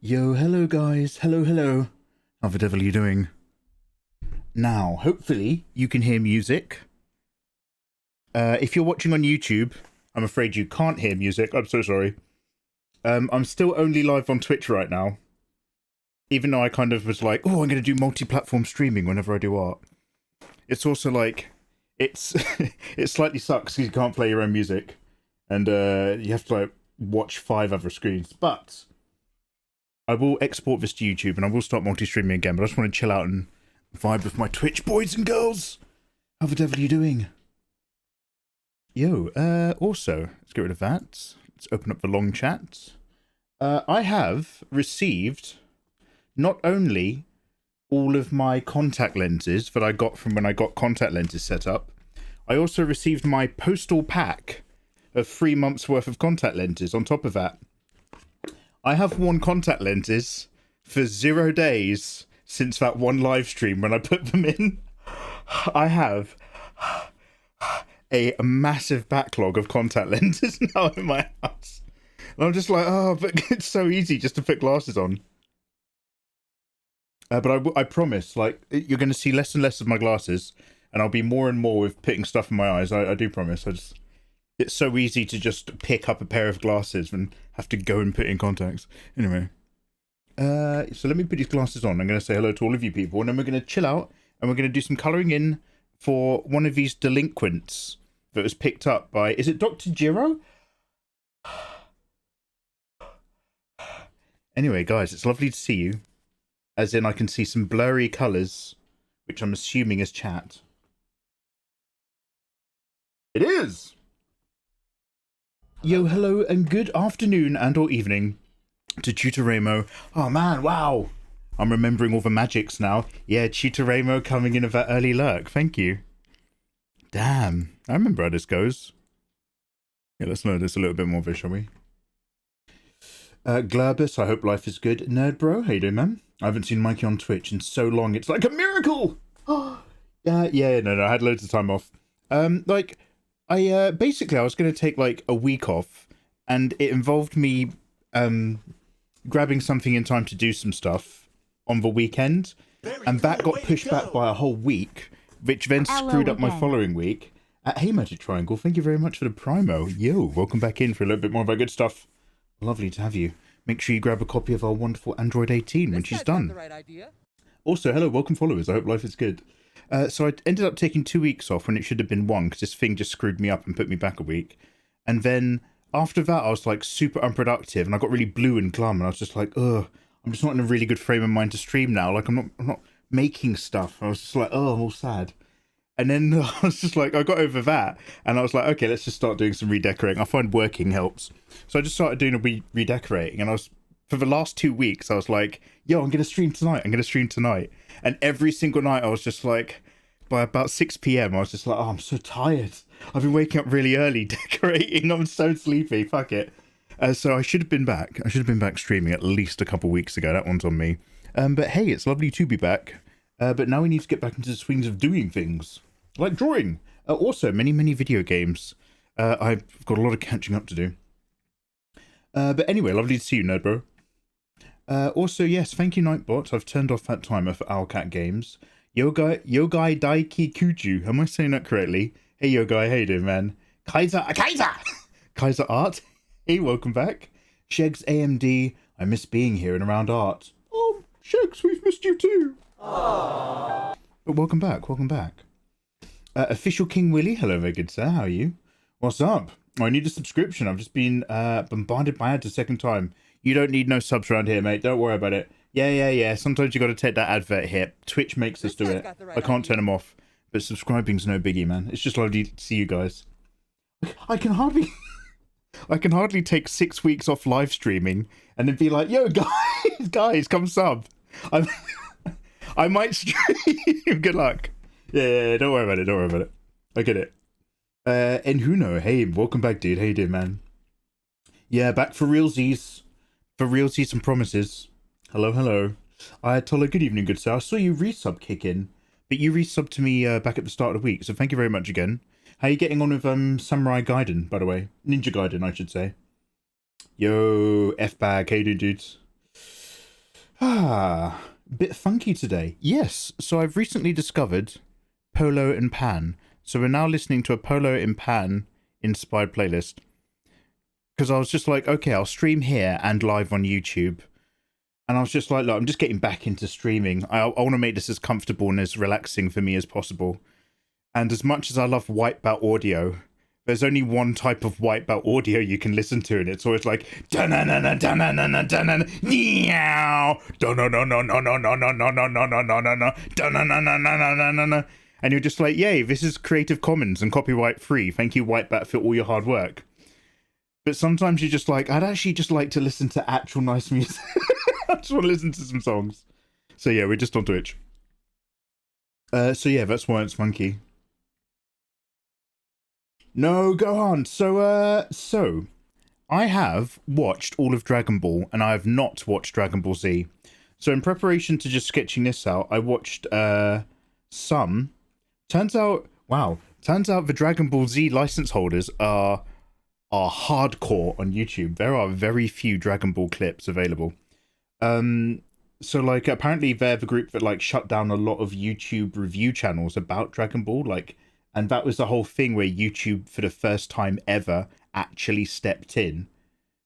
Yo, hello guys, hello. How the devil are you doing? Now, hopefully you can hear music. If you're watching on YouTube, I'm afraid you can't hear music, I'm so sorry. I'm still only live on Twitch right now. Even though I kind of was like, oh, I'm going to do multi-platform streaming whenever I do art. It's also like, it's it slightly sucks because you can't play your own music. And you have to like watch 5 other screens. But I will export this to YouTube and I will start multi-streaming again. But I just want to chill out and vibe with my Twitch boys and girls. How the devil are you doing? Yo, also, let's get rid of that. Let's open up the long chat. I have received not only all of my contact lenses that I got from when I got contact lenses set up, I also received my postal pack of 3 months worth of contact lenses on top of that. I have worn contact lenses for 0 days since that one live stream when I put them in. I have a massive backlog of contact lenses now in my house. And I'm just like, oh, but it's so easy just to put glasses on. But I promise, like, you're going to see less and less of my glasses, and I'll be more and more with putting stuff in my eyes. I do promise. It's so easy to just pick up a pair of glasses and have to go and put in contacts. Anyway, so let me put these glasses on. I'm going to say hello to all of you people, and then we're going to chill out, and we're going to do some colouring in for one of these delinquents that was picked up by, is it Dr. Jiro? Anyway, guys, it's lovely to see you. As in, I can see some blurry colours, which I'm assuming is chat. It is! Yo, hello, and good afternoon and or evening to Tutoremo. Oh man, wow! I'm remembering all the magics now. Yeah, Tutoremo coming in with that early lurk. Thank you. Damn, I remember how this goes. Yeah, let's learn this a little bit more, shall we? Glurbus, I hope life is good. Nerd bro, how you doing, man? I haven't seen Mikey on Twitch in so long, it's like a miracle! Yeah, no, I had loads of time off. Basically, I was going to take, like, a week off, and it involved me, grabbing something in time to do some stuff on the weekend, and that got pushed back by a whole week, which then screwed up my following week. Hey, Magic Triangle, thank you very much for the primo. Yo, welcome back in for a little bit more of our good stuff. Lovely to have you. Make sure you grab a copy of our wonderful Android 18 when she's done. Also, hello, welcome followers. I hope life is good. So I ended up taking 2 weeks off when it should have been 1 because this thing just screwed me up and put me back a week. And then after that, I was like super unproductive and I got really blue and glum and I was just like, ugh, I'm just not in a really good frame of mind to stream now. Like I'm not making stuff. I was just like, oh, I'm all sad. And then I was just like, I got over that and I was like, okay, let's just start doing some redecorating. I find working helps. So I just started doing a redecorating and for the last 2 weeks, I was like, yo, I'm going to stream tonight. And every single night I was just like, by about 6 p.m, I was just like, oh, I'm so tired. I've been waking up really early decorating. I'm so sleepy. Fuck it. So I should have been back. I should have been back streaming at least a couple weeks ago. That one's on me. But hey, it's lovely to be back. But now we need to get back into the swings of doing things. Like drawing. Also, many video games. I've got a lot of catching up to do. But anyway, lovely to see you, Nerd Bro. Also, yes, thank you, Nightbot. I've turned off that timer for Owlcat Games. Yogai Daiki Kuju. Am I saying that correctly? Hey, Yogai, how you doing, man? Kaiser Art. Hey, welcome back. Shegs AMD. I miss being here and around art. Oh, Shegs, we've missed you too. Aww. But welcome back. Official King Willie. Hello there, good sir. How are you? What's up? Oh, I need a subscription. I've just been bombarded by ads a second time. You don't need no subs around here, mate. Don't worry about it. Yeah. Sometimes you got to take that advert hit. Twitch makes us do it. I can't turn them off. But subscribing's no biggie, man. It's just lovely to see you guys. I can hardly take 6 weeks off live streaming and then be like, yo, guys, come sub. I might stream. Good luck. Yeah, don't worry about it. I get it. And Huno, hey, welcome back, dude. How you doing, man? Yeah, back for realsies. For realsies and promises. Hello. Ayatollah, good evening, good sir. I saw you resub kick in, but you resubbed to me back at the start of the week, so thank you very much again. How are you getting on with Samurai Gaiden, by the way? Ninja Gaiden, I should say. Yo, F-bag, how you doing, dudes? Bit funky today. Yes, so I've recently discovered Polo and Pan. So we're now listening to a Polo and Pan inspired playlist. Because I was just like, okay, I'll stream here and live on YouTube. And I was just like, look, I'm just getting back into streaming. I want to make this as comfortable and as relaxing for me as possible. And as much as I love white-belt audio, there's only one type of white-belt audio you can listen to, and it's always like da-na-na-na, da-na-na-na, da-na-na, meow, da-na-na-na-na-na-na-na-na-na-na-na, da-na-na-na-na-na-na-na. And you're just like, yay, this is Creative Commons and copyright free. Thank you, Whitebat, for all your hard work. But sometimes you're just like, I'd actually just like to listen to actual nice music. I just want to listen to some songs. So yeah, we're just on Twitch. So yeah, that's why it's funky. No, go on. So I have watched all of Dragon Ball, and I have not watched Dragon Ball Z. So in preparation to just sketching this out, I watched some. Turns out the Dragon Ball Z license holders are hardcore on YouTube. There are very few Dragon Ball clips available. So like apparently they're the group that like shut down a lot of YouTube review channels about Dragon Ball, like, and that was the whole thing where YouTube for the first time ever actually stepped in,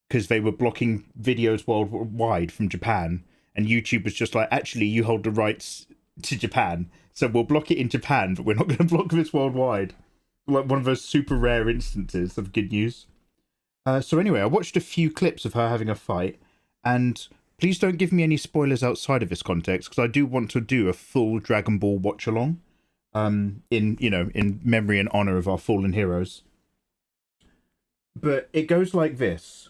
because they were blocking videos worldwide from Japan, and YouTube was just like, actually you hold the rights to Japan, so we'll block it in Japan, but we're not going to block this worldwide. Like one of those super rare instances of good news. So anyway, I watched a few clips of her having a fight, and please don't give me any spoilers outside of this context, because I do want to do a full Dragon Ball watch along, in memory and honor of our fallen heroes. But it goes like this.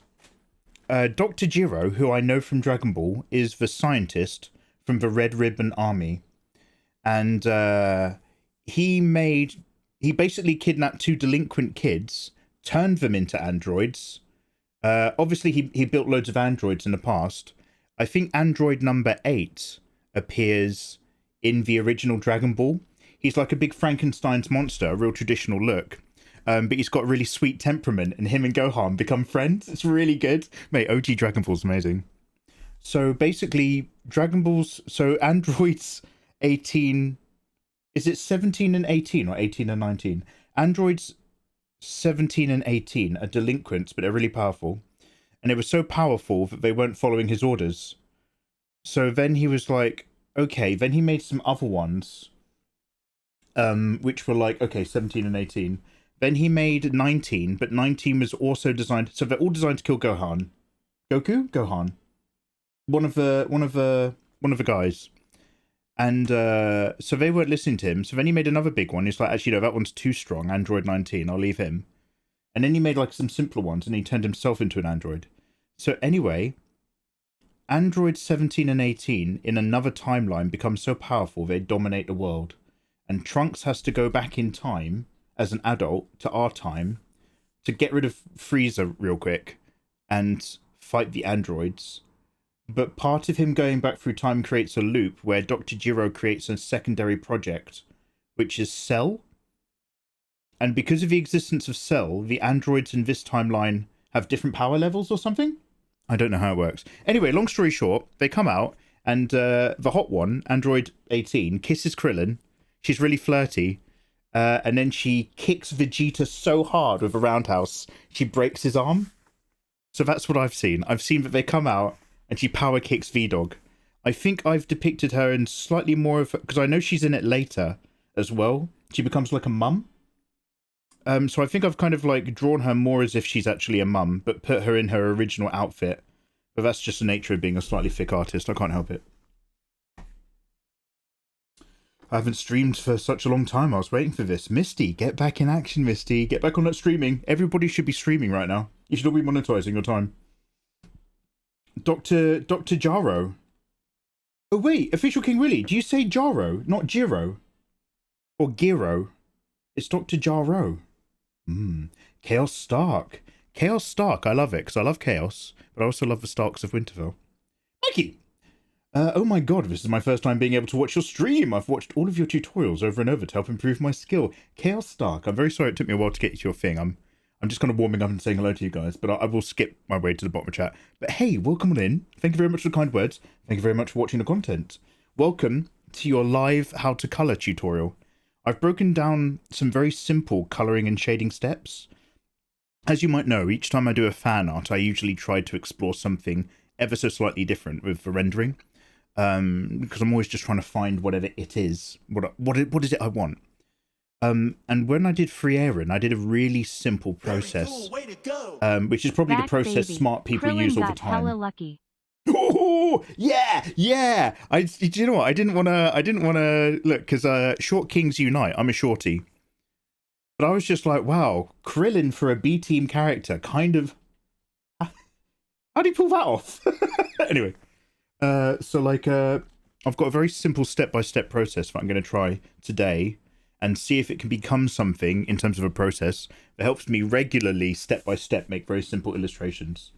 Dr. Jiro, who I know from Dragon Ball, is the scientist from the Red Ribbon Army, and he basically kidnapped two delinquent kids, turned them into androids. Obviously he built loads of androids in the past. I think android number 8 appears in the original Dragon Ball. He's like a big Frankenstein's monster, a real traditional look. But he's got a really sweet temperament, and him and Gohan become friends. It's really good. Mate, OG Dragon Ball's amazing. So basically, androids 18... Is it 17 and 18 or 18 and 19? Androids 17 and 18 are delinquents, but they're really powerful. And it was so powerful that they weren't following his orders. So then he was like, okay, then he made some other ones, which were like, okay, 17 and 18. Then he made 19, but 19 was also designed, so they're all designed to kill Gohan. Gohan. One of the guys. And so they weren't listening to him. So then he made another big one. He's like, actually, no, that one's too strong. Android 19, I'll leave him. And then he made like some simpler ones, and he turned himself into an android. So anyway, Android 17 and 18 in another timeline become so powerful they dominate the world. And Trunks has to go back in time as an adult to our time to get rid of Frieza real quick and fight the androids. But part of him going back through time creates a loop where Dr. Jiro creates a secondary project, which is Cell. And because of the existence of Cell, the androids in this timeline have different power levels or something? I don't know how it works. Anyway, long story short, they come out, and the hot one, Android 18, kisses Krillin. She's really flirty. And then she kicks Vegeta so hard with a roundhouse, she breaks his arm. So that's what I've seen. I've seen that they come out, and she power kicks V-Dog. I think I've depicted her in slightly more of... because I know she's in it later as well. She becomes like a mum. So I think I've kind of like drawn her more as if she's actually a mum, but put her in her original outfit. But that's just the nature of being a slightly thick artist. I can't help it. I haven't streamed for such a long time. I was waiting for this. Misty, get back in action, Misty. Get back on that streaming. Everybody should be streaming right now. You should all be monetizing your time. Dr. Jaro. Oh wait, Official King Willy. Do you say Jaro, not Jiro? Or Giro? It's Dr. Jaro. Chaos Stark. Chaos Stark, I love it, because I love Chaos, but I also love the Starks of Winterfell. Mikey! Oh my god, this is my first time being able to watch your stream. I've watched all of your tutorials over and over to help improve my skill. Chaos Stark, I'm very sorry it took me a while to get to your thing. I'm I'm just kind of warming up and saying hello to you guys, but I will skip my way to the bottom of chat. But hey, welcome on in. Thank you very much for the kind words. Thank you very much for watching the content. Welcome to your live how to color tutorial. I've broken down some very simple coloring and shading steps. As you might know, each time I do a fan art, I usually try to explore something ever so slightly different with the rendering. Because I'm always just trying to find whatever it is. What is it I want? And when I did Free Aaron, I did a really simple process, which is probably the process smart people use all the time. Hella lucky. Oh yeah, yeah. Do you know what? I didn't want to look because Short Kings Unite. I'm a shorty, but I was just like, wow, Krillin for a B team character, kind of. How do you pull that off? Anyway, so like, I've got a very simple step-by-step process that I'm going to try today. And see if it can become something in terms of a process that helps me regularly, step by step, make very simple illustrations.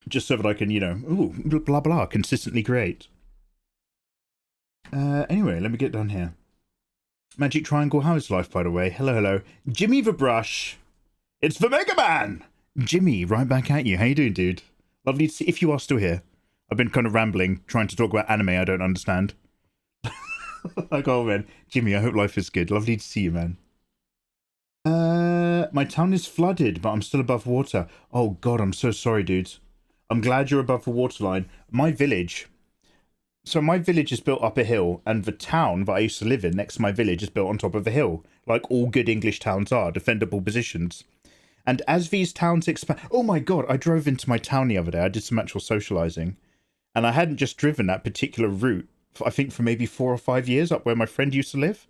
Just so that I can, you know, ooh, blah, blah, consistently create. Anyway, let me get down here. Magic Triangle, how is life, by the way? Hello, hello. Jimmy the Brush. It's the Mega Man. Jimmy, right back at you. How you doing, dude? Lovely to see if you are still here. I've been kind of rambling, trying to talk about anime I don't understand. Like, oh man, Jimmy, I hope life is good. Lovely to see you, man. My town is flooded, but I'm still above water. Oh god, I'm so sorry, dudes. I'm glad you're above the waterline. My village. So my village is built up a hill, and the town that I used to live in next to my village is built on top of a hill, like all good English towns are, defendable positions. And as these towns expand, oh my god, I drove into my town the other day. I did some actual socializing, and I hadn't just driven that particular route. I think for maybe 4 or 5 years up where my friend used to live,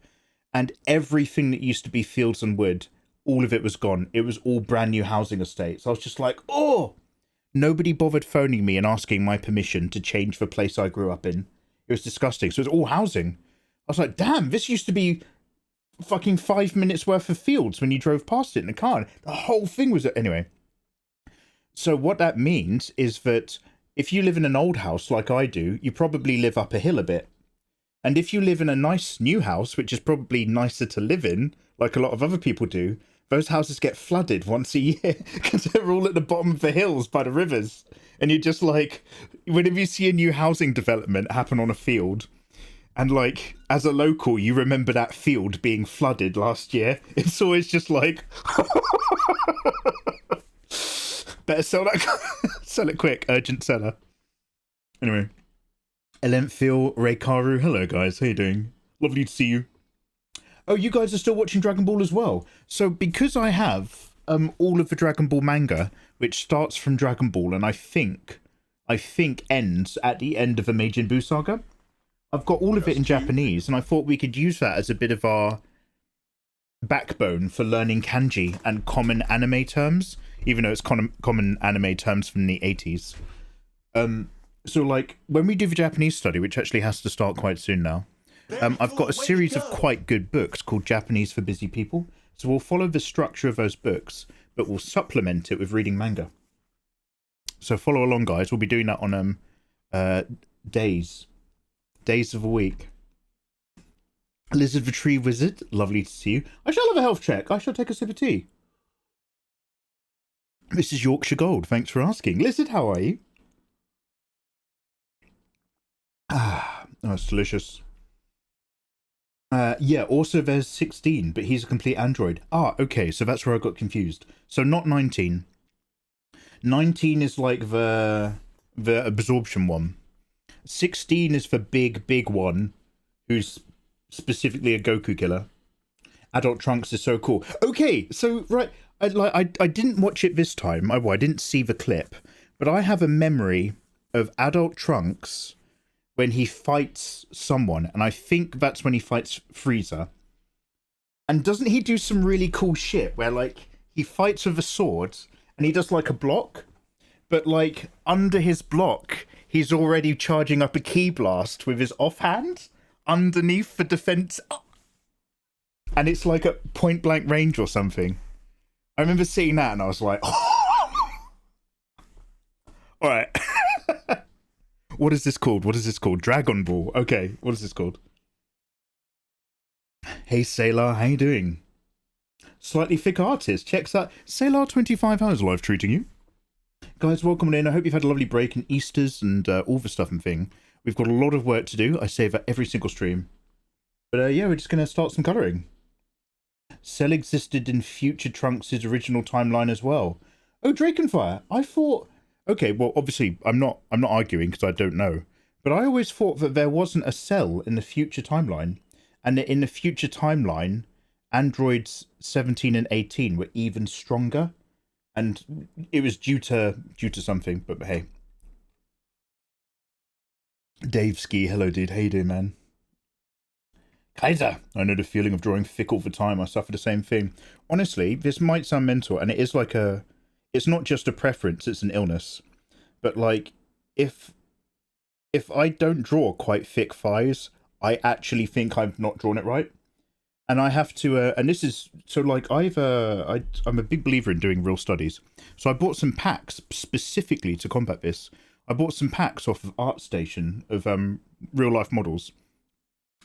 and everything that used to be fields and wood, all of it was gone. It was all brand new housing estates. I was just like, oh, nobody bothered phoning me and asking my permission to change the place I grew up in. It was disgusting. So it was all housing. I was like, damn, this used to be fucking 5 minutes worth of fields when you drove past it in a car. The whole thing was, anyway. So what that means is that if you live in an old house like I do, you probably live up a hill a bit. And if you live in a nice new house, which is probably nicer to live in, like a lot of other people do, those houses get flooded once a year because they're all at the bottom of the hills by the rivers. And you're just like, whenever you see a new housing development happen on a field, and like, as a local, you remember that field being flooded last year, it's always just like... Better sell that. Sell it quick. Urgent seller. Anyway. Elenphil Reikaru. Hello, guys. How you doing? Lovely to see you. Oh, you guys are still watching Dragon Ball as well. So, because I have all of the Dragon Ball manga, which starts from Dragon Ball and I think ends at the end of the Majin Buu saga, I've got all of it in Japanese, and I thought we could use that as a bit of our backbone for learning kanji and common anime terms, even though it's common anime terms from the 80s. So like when we do the Japanese study, which actually has to start quite soon now, I've got a series of quite good books called Japanese for Busy People. So we'll follow the structure of those books, but we'll supplement it with reading manga. So follow along, guys. We'll be doing that on days of the week. Lizard the Tree Wizard, lovely to see you. I shall have a health check. I shall take a sip of tea. This is Yorkshire Gold. Thanks for asking. Lizard, how are you? Ah, oh, it's delicious. Yeah, also there's 16, but he's a complete android. Ah, okay, so that's where I got confused. So not 19. 19 is like the absorption one. 16 is the big one, who's specifically a Goku killer. Adult Trunks is so cool. Okay, so right, I didn't watch it this time. I didn't see the clip, but I have a memory of Adult Trunks when he fights someone, and I think that's when he fights Frieza. And doesn't he do some really cool shit where like he fights with a sword and he does like a block, but like under his block he's already charging up a ki blast with his offhand underneath the defense, and it's like at point blank range or something. I remember seeing that and I was like, oh. All right. What is this called? What is this called? Dragon Ball. Okay, what is this called? Hey Sailor, how you doing? Slightly thick artist. Checks that. Sailor 25 hours live treating you. Guys, welcome in. I hope you've had a lovely break and Easters and all the stuff and thing. We've got a lot of work to do. I say that every single stream. But yeah, we're just going to start some colouring. Cell existed in Future Trunks' original timeline as well. Oh, Drakenfire. I thought... Okay, well, obviously, I'm not arguing because I don't know. But I always thought that there wasn't a Cell in the Future timeline. And that in the Future timeline, androids 17 and 18 were even stronger. And it was due to something, but hey. Dave Ski, hello dude, how you doing, man? Kaiser, I know the feeling of drawing thick all the time. I suffer the same thing. Honestly, this might sound mental, and it is like it's not just a preference, it's an illness. But like, if I don't draw quite thick thighs, I actually think I've not drawn it right. And I have to, and this is, so like I'm a big believer in doing real studies. So I bought some packs specifically to combat this. I bought some packs off of ArtStation of real life models.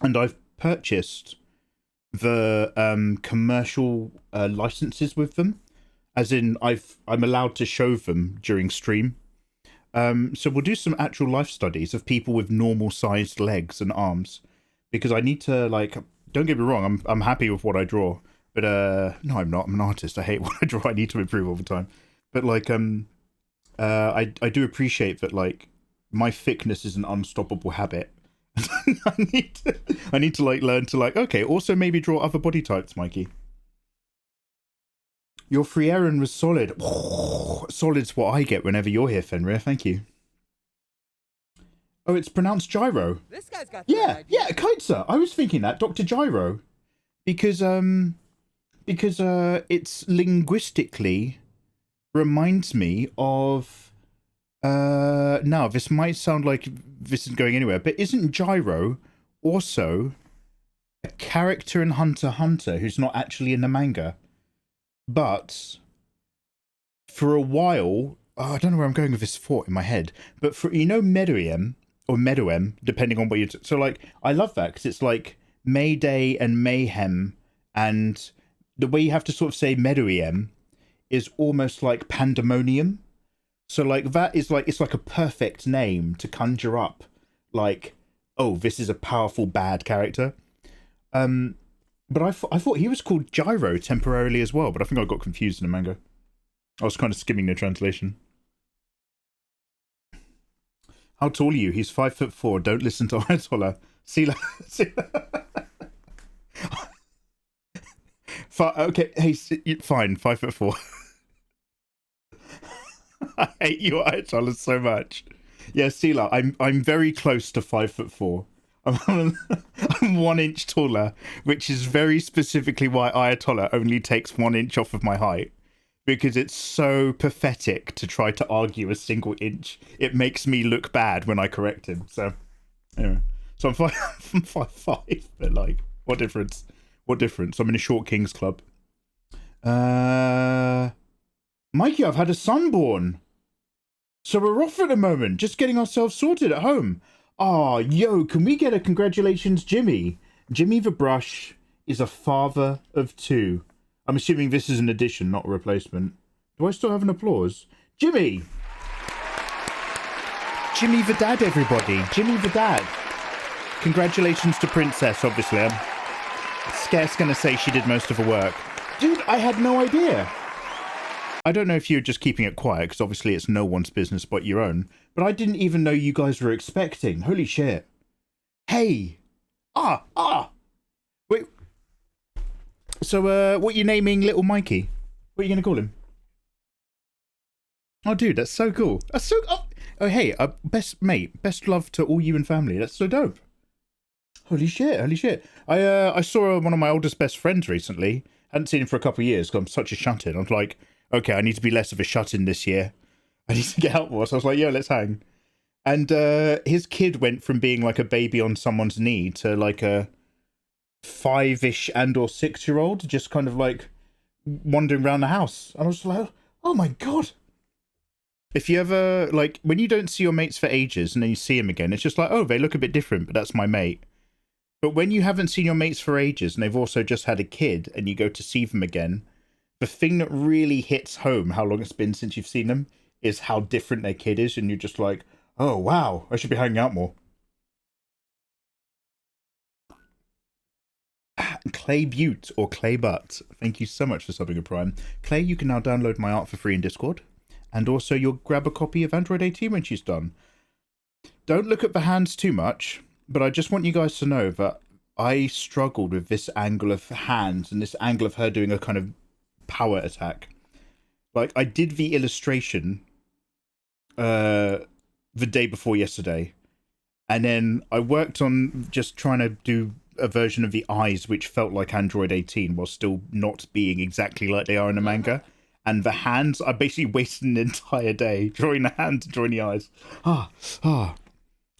And I've purchased the commercial licenses with them. As in, I'm allowed to show them during stream. So we'll do some actual life studies of people with normal sized legs and arms. Because I need to, like... Don't get me wrong, I'm happy with what I draw, but no, I'm not. I'm an artist. I hate what I draw. I need to improve all the time. But like I do appreciate that like my thickness is an unstoppable habit. I need to like learn to like okay, also maybe draw other body types, Mikey. Your free errand was solid. Solid's what I get whenever you're here, Fenrir. Thank you. Oh, it's pronounced Gyro. This guy's got yeah, Kaitza. I was thinking that Dr. Gyro, because it's linguistically reminds me of now this might sound like this is going anywhere, but isn't Gyro also a character in Hunter x Hunter who's not actually in the manga, but for a while I don't know where I'm going with this thought in my head, but for Meruem. Or Meruem, depending on what you... So, like, I love that, because it's like Mayday and Mayhem, and the way you have to sort of say Meruem is almost like Pandemonium. So, like, that is like... It's like a perfect name to conjure up, like, oh, this is a powerful bad character. But I thought he was called Gyro temporarily as well, but I think I got confused in the manga. I was kind of skimming the translation. How tall are you? He's 5'4". Don't listen to Ayatollah. See, okay, hey, fine, 5'4". I hate you, Ayatollah, so much. Yeah, Sila, I'm very close to 5'4". I'm 1 inch taller, which is very specifically why Ayatollah only takes 1 inch off of my height. Because it's so pathetic to try to argue a single inch. It makes me look bad when I correct him. So, anyway. So I'm 5'5", but like, what difference? What difference? I'm in a short kings club. Mikey, I've had a son born. So we're off at the moment, just getting ourselves sorted at home. Ah, yo, can we get a congratulations, Jimmy? Jimmy the Brush is a father of 2. I'm assuming this is an addition, not a replacement. Do I still have an applause? Jimmy! Jimmy the Dad, everybody. Jimmy the Dad. Congratulations to Princess, obviously. I'm scarce going to say she did most of the work. Dude, I had no idea. I don't know if you're just keeping it quiet, because obviously it's no one's business but your own. But I didn't even know you guys were expecting. Holy shit. Hey! Wait. So, what are you naming little Mikey? What are you going to call him? Oh, dude, that's so cool. That's so... Oh, hey, best love to all you and family. That's so dope. Holy shit, holy shit. I saw one of my oldest best friends recently. Hadn't seen him for a couple of years because I'm such a shut-in. I was like, okay, I need to be less of a shut-in this year. I need to get out more. So I was like, yeah, let's hang. And his kid went from being like a baby on someone's knee to like a 5-ish and or 6-year-old just kind of like wandering around the house. And I was like, oh my god. If you ever, like, when you don't see your mates for ages and then you see them again, it's just like, oh, they look a bit different, but that's my mate. But when you haven't seen your mates for ages and they've also just had a kid and you go to see them again the thing that really hits home how long it's been since you've seen them is how different their kid is, and you're just like, oh wow, I should be hanging out more. Clay Butte or Clay Butt, thank you so much for subbing a Prime. Clay, you can now download my art for free in Discord, and also you'll grab a copy of Android 18 when she's done. Don't look at the hands too much, but I just want you guys to know that I struggled with this angle of hands and this angle of her doing a kind of power attack. Like, I did the illustration the day before yesterday, and then I worked on just trying to do a version of the eyes which felt like Android 18 while still not being exactly like they are in the manga. And the hands, I basically wasted an entire day drawing the hands and drawing the eyes.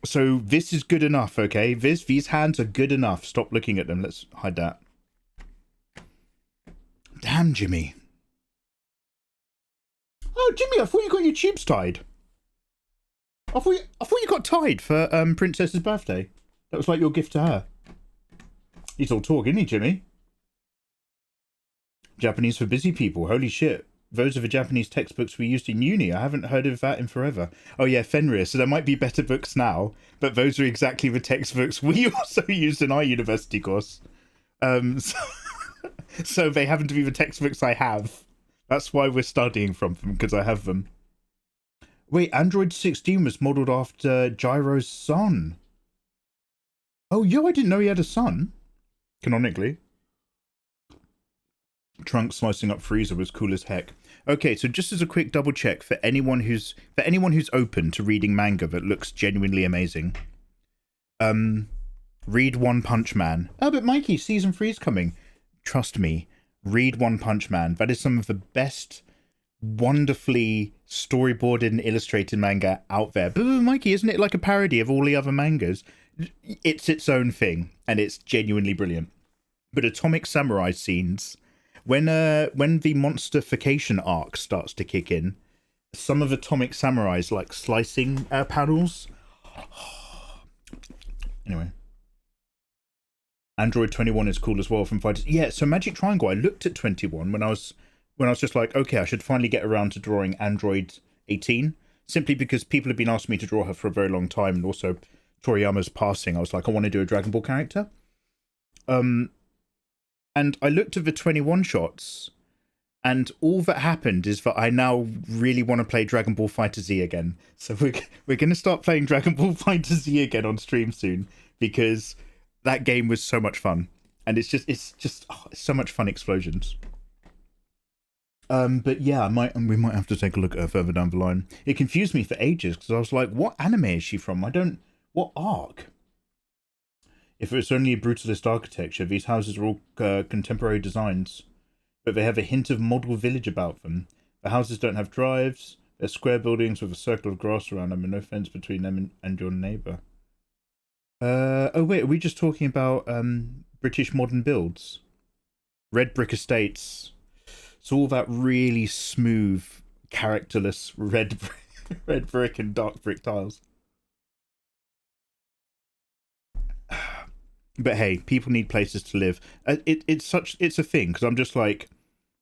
So this is good enough, okay? These hands are good enough. Stop looking at them. Let's hide that. Damn, Jimmy. Oh, Jimmy, I thought you got your tubes tied. I thought you got tied for Princess's birthday. That was like your gift to her. He's all talk, isn't he, Jimmy? Japanese for busy people. Holy shit. Those are the Japanese textbooks we used in uni. I haven't heard of that in forever. Oh yeah, Fenrir. So there might be better books now, but those are exactly the textbooks we also used in our university course. So they happen to be the textbooks I have. That's why we're studying from them, because I have them. Wait, Android 16 was modelled after Gyro's son. Oh, yo, I didn't know he had a son. Canonically. Trunk slicing up Frieza was cool as heck. Okay, so just as a quick double check for anyone who's open to reading manga that looks genuinely amazing. Read One Punch Man. Oh, but Mikey, season 3 is coming. Trust me, read One Punch Man. That is some of the best, wonderfully storyboarded and illustrated manga out there. But Mikey, isn't it like a parody of all the other mangas? It's its own thing, and it's genuinely brilliant. But Atomic Samurai scenes, when the monsterification arc starts to kick in, some of Atomic Samurai's like slicing panels. Anyway, Android 21 is cool as well from Fighters. Yeah, so Magic Triangle. I looked at 21 when I was just like, okay, I should finally get around to drawing Android 18, simply because people have been asking me to draw her for a very long time, and also Toriyama's passing. I was like, I want to do a Dragon Ball character. And I looked at the 21 shots, and all that happened is that I now really want to play Dragon Ball FighterZ again. So we're going to start playing Dragon Ball FighterZ again on stream soon, because that game was so much fun. And it's so much fun explosions. But yeah, we might have to take a look at her further down the line. It confused me for ages, because I was like, what anime is she from? What arc? If it's only a brutalist architecture, these houses are all contemporary designs, but they have a hint of model village about them. The houses don't have drives, they're square buildings with a circle of grass around them and no fence between them and your neighbour. Oh wait, are we just talking about British modern builds? Red brick estates. It's all that really smooth, characterless red brick and dark brick tiles. But hey, people need places to live. It's a thing, because I'm just like,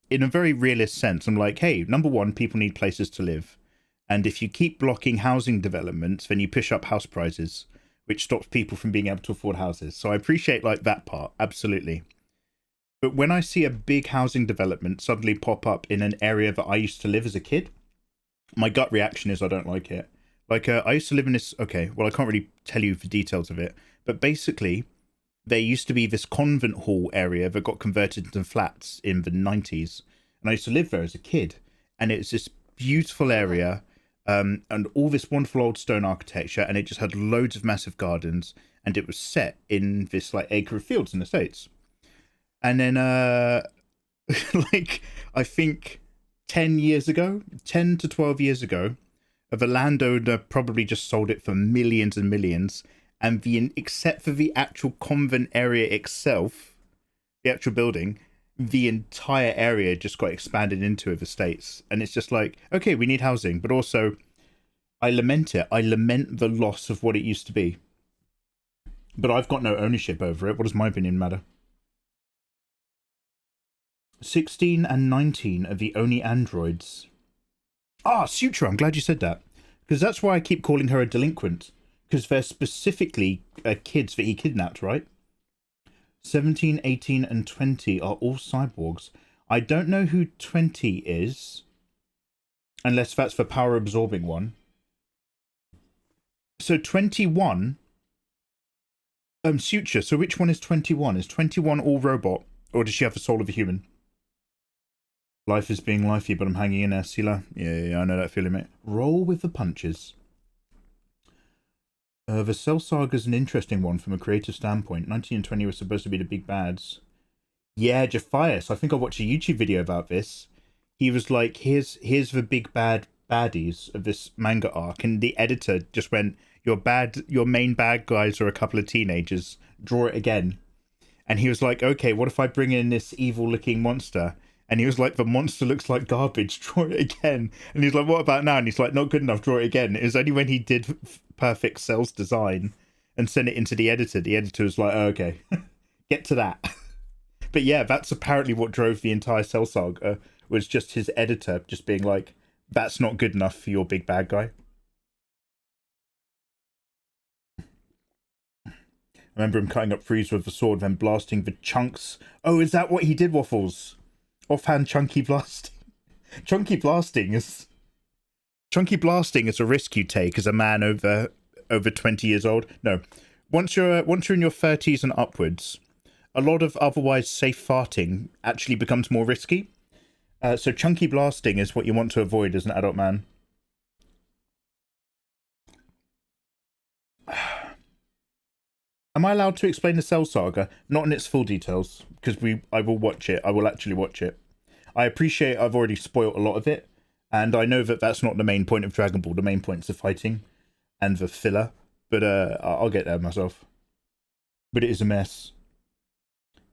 in a very realist sense, I'm like, hey, number one, people need places to live. And if you keep blocking housing developments, then you push up house prices, which stops people from being able to afford houses. So I appreciate like that part, absolutely. But when I see a big housing development suddenly pop up in an area that I used to live as a kid, my gut reaction is I don't like it. Like, I used to live in this, okay, well, I can't really tell you the details of it, but basically, there used to be this convent hall area that got converted into flats in the 90s. And I used to live there as a kid. And it's this beautiful area, and all this wonderful old stone architecture, and it just had loads of massive gardens, and it was set in this like acre of fields in the States. And then like, I think 10 to 12 years ago, the landowner probably just sold it for millions and millions, and except for the actual convent area itself, the actual building, the entire area just got expanded into of estates. And it's just like, okay, we need housing, but also I lament it. I lament the loss of what it used to be. But I've got no ownership over it. What does my opinion matter? 16 and 19 are the only androids. Ah, Sutra, I'm glad you said that. Because that's why I keep calling her a delinquent. Because they're specifically kids that he kidnapped, right? 17, 18, and 20 are all cyborgs. I don't know who 20 is. Unless that's the power-absorbing one. So 21... Suture, so which one is 21? Is 21 all robot? Or does she have the soul of a human? Life is being lifey, but I'm hanging in there, Sila. Yeah, I know that feeling, mate. Roll with the punches. The Cell Saga is an interesting one from a creative standpoint. 19 and 20 were supposed to be the big bads. Yeah, Jephias. I think I watched a YouTube video about this. He was like, here's the big bad baddies of this manga arc. And the editor just went, your main bad guys are a couple of teenagers. Draw it again. And he was like, okay, what if I bring in this evil looking monster? And he was like, the monster looks like garbage, draw it again. And he's like, what about now? And he's like, not good enough, draw it again. It was only when he did perfect Cell's design and sent it into the editor was like, oh, okay, get to that. But yeah, that's apparently what drove the entire Cell Saga, was just his editor just being like, that's not good enough for your big bad guy. I remember him cutting up Frieza with the sword, then blasting the chunks. Oh, is that what he did, Waffles? Offhand chunky blasting. Chunky blasting is a risk you take as a man over 20 years old. No, once you're in your 30s and upwards, a lot of otherwise safe farting actually becomes more risky. So chunky blasting is what you want to avoid as an adult man. Am I allowed to explain the Cell Saga? Not in its full details, because I will watch it. I will actually watch it. I appreciate I've already spoiled a lot of it, and I know that that's not the main point of Dragon Ball. The main point is the fighting and the filler, but I'll get there myself. But it is a mess.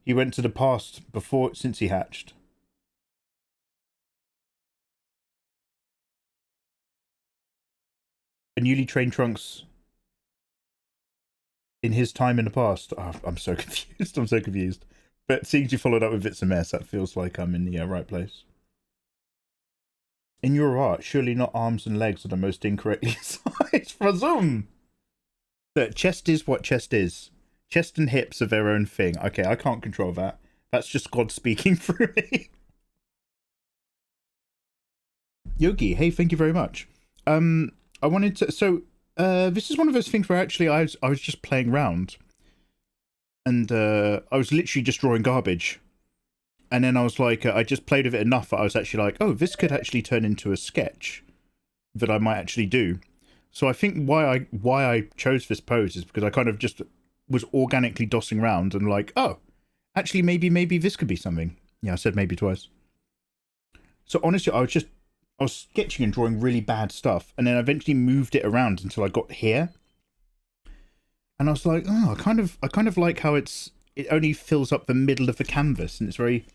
He went to the past since he hatched. A newly trained Trunks... in his time in the past. Oh, I'm so confused. I'm so confused. But seeing you followed up with It's a Mess, that feels like I'm in the right place. In your art, surely not arms and legs are the most incorrectly sized for Zoom. But chest is what chest is. Chest and hips are their own thing. Okay, I can't control that. That's just God speaking through me. Yogi, hey, thank you very much. I wanted to... So, this is one of those things where actually I was just playing around. And I was literally just drawing garbage. And then I was like, I just played with it enough that I was actually like, oh, this could actually turn into a sketch that I might actually do. So I think why I chose this pose is because I kind of just was organically dossing around and like, oh, actually maybe this could be something. Yeah, I said maybe twice. So honestly, I was sketching and drawing really bad stuff, and then I eventually moved it around until I got here. And I was like, oh, I kind of like how it only fills up the middle of the canvas, and it's very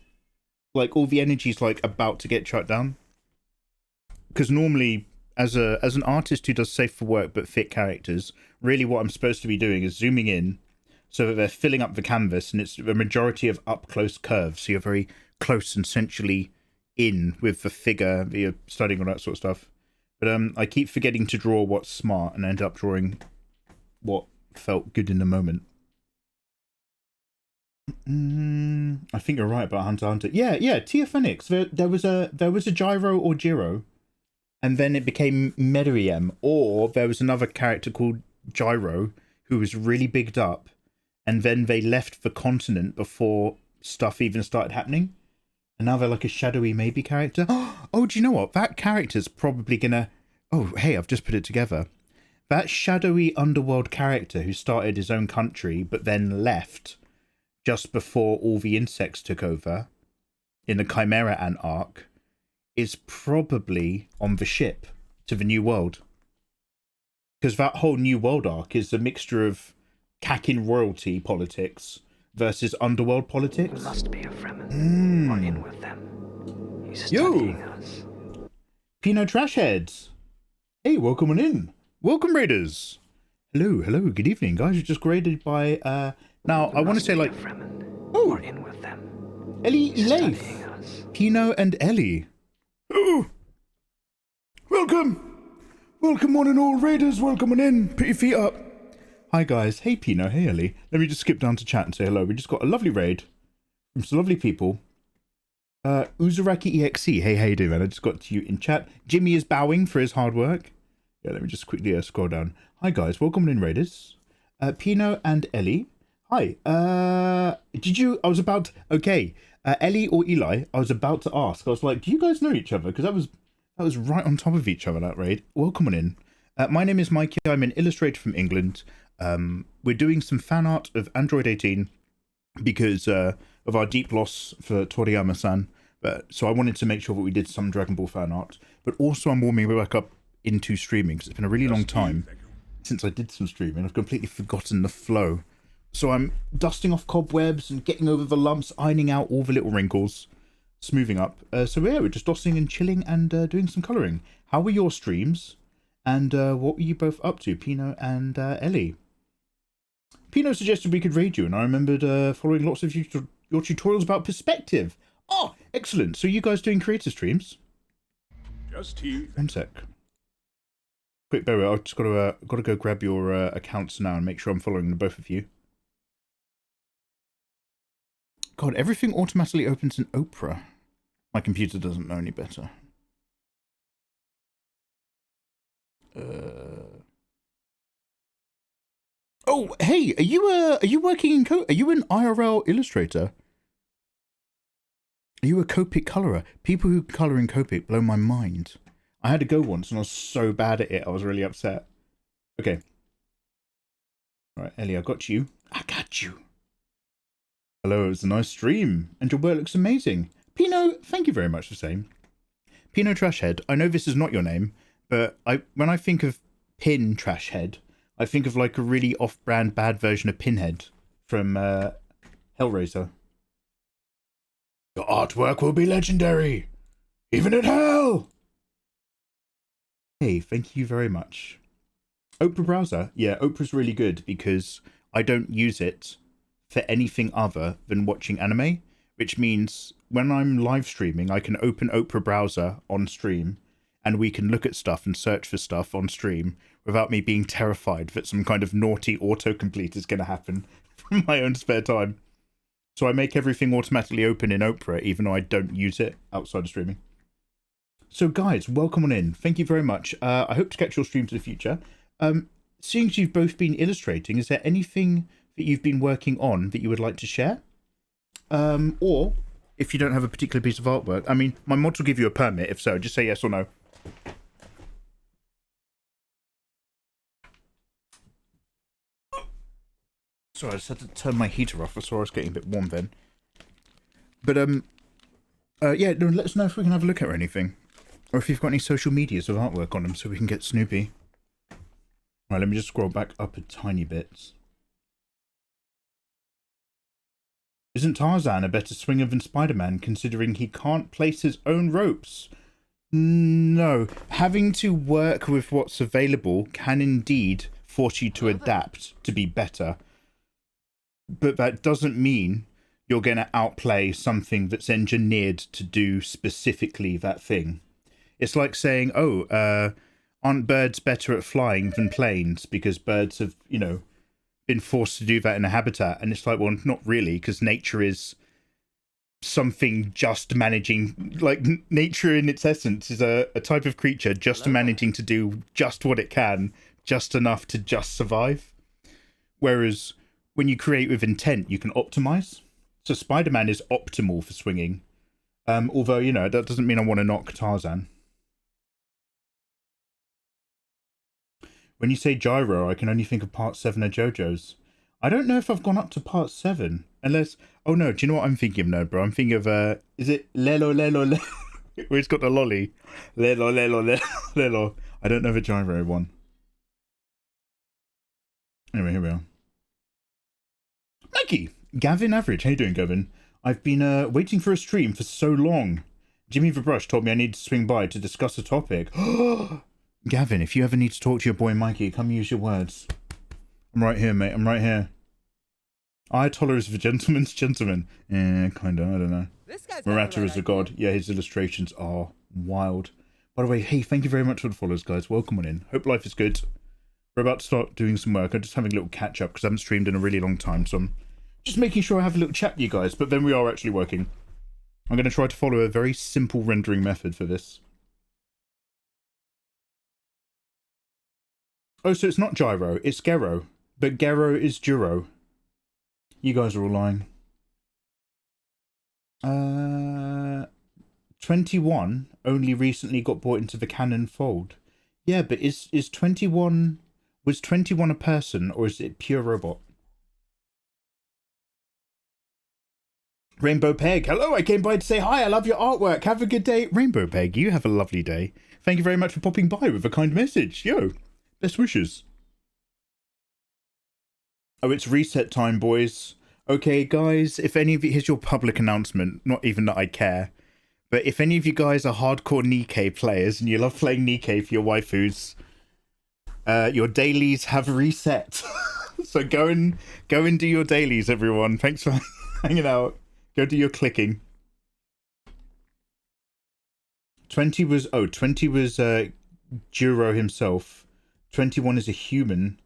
like all the energy's like about to get shut down. Because normally, as an artist who does safe for work but fit characters, really what I'm supposed to be doing is zooming in so that they're filling up the canvas, and it's a majority of up close curves, so you're very close and centrally in with the figure that you're studying, all that sort of stuff. But I keep forgetting to draw what's smart and end up drawing what felt good in the moment. I think you're right about Hunter x Hunter. Yeah, Tia Phoenix. There was a Gyro or Jiro, and then it became Meruem, or there was another character called Gyro who was really bigged up, and then they left the continent before stuff even started happening. And now they're like a shadowy maybe character. Oh, do you know what? That character's probably gonna... Oh, hey, I've just put it together. That shadowy underworld character who started his own country, but then left just before all the insects took over in the Chimera Ant arc, is probably on the ship to the New World. Because that whole New World arc is a mixture of Kakin royalty politics versus underworld politics. We must be a Fremen, or in with them. He's studying us. Pino Trashheads. Hey, welcome on in. Welcome, Raiders. Hello, good evening, guys. You're just graded by, now, I want to say, like, Fremen, or in with them. Ellie Leif. was. Pino and Ellie. Oh, welcome. Welcome one and all raiders, welcome on in, put your feet up. Hi guys, hey Pino, hey Ellie. Let me just skip down to chat and say hello. We just got a lovely raid from some lovely people. Uzuraki EXE, hey, how you doing man? I just got to you in chat. Jimmy is bowing for his hard work. Yeah, let me just quickly scroll down. Hi guys, welcome on in raiders. Pino and Ellie. Hi, Ellie or Eli, I was about to ask. I was like, do you guys know each other? Because that was right on top of each other, that raid. Welcome on in. My name is Mikey. I'm an illustrator from England. We're doing some fan art of Android 18 because of our deep loss for Toriyama-san. So I wanted to make sure that we did some Dragon Ball fan art. But also I'm warming back up into streaming because it's been a really long time since I did some streaming. I've completely forgotten the flow. So I'm dusting off cobwebs and getting over the lumps, ironing out all the little wrinkles, smoothing up. So yeah, we're just dusting and chilling and doing some colouring. How were your streams? And what were you both up to, Pino and Ellie? Pino suggested we could raid you, and I remembered following lots of your tutorials about perspective. Oh, excellent. So you guys doing creator streams? Just here. One sec. Quick, Barry, I've just got to go grab your accounts now and make sure I'm following the both of you. God, everything automatically opens in Opera. My computer doesn't know any better. Oh, hey, are you working in Are you an IRL illustrator? Are you a Copic colorer? People who colour in Copic blow my mind. I had to go once and I was so bad at it, I was really upset. Okay. Alright, Ellie, I got you. I got you. Hello, it was a nice stream, and your work looks amazing. Pino, thank you very much for saying. Pino Trashhead, I know this is not your name, but when I think of Pin Trashhead, I think of like a really off-brand bad version of Pinhead from Hellraiser. Your artwork will be legendary, even in hell! Hey, thank you very much. Opera browser? Yeah, Opera's really good because I don't use it for anything other than watching anime, which means when I'm live streaming, I can open Opera browser on stream and we can look at stuff and search for stuff on stream without me being terrified that some kind of naughty autocomplete is going to happen from my own spare time. So I make everything automatically open in Opera, even though I don't use it outside of streaming. So guys, welcome on in. Thank you very much. I hope to catch your streams in the future. Seeing as you've both been illustrating, is there anything that you've been working on that you would like to share? Or if you don't have a particular piece of artwork, I mean, my mods will give you a permit. If so, just say yes or no. Sorry, I just had to turn my heater off. I saw I was getting a bit warm then. But yeah, no, let us know if we can have a look at anything, or if you've got any social medias of artwork on them, so we can get Snoopy. Right, let me just scroll back up a tiny bit. Isn't Tarzan a better swinger than Spider-Man, considering he can't place his own ropes? No. Having to work with what's available can indeed force you to adapt to be better. But that doesn't mean you're going to outplay something that's engineered to do specifically that thing. It's like saying, oh, aren't birds better at flying than planes because birds have, you know, been forced to do that in a habitat? And it's like, well, not really, because nature is something just managing, like nature in its essence is a type of creature just managing to do just what it can, just enough to just survive. Whereas when you create with intent, you can optimize. So Spider-Man is optimal for swinging. Although, you know, that doesn't mean I want to knock Tarzan. When you say gyro, I can only think of part 7 of JoJo's. I don't know if I've gone up to part 7. Unless... Oh no, do you know what I'm thinking of now, bro? I'm thinking of... is it Lelo Lelo Lelo? Where it's got the lolly. Lelo Lelo Lelo Lelo. I don't know the gyro one. Anyway, here we are. Mikey! Gavin Average. How you doing, Gavin? I've been waiting for a stream for so long. Jimmy the Brush told me I need to swing by to discuss a topic. Gavin, if you ever need to talk to your boy Mikey, come use your words. I'm right here, mate. I'm right here. Ayatollah is the gentleman's gentleman. Kinda, I don't know. Murata is a god. Yeah, his illustrations are wild. By the way, hey, thank you very much for the follows, guys. Welcome on in. Hope life is good. We're about to start doing some work. I'm just having a little catch up because I haven't streamed in a really long time, so I'm just making sure I have a little chat with you guys, but then we are actually working. I'm going to try to follow a very simple rendering method for this. Oh, so it's not gyro, it's gero. But gero is duro. You guys are all lying. 21 only recently got brought into the canon fold. Yeah, but is 21... Was 21 a person, or is it pure robot? Rainbow Peg, hello, I came by to say hi, I love your artwork, have a good day. Rainbow Peg, you have a lovely day. Thank you very much for popping by with a kind message. Yo, best wishes. Oh, it's reset time, boys. Okay, guys, if any of you... Here's your public announcement, not even that I care. But if any of you guys are hardcore Nikkei players and you love playing Nikkei for your waifus, your dailies have reset. So go and do your dailies, everyone. Thanks for hanging out. Go do your clicking. 20 was Juro himself. 21 is a human,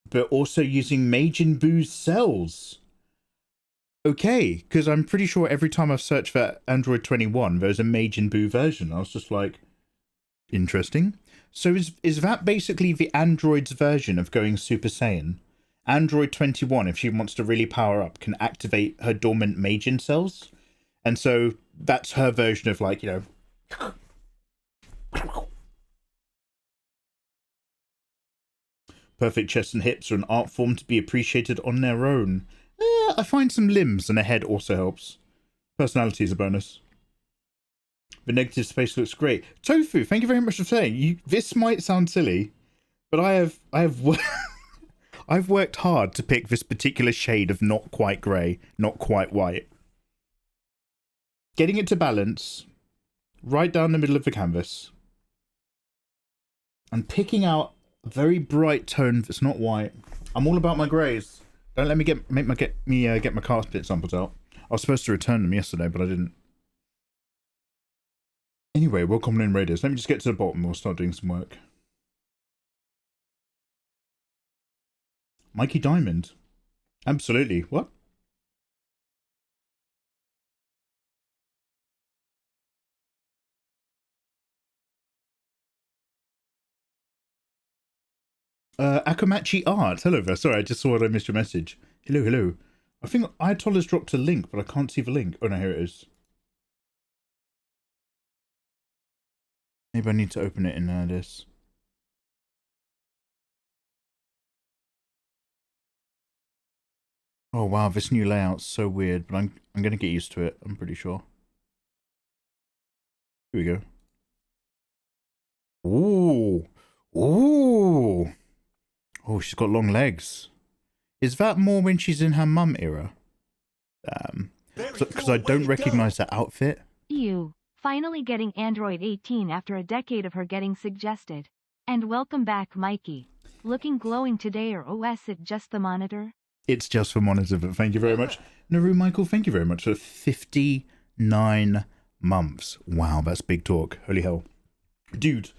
but also using Majin Buu's cells. Okay, because I'm pretty sure every time I've searched for Android 21, there's a Majin Buu version. I was just like, interesting. So is that basically the Android's version of going Super Saiyan? Android 21, if she wants to really power up, can activate her dormant Majin cells. And so that's her version of, like, you know... Perfect chest and hips are an art form to be appreciated on their own. I find some limbs and a head also helps. Personality is a bonus. The negative space looks great. Tofu, thank you very much for saying. This might sound silly, but I've I've worked hard to pick this particular shade of not quite grey, not quite white. Getting it to balance, right down the middle of the canvas. And picking out a very bright tone that's not white. I'm all about my greys. Don't let me get my carpet samples out. I was supposed to return them yesterday, but I didn't. Anyway, welcome in, Raiders. Let me just get to the bottom and we'll start doing some work. Mikey Diamond. Absolutely. What? Akamachi Art. Hello there. Sorry, I just saw it. I missed your message. Hello, hello. I think Ayatollah's dropped a link, but I can't see the link. Oh no, here it is. Maybe I need to open it in this. Oh wow, this new layout's so weird, but I'm gonna get used to it, I'm pretty sure. Here we go. Ooh. Ooh. Oh, she's got long legs. Is that more when she's in her mum era? Because I don't recognize that outfit. You finally getting Android 18 after a decade of her getting suggested. And welcome back, Mikey. Looking glowing today, or OS it just the monitor? It's just for monitor, but thank you very much. Naru Michael, thank you very much for 59 months. Wow, that's big talk. Holy hell. Dude,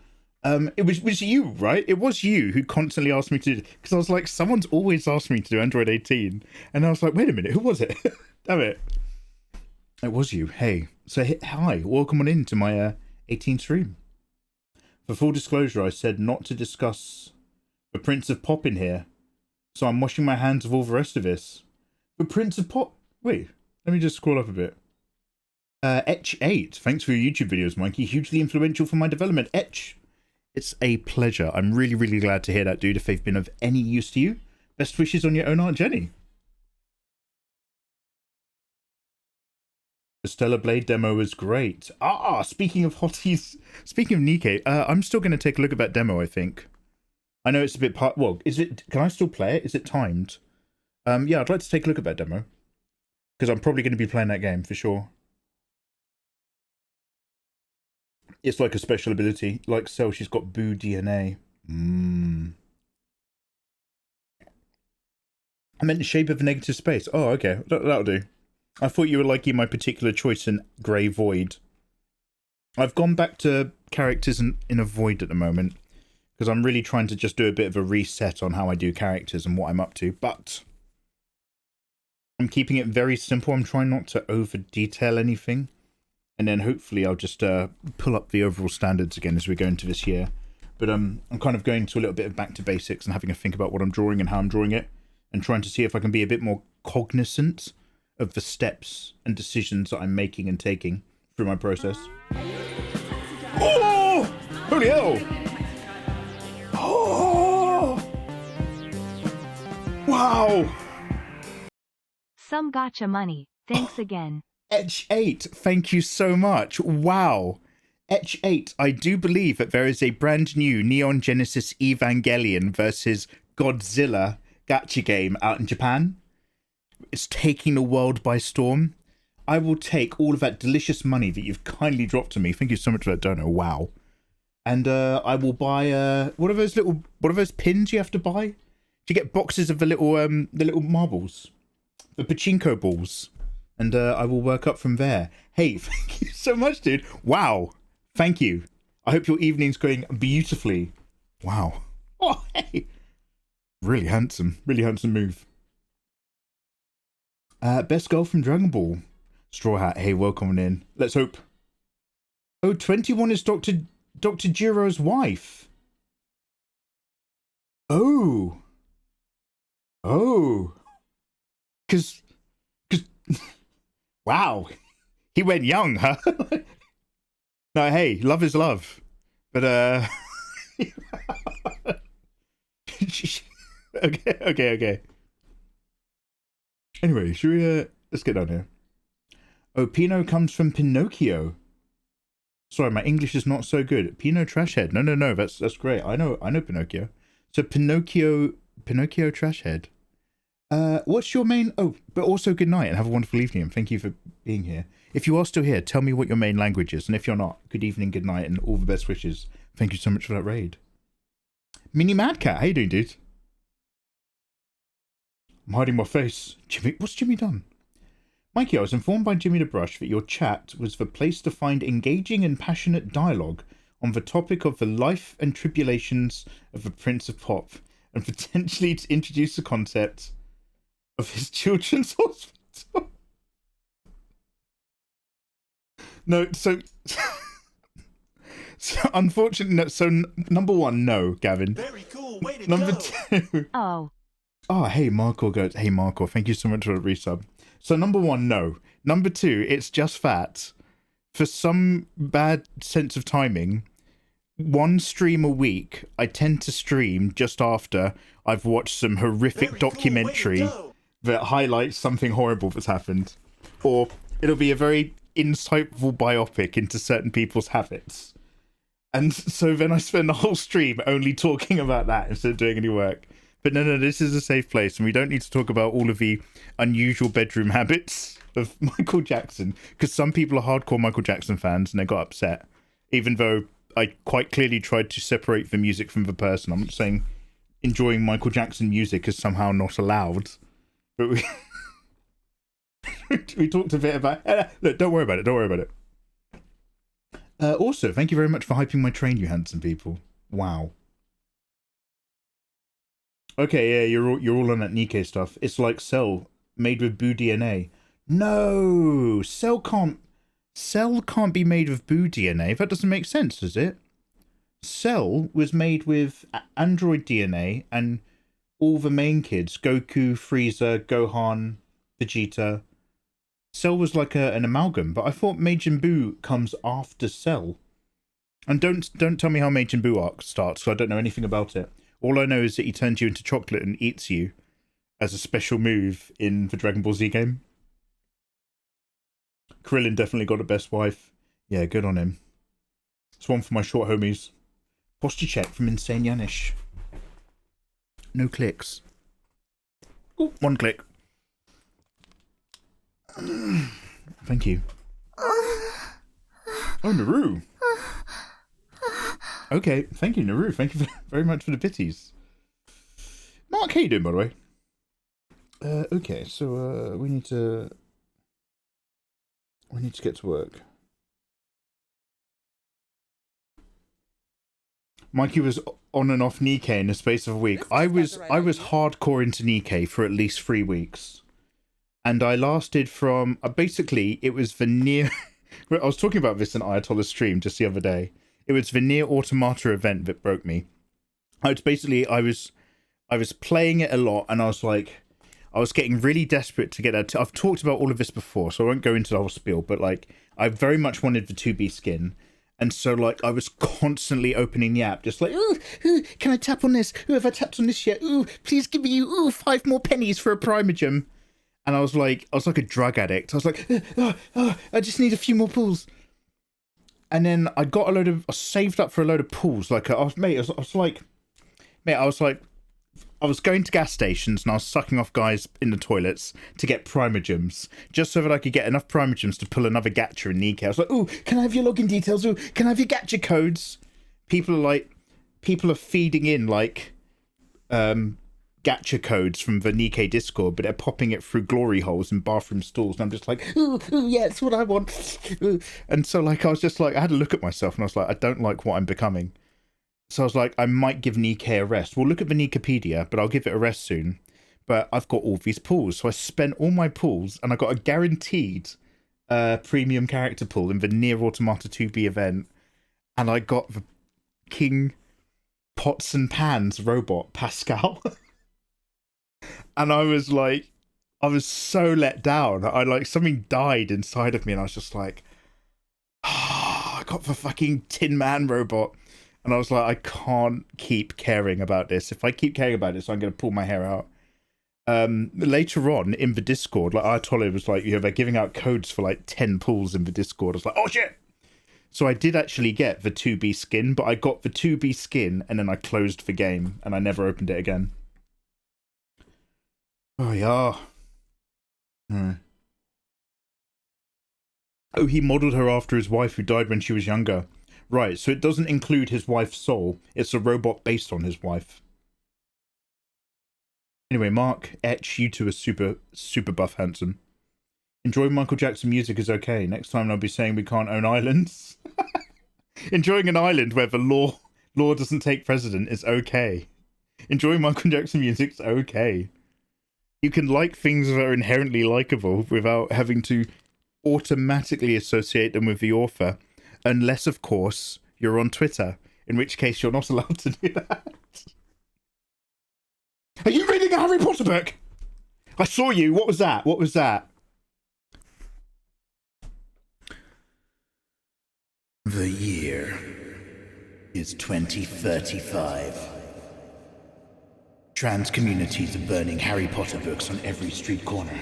it was you, right? It was you who constantly asked me to, because I was like, someone's always asked me to do Android 18. And I was like, wait a minute, who was it? Damn it. It was you. Hey. So, hi, welcome on in to my 18 stream. For full disclosure, I said not to discuss the Prince of Pop in here. So I'm washing my hands of all the rest of this. The Prince of Pop... Wait, let me just scroll up a bit. Etch8, thanks for your YouTube videos, Mikey. Hugely influential for my development. Etch, it's a pleasure. I'm really, really glad to hear that, dude. If they've been of any use to you, best wishes on your own art journey. The Stellar Blade demo was great. Speaking of hotties, speaking of Nikkei, I'm still going to take a look at that demo, I think. I know it's a bit well, is it, can I still play it? Is it timed? Yeah, I'd like to take a look at that demo. Because I'm probably going to be playing that game for sure. It's like a special ability. Like Cell, she's got Buu DNA. I meant the shape of a negative space. Oh, okay. That'll do. I thought you were liking my particular choice in Grey Void. I've gone back to characters in a void at the moment, because I'm really trying to just do a bit of a reset on how I do characters and what I'm up to, but I'm keeping it very simple. I'm trying not to over-detail anything, and then hopefully I'll just pull up the overall standards again as we go into this year. But I'm kind of going to a little bit of back to basics and having a think about what I'm drawing and how I'm drawing it, and trying to see if I can be a bit more cognizant of the steps and decisions that I'm making and taking through my process. Oh! Holy hell! Oh! Wow! Some gotcha money. Thanks again. Etch8, thank you so much. Wow. Etch8, I do believe that there is a brand new Neon Genesis Evangelion versus Godzilla gacha game out in Japan. It's taking the world by storm. I will take all of that delicious money that you've kindly dropped to me. Thank you so much for that dono. Wow. And I will buy what are those pins you have to buy? Do you get boxes of the little marbles? The pachinko balls. And I will work up from there. Hey, thank you so much, dude. Wow. Thank you. I hope your evening's going beautifully. Wow. Oh, hey. Really handsome move. Best girl from Dragon Ball. Straw Hat, hey, welcome in. Let's hope. Oh, 21 is Dr. Jiro's wife. Oh. Cause wow. He went young, huh? No, hey, love is love. But Okay. Anyway, should we let's get down here. Oh, Pino comes from Pinocchio. Sorry, my English is not so good. Pino Trashhead. No, that's great. I know Pinocchio. So Pinocchio Trashhead. What's your main... Oh, but also good night and have a wonderful evening. And thank you for being here. If you are still here, tell me what your main language is. And if you're not, good evening, good night, and all the best wishes. Thank you so much for that raid. Mini Mad Cat, how you doing, dude? I'm hiding my face. Jimmy, what's Jimmy done? Mikey, I was informed by Jimmy the Brush that your chat was the place to find engaging and passionate dialogue on the topic of the life and tribulations of the Prince of Pop, and potentially to introduce the concept of his children's hospital. No, so unfortunately, no, so number one, no, Gavin. Very cool, way to number go. Two. Oh, hey, Marco goes, hey, Marco, thank you so much for the resub. So number one, no. Number two, it's just that for some bad sense of timing, one stream a week, I tend to stream just after I've watched some horrific documentary that highlights something horrible that's happened. Or it'll be a very insightful biopic into certain people's habits. And so then I spend the whole stream only talking about that instead of doing any work. But no, this is a safe place, and we don't need to talk about all of the unusual bedroom habits of Michael Jackson, because some people are hardcore Michael Jackson fans, and they got upset, even though I quite clearly tried to separate the music from the person. I'm not saying enjoying Michael Jackson music is somehow not allowed, but we talked a bit about... Look, don't worry about it. Also, thank you very much for hyping my train, you handsome people. Wow. Okay, yeah, you're all on that Nikkei stuff. It's like Cell, made with Boo DNA. No, Cell can't be made with Boo DNA. That doesn't make sense, does it? Cell was made with Android DNA and all the main kids: Goku, Frieza, Gohan, Vegeta. Cell was like an amalgam, but I thought Majin Buu comes after Cell. And don't tell me how Majin Buu arc starts, because I don't know anything about it. All I know is that he turns you into chocolate and eats you as a special move in the Dragon Ball Z game. Krillin definitely got a best wife. Yeah, good on him. It's one for my short homies. Posture check from Insane Yanish. No clicks. Oh, one click. Thank you. Oh, Naru. Okay, thank you, Naru. Thank you very much for the bitties. Mark, how you doing, by the way? Okay, so we need to get to work. Mikey was on and off Nikkei in the space of a week. I was hardcore into Nikkei for at least 3 weeks. And I lasted from basically it was veneer I was talking about this in Ayatollah's stream just the other day. It was Veneer Automata event that broke me. I was playing it a lot, and I was getting really desperate to get that. I've talked about all of this before, so I won't go into the whole spiel, but like I very much wanted the 2B skin. And so like I was constantly opening the app, just like, ooh, can I tap on this? Ooh, have I tapped on this yet? Ooh, please give me 5 more pennies for a primogem. And I was like a drug addict. I was like, I just need a few more pulls. And then I got I saved up for a load of pulls. Like, I was going to gas stations and I was sucking off guys in the toilets to get primogems, just so that I could get enough primogems to pull another gacha in Nikkei. I was like, ooh, can I have your login details? Ooh, can I have your gacha codes? People are feeding in like, gacha codes from the Nikkei Discord, but they're popping it through glory holes in bathroom stalls, and I'm just like, ooh, yeah, it's what I want. Ooh. And so like I was just like, I had to look at myself and I was like, I don't like what I'm becoming. So I was like, I might give Nikkei a rest. We'll look at the Nikkeipedia, but I'll give it a rest soon. But I've got all these pulls, so I spent all my pulls and I got a guaranteed premium character pull in the Nier Automata 2B event, and I got the King Pots and Pans robot Pascal. And I was so let down. Something died inside of me, and I was just like, I got the fucking Tin Man robot. And I was like, I can't keep caring about this. If I keep caring about this, I'm going to pull my hair out. Later on in the Discord, like Ayatollah was like, they're giving out codes for like 10 pulls in the Discord. I was like, oh shit. So I did actually get the 2B skin, but I got the 2B skin and then I closed the game and I never opened it again. Oh, yeah. Oh, he modelled her after his wife who died when she was younger. Right, so it doesn't include his wife's soul. It's a robot based on his wife. Anyway, Mark, Etch, you two are super buff handsome. Enjoying Michael Jackson music is okay. Next time I'll be saying we can't own islands. Enjoying an island where the law doesn't take precedent is okay. Enjoying Michael Jackson music's okay. You can like things that are inherently likable without having to automatically associate them with the author, unless, of course, you're on Twitter, in which case you're not allowed to do that. Are you reading a Harry Potter book? I saw you. What was that? What was that? The year is 2035. Trans communities are burning Harry Potter books on every street corner.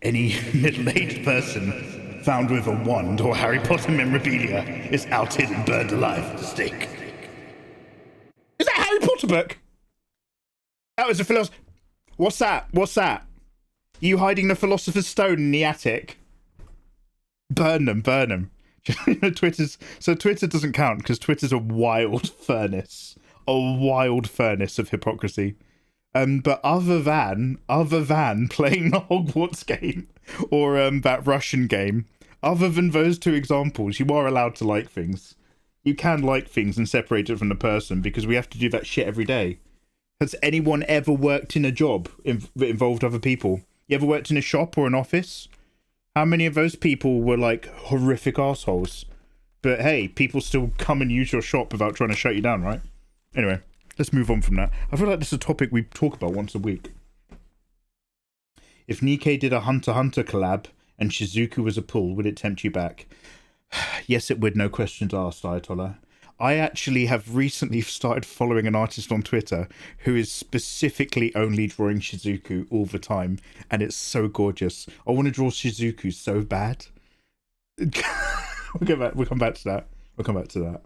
Any middle-aged person found with a wand or Harry Potter memorabilia is outed and burned alive at the stake. Is that a Harry Potter book? That was a philosopher. What's that? What's that? You hiding the Philosopher's Stone in the attic? Burn them, burn them. Twitter doesn't count because Twitter's a wild furnace. A wild furnace of hypocrisy. But other than playing the Hogwarts game or that Russian game, other than those two examples, you are allowed to like things. You can like things and separate it from the person because we have to do that shit every day. Has anyone ever worked in a job that involved other people? You ever worked in a shop or an office? How many of those people were like horrific assholes? But hey, people still come and use your shop without trying to shut you down, right? Anyway, let's move on from that. I feel like this is a topic we talk about once a week. If Nikkei did a Hunter x Hunter collab and Shizuku was a pull, would it tempt you back? Yes, it would, no questions asked, Ayatollah. I actually have recently started following an artist on Twitter who is specifically only drawing Shizuku all the time, and it's so gorgeous. I want to draw Shizuku so bad. We'll come back to that.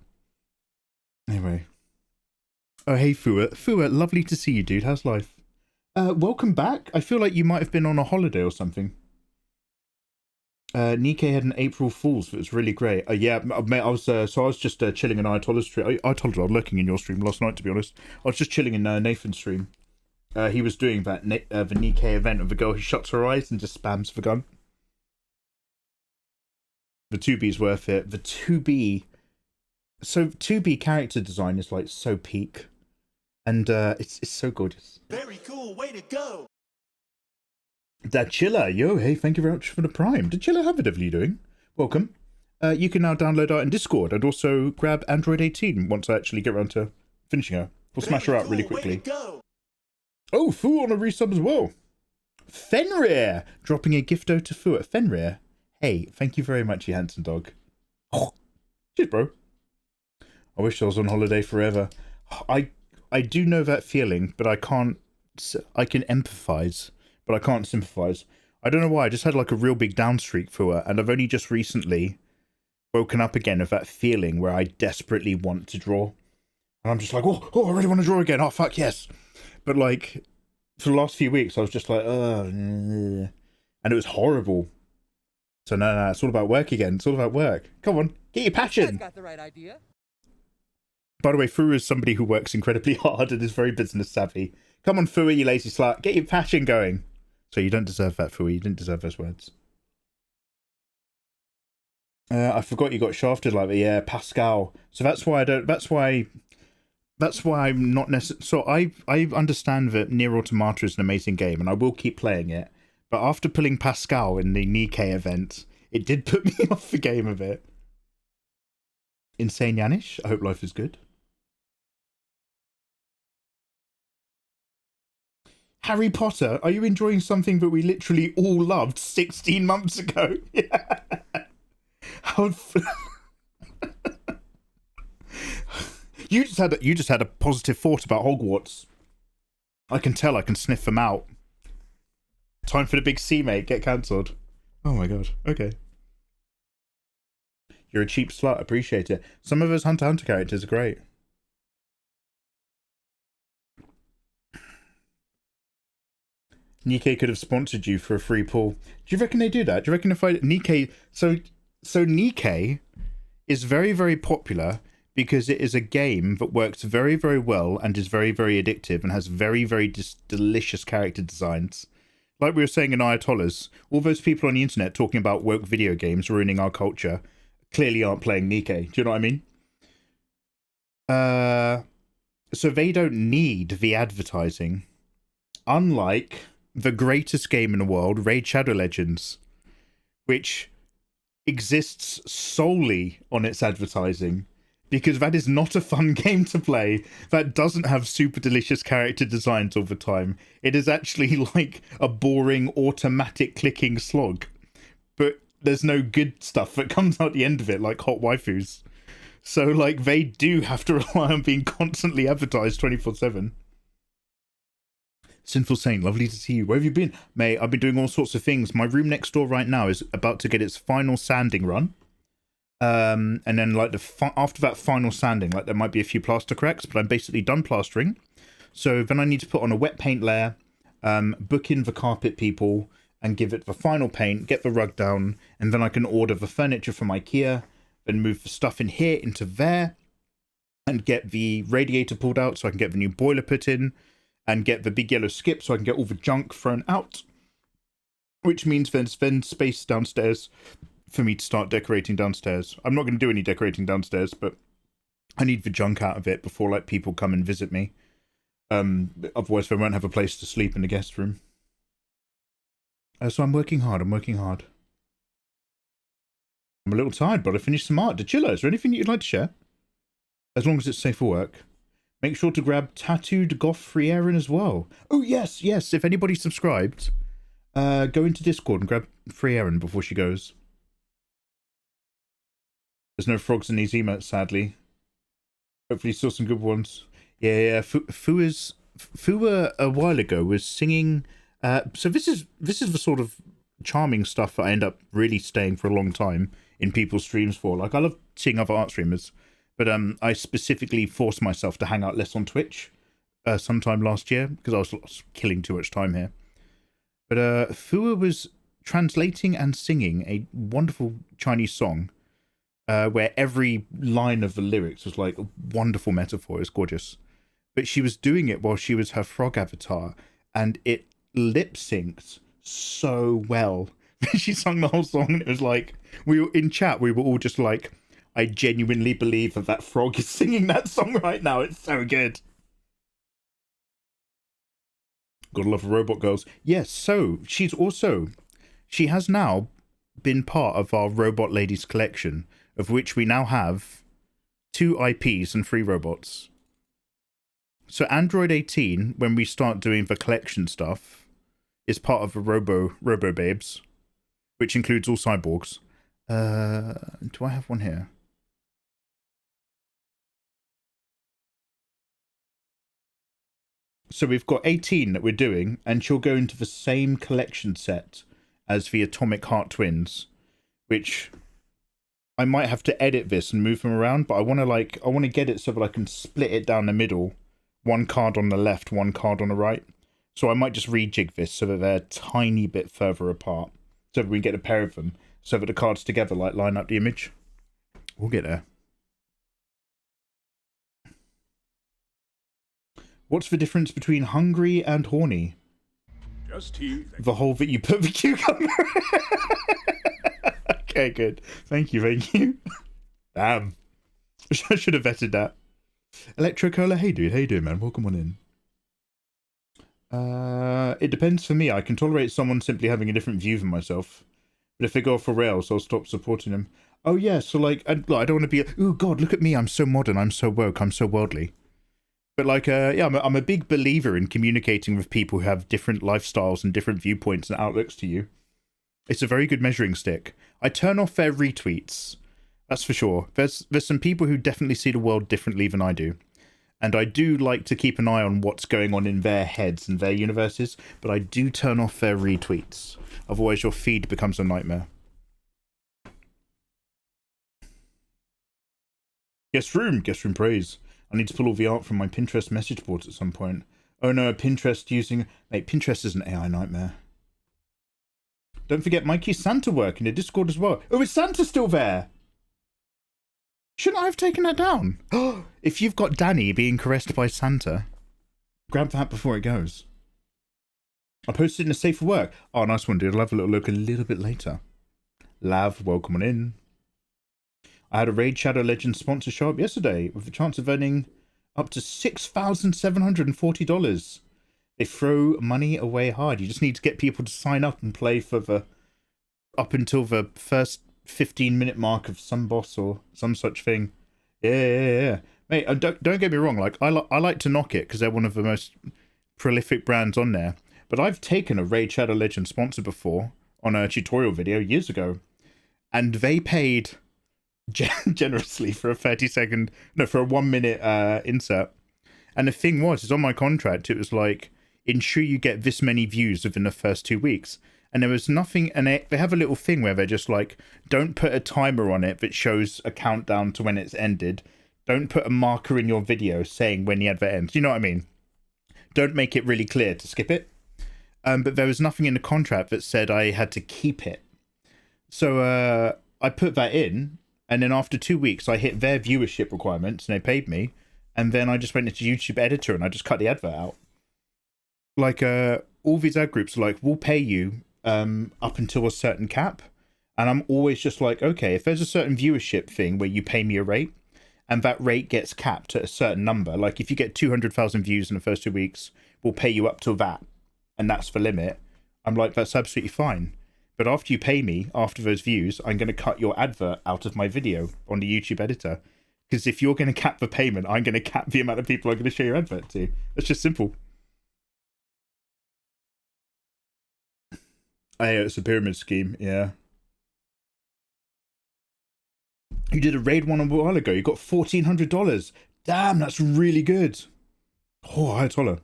Anyway. Oh, hey, Fua. Fua, lovely to see you, dude. How's life? Welcome back. I feel like you might have been on a holiday or something. Nikkei had an April Fool's that was really great. Yeah, mate, I was just chilling in Ayatollah's stream. I told you I was lurking in your stream last night, to be honest. I was just chilling in Nathan's stream. He was doing that the Nikkei event of a girl who shuts her eyes and just spams the gun. The 2B's worth it. The 2B... So 2B character design is like so peak. And it's so gorgeous. Very cool, way to go! Dachilla, yo, hey, thank you very much for the Prime. Dachilla, how are you doing? Welcome. You can now download her in Discord and also grab Android 18 once I actually get around to finishing her. We'll smash her out really quickly. Oh, Fu on a resub as well. Fenrir! Dropping a gifto to Fu at Fenrir. Hey, thank you very much, you handsome dog. Oh, cheers, bro. I wish I was on holiday forever. I do know that feeling, but I can't... I can empathise, but I can't sympathise. I don't know why, I just had like a real big down streak for her, and I've only just recently woken up again of that feeling where I desperately want to draw. And I'm just like, oh, I really want to draw again. Oh, fuck, yes. But like, for the last few weeks, I was just like, and it was horrible. So no, it's all about work again. It's all about work. Come on, get your passion. Got the right idea. By the way, Fua is somebody who works incredibly hard and is very business savvy. Come on, Fua, you lazy slut. Get your passion going. So you don't deserve that, Fua. You didn't deserve those words. I forgot you got shafted like that. Yeah, Pascal. So that's why I don't... That's why I'm not necessarily... So I understand that Nier Automata is an amazing game, and I will keep playing it. But after pulling Pascal in the Nikkei event, it did put me off the game a bit. Insane Yanish, I hope life is good. Harry Potter, are you enjoying something that we literally all loved 16 months ago? Yeah. How... You just had a positive thought about Hogwarts. I can tell. I can sniff them out. Time for the big C, mate. Get cancelled. Oh my god. Okay. You're a cheap slut. Appreciate it. Some of those Hunter x Hunter characters are great. Nikkei could have sponsored you for a free pull. Do you reckon they do that? Do you reckon if I... Nikkei... So Nikkei is very, very popular because it is a game that works very, very well and is very, very addictive and has very, very delicious character designs. Like we were saying in Ayatollahs, all those people on the internet talking about woke video games ruining our culture clearly aren't playing Nikkei. Do you know what I mean? So they don't need the advertising. Unlike the greatest game in the world, Raid Shadow Legends, which exists solely on its advertising, because that is not a fun game to play. That doesn't have super delicious character designs all the time. It is actually like a boring automatic clicking slog. But there's no good stuff that comes out the end of it, like hot waifus. So like they do have to rely on being constantly advertised 24/7. Sinful Saint, lovely to see you. Where have you been? Mate, I've been doing all sorts of things. My room next door right now is about to get its final sanding run. And then like after that final sanding, like there might be a few plaster cracks, but I'm basically done plastering. So then I need to put on a wet paint layer, book in the carpet people and give it the final paint, get the rug down, and then I can order the furniture from IKEA, then move the stuff in here into there, and get the radiator pulled out so I can get the new boiler put in, and get the big yellow skip so I can get all the junk thrown out. Which means there's then space downstairs for me to start decorating downstairs. I'm not going to do any decorating downstairs, but I need the junk out of it before like people come and visit me. Otherwise they won't have a place to sleep in the guest room. So I'm working hard. I'm a little tired, but I finished some art. Dachilla, is there anything you'd like to share? As long as it's safe for work. Make sure to grab Tattooed Goth Free Aaron as well. Oh, yes. If anybody subscribed, go into Discord and grab Free Aaron before she goes. There's no frogs in these emotes, sadly. Hopefully still some good ones. Yeah. Fua a while ago was singing... so this is the sort of charming stuff that I end up really staying for a long time in people's streams for. Like, I love seeing other art streamers. But I specifically forced myself to hang out less on Twitch sometime last year because I was killing too much time here. But Fua was translating and singing a wonderful Chinese song where every line of the lyrics was like a wonderful metaphor. It's gorgeous. but she was doing it while she was her frog avatar, and it lip synced so well. She sung the whole song, and it was like, we were in chat, we were all just like, I genuinely believe that frog is singing that song right now. It's so good. Gotta love Robot Girls. Yes, so she has now been part of our Robot Ladies collection, of which we now have 2 IPs and 3 robots. So Android 18, when we start doing the collection stuff, is part of the Robo Babes, which includes all cyborgs. Do I have one here? So we've got 18 that we're doing, and she'll go into the same collection set as the Atomic Heart Twins, which I might have to edit this and move them around, but I want to get it so that I can split it down the middle, 1 card on the left, 1 card on the right. So I might just rejig this so that they're a tiny bit further apart, so that we can get a pair of them, so that the cards together like line up the image. We'll get there. What's the difference between hungry and horny? Just he. The hole that you put the cucumber. Okay, good. Thank you. Damn. I should have vetted that. Electro Cola, hey dude, how you doing, man? Welcome on in. It depends for me. I can tolerate someone simply having a different view than myself. But if they go off for rails, I'll stop supporting them. Oh yeah, so like, I don't want to be, oh god, look at me, I'm so modern, I'm so woke, I'm so worldly. But like, yeah, I'm a big believer in communicating with people who have different lifestyles and different viewpoints and outlooks to you. It's a very good measuring stick. I turn off their retweets, that's for sure. There's some people who definitely see the world differently than I do. And I do like to keep an eye on what's going on in their heads and their universes, but I do turn off their retweets. Otherwise your feed becomes a nightmare. Guest room praise. I need to pull all the art from my Pinterest message boards at some point. Oh no, Pinterest using... Mate, Pinterest is an AI nightmare. Don't forget Mikey's Santa work in the Discord as well. Oh, is Santa still there? Shouldn't I have taken that down? Oh, if you've got Danny being caressed by Santa, grab that before it goes. I posted in a safe for work. Oh, nice one, dude. I'll have a little look a little bit later. Lav, welcome on in. I had a Raid Shadow Legends sponsor show up yesterday with the chance of earning up to $6,740. They throw money away hard. You just need to get people to sign up and play for the up until the first 15-minute mark of some boss or some such thing. Yeah. Mate, don't get me wrong. Like I like to knock it because they're one of the most prolific brands on there. But I've taken a Raid Shadow Legends sponsor before on a tutorial video years ago, and they paid generously for a 1-minute insert. And the thing is on my contract, it was like, ensure you get this many views within the first 2 weeks. And there was nothing, and they have a little thing where they're just like, don't put a timer on it that shows a countdown to when it's ended. Don't put a marker in your video saying when the advert ends. You know what I mean? Don't make it really clear to skip it. But there was nothing in the contract that said I had to keep it. So I put that in. And then after 2 weeks, I hit their viewership requirements and they paid me. And then I just went into YouTube editor and I just cut the advert out. Like, all these ad groups are like, we'll pay you up until a certain cap. And I'm always just like, okay, if there's a certain viewership thing where you pay me a rate and that rate gets capped at a certain number, like if you get 200,000 views in the first 2 weeks, we'll pay you up till that. And that's the limit. I'm like, that's absolutely fine. But after you pay me, after those views, I'm going to cut your advert out of my video on the YouTube editor. Because if you're going to cap the payment, I'm going to cap the amount of people I'm going to show your advert to. It's just simple. It's a pyramid scheme, yeah. You did a raid one a while ago. You got $1,400. Damn, that's really good. Oh, Ayatollah.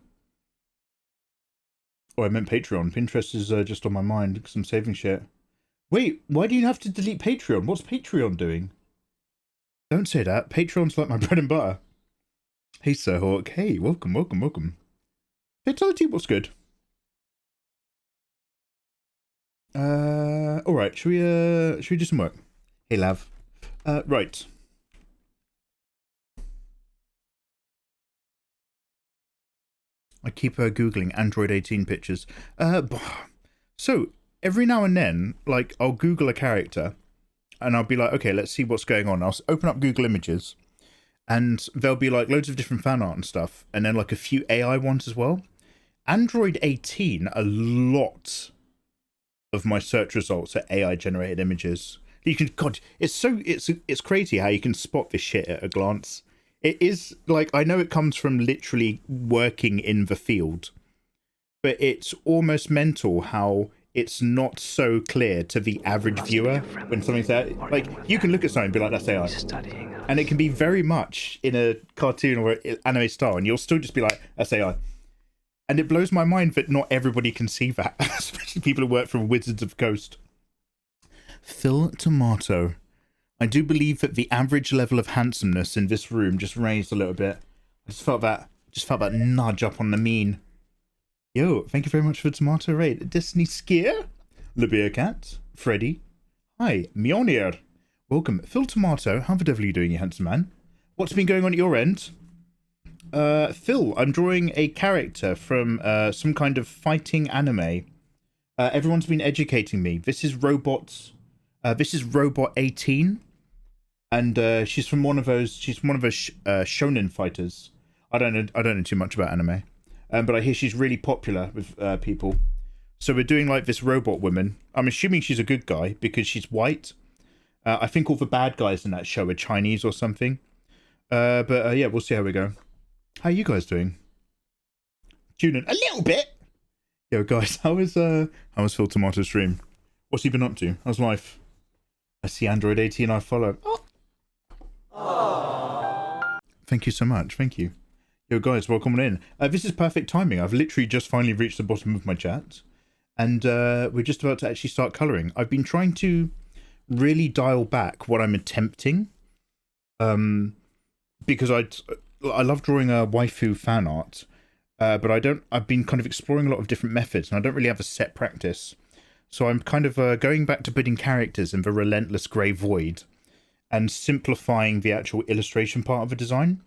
Oh, I meant Patreon. Pinterest is just on my mind because I'm saving shit. Wait, why do you have to delete Patreon? What's Patreon doing? Don't say that. Patreon's like my bread and butter. Hey, Sir Hawk. Hey, welcome. Fatality, what's good? Alright, should we do some work? Hey, Lav. Right. I keep Googling Android 18 pictures. So every now and then, like, I'll Google a character and I'll be like, okay, let's see what's going on. I'll open up Google Images and there'll be like loads of different fan art and stuff. And then like a few AI ones as well. Android 18, a lot of my search results are AI generated images. You can, God, it's crazy how you can spot this shit at a glance. It is like, I know it comes from literally working in the field, but it's almost mental how it's not so clear to the average viewer when something's there. Like, you can look at something and be like, that's AI. And it can be very much in a cartoon or anime style, and you'll still just be like, that's AI. And it blows my mind that not everybody can see that, especially people who work from Wizards of the Coast. Phil Tomato. I do believe that the average level of handsomeness in this room just raised a little bit. I just felt that nudge up on the mean. Yo, thank you very much for the tomato raid. Destiny Skier, Libya Cat, Freddy. Hi, Mjolnir. Welcome. Phil Tomato, how the devil are you doing, you handsome man? What's been going on at your end? Phil, I'm drawing a character from some kind of fighting anime. Everyone's been educating me. This is Robot 18, and she's one of those shonen fighters. I don't know too much about anime, but I hear she's really popular with people. So we're doing like this robot woman. I'm assuming she's a good guy because she's white. I think all the bad guys in that show are Chinese or something. But yeah, we'll see how we go. How are you guys doing? Tune in a little bit. Yo, guys, how was Phil Tomato's stream? What's he been up to? How's life? I see Android 18 I follow. Oh. Thank you so much. Thank you. Yo, guys, welcome in. This is perfect timing. I've literally just finally reached the bottom of my chat, and we're just about to actually start colouring. I've been trying to really dial back what I'm attempting, because I love drawing a waifu fan art, but I've been kind of exploring a lot of different methods, and I don't really have a set practice. So I'm kind of going back to putting characters in the relentless grey void and simplifying the actual illustration part of a design.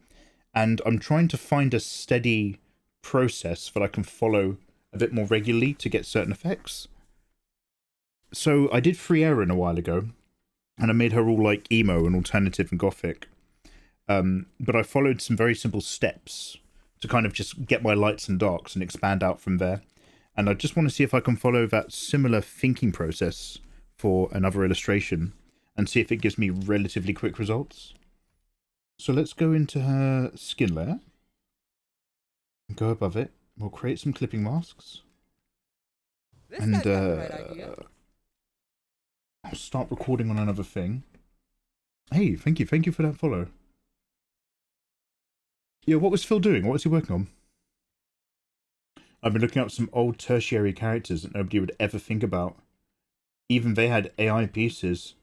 And I'm trying to find a steady process that I can follow a bit more regularly to get certain effects. So I did Free Erin a while ago, and I made her all like emo and alternative and gothic. But I followed some very simple steps to kind of just get my lights and darks and expand out from there. And I just want to see if I can follow that similar thinking process for another illustration and see if it gives me relatively quick results. So let's go into her skin layer. Go above it. We'll create some clipping masks. And I'll start recording on another thing. Hey, thank you for that follow. Yeah, what was Phil doing? What was he working on? I've been looking up some old tertiary characters that nobody would ever think about. Even they had AI pieces.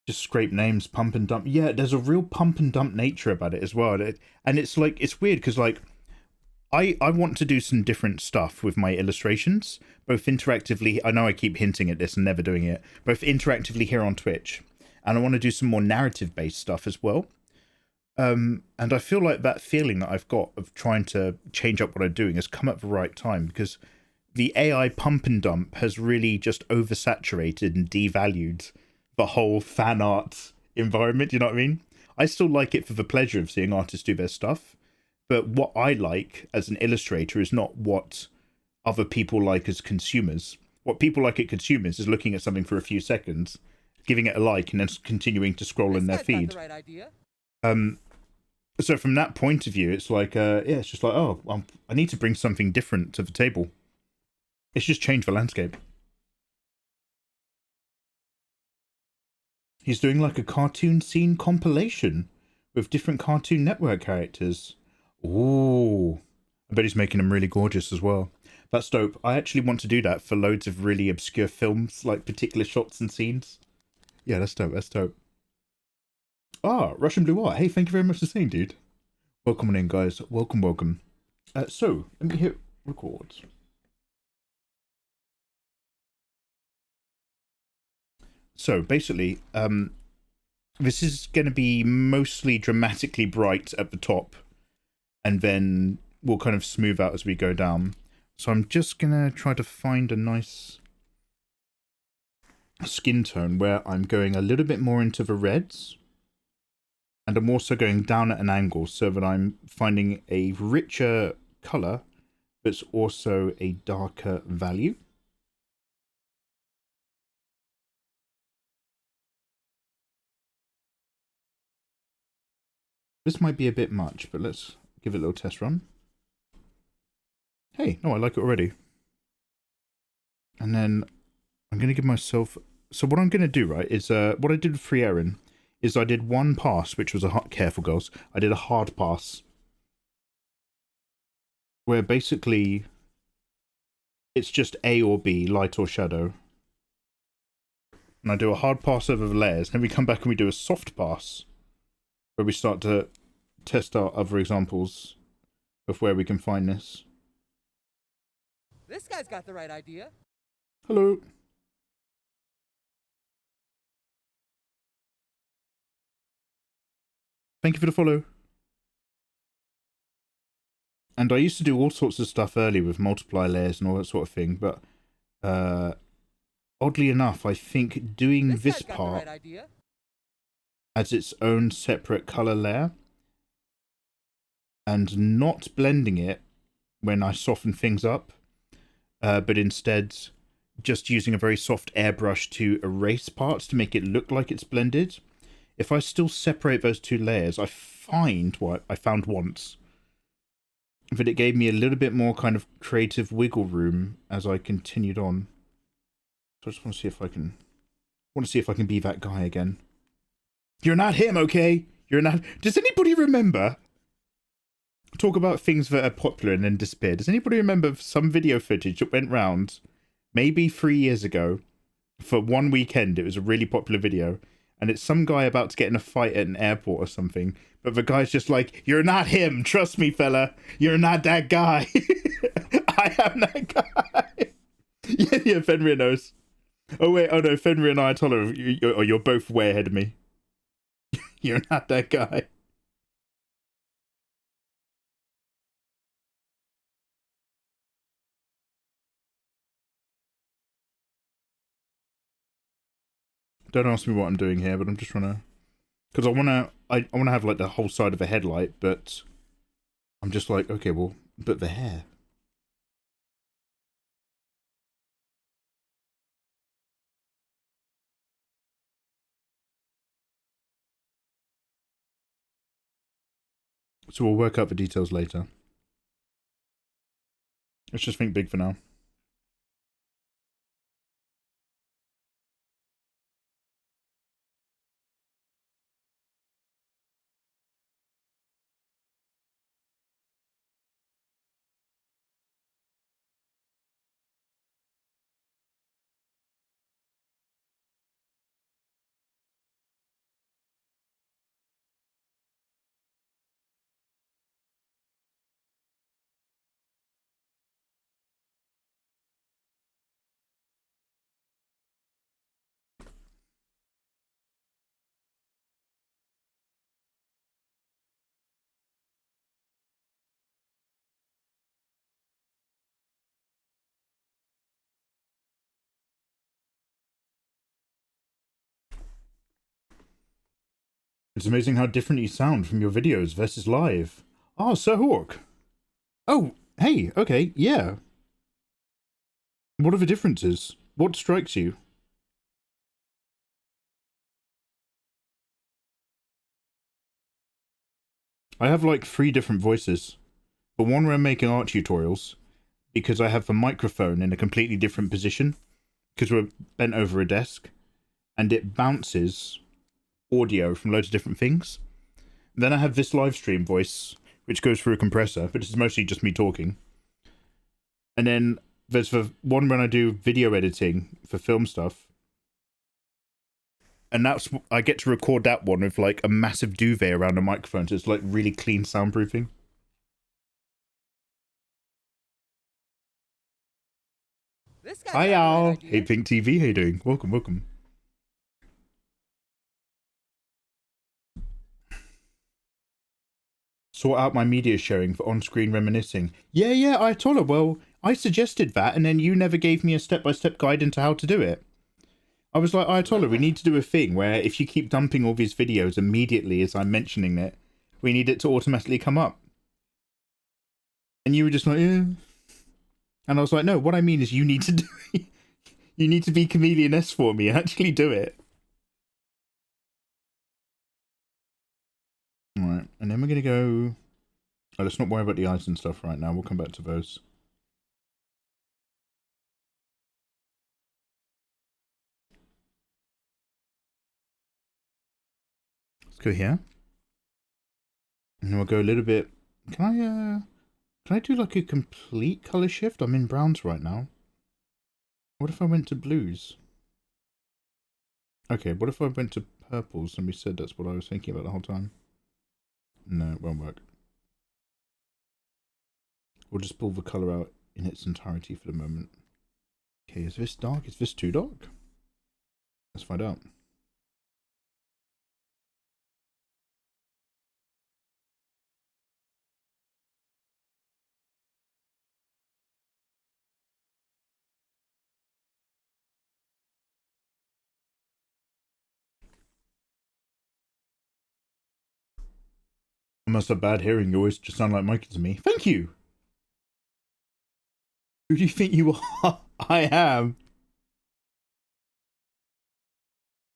Just scrape names, pump and dump. Yeah, there's a real pump and dump nature about it as well. And it's like, it's weird because like, I want to do some different stuff with my illustrations, both interactively. I know I keep hinting at this and never doing it, both interactively here on Twitch. And I want to do some more narrative based stuff as well. And I feel like that feeling that I've got of trying to change up what I'm doing has come at the right time, because the AI pump and dump has really just oversaturated and devalued the whole fan art environment. You know what I mean? I still like it for the pleasure of seeing artists do their stuff, but what I like as an illustrator is not what other people like as consumers. What people like as consumers is looking at something for a few seconds, giving it a like, and then continuing to scroll in their feed. So from that point of view, it's like, yeah, it's just like, oh, I need to bring something different to the table. It's just changed the landscape. He's doing like a cartoon scene compilation with different Cartoon Network characters. Ooh, I bet he's making them really gorgeous as well. That's dope. I actually want to do that for loads of really obscure films, like particular shots and scenes. Yeah, that's dope. That's dope. Ah, Russian Blue Art. Hey, thank you very much for saying, dude. Welcome on in, guys. Welcome, welcome. So, let me hit record. So, basically, this is going to be mostly dramatically bright at the top, and then we'll kind of smooth out as we go down. So I'm just gonna try to find a nice skin tone where I'm going a little bit more into the reds, and I'm also going down at an angle so that I'm finding a richer color that's also a darker value. This might be a bit much, but let's give it a little test run. Hey, no, I like it already. And then I'm going to give myself... So what I'm going to do, right, is what I did with Free Erin is I did one pass, which was a hard... Careful, girls. I did a hard pass. Where basically it's just A or B, light or shadow. And I do a hard pass over the layers. Then we come back and we do a soft pass, where we start to test out other examples of where we can find this. This guy's got the right idea. Hello. Thank you for the follow. And I used to do all sorts of stuff earlier with multiply layers and all that sort of thing, but oddly enough, I think doing this part as its own separate color layer and not blending it when I soften things up, but instead just using a very soft airbrush to erase parts to make it look like it's blended. If I still separate those two layers, I find what I found once, that it gave me a little bit more kind of creative wiggle room as I continued on. So I just want to see if I can be that guy again. You're not him, okay? You're not... Does anybody remember? Talk about things that are popular and then disappear. Does anybody remember some video footage that went round maybe 3 years ago for one weekend? It was a really popular video. And it's some guy about to get in a fight at an airport or something. But the guy's just like, you're not him. Trust me, fella. You're not that guy. I am that guy. Yeah, Fenrir knows. Oh, wait. Oh, no. Fenrir and Ayatollah, you're both way ahead of me. You're not that guy. Don't ask me what I'm doing here, but I'm just trying to... Because I want to have, like, the whole side of a headlight, but... I'm just like, okay, well, but the hair. So we'll work out the details later. Let's just think big for now. It's amazing how different you sound from your videos versus live. Oh, Sir Hawk. Oh, hey, okay, yeah. What are the differences? What strikes you? I have like 3 different voices. The one where I'm making art tutorials, because I have the microphone in a completely different position, because we're bent over a desk, and it bounces audio from loads of different things. Then I have this live stream voice, which goes through a compressor, but it's mostly just me talking. And then there's the one when I do video editing for film stuff. And that's, I get to record that one with like a massive duvet around a microphone, so it's like really clean soundproofing. Hi, Al. Hey, Pink TV. How you doing? Welcome, welcome. Sort out my media sharing for on-screen reminiscing. Yeah, Ayatollah, well, I suggested that, and then you never gave me a step-by-step guide into how to do it. I was like, Ayatollah, we need to do a thing where if you keep dumping all these videos immediately as I'm mentioning it, we need it to automatically come up. And you were just like, yeah. And I was like, no, what I mean is you need to do it. You need to be Chameleon-esque for me and actually do it. Alright, and then we're going to go... Oh, let's not worry about the eyes and stuff right now. We'll come back to those. Let's go here. And we'll go a little bit... Can I do like a complete colour shift? I'm in browns right now. What if I went to blues? Okay, what if I went to purples and we said that's what I was thinking about the whole time? No, it won't work. We'll just pull the colour out in its entirety for the moment. Okay, is this dark? Is this too dark? Let's find out. I must have bad hearing. You always just sound like Mikey to me. Thank you! Who do you think you are? I am.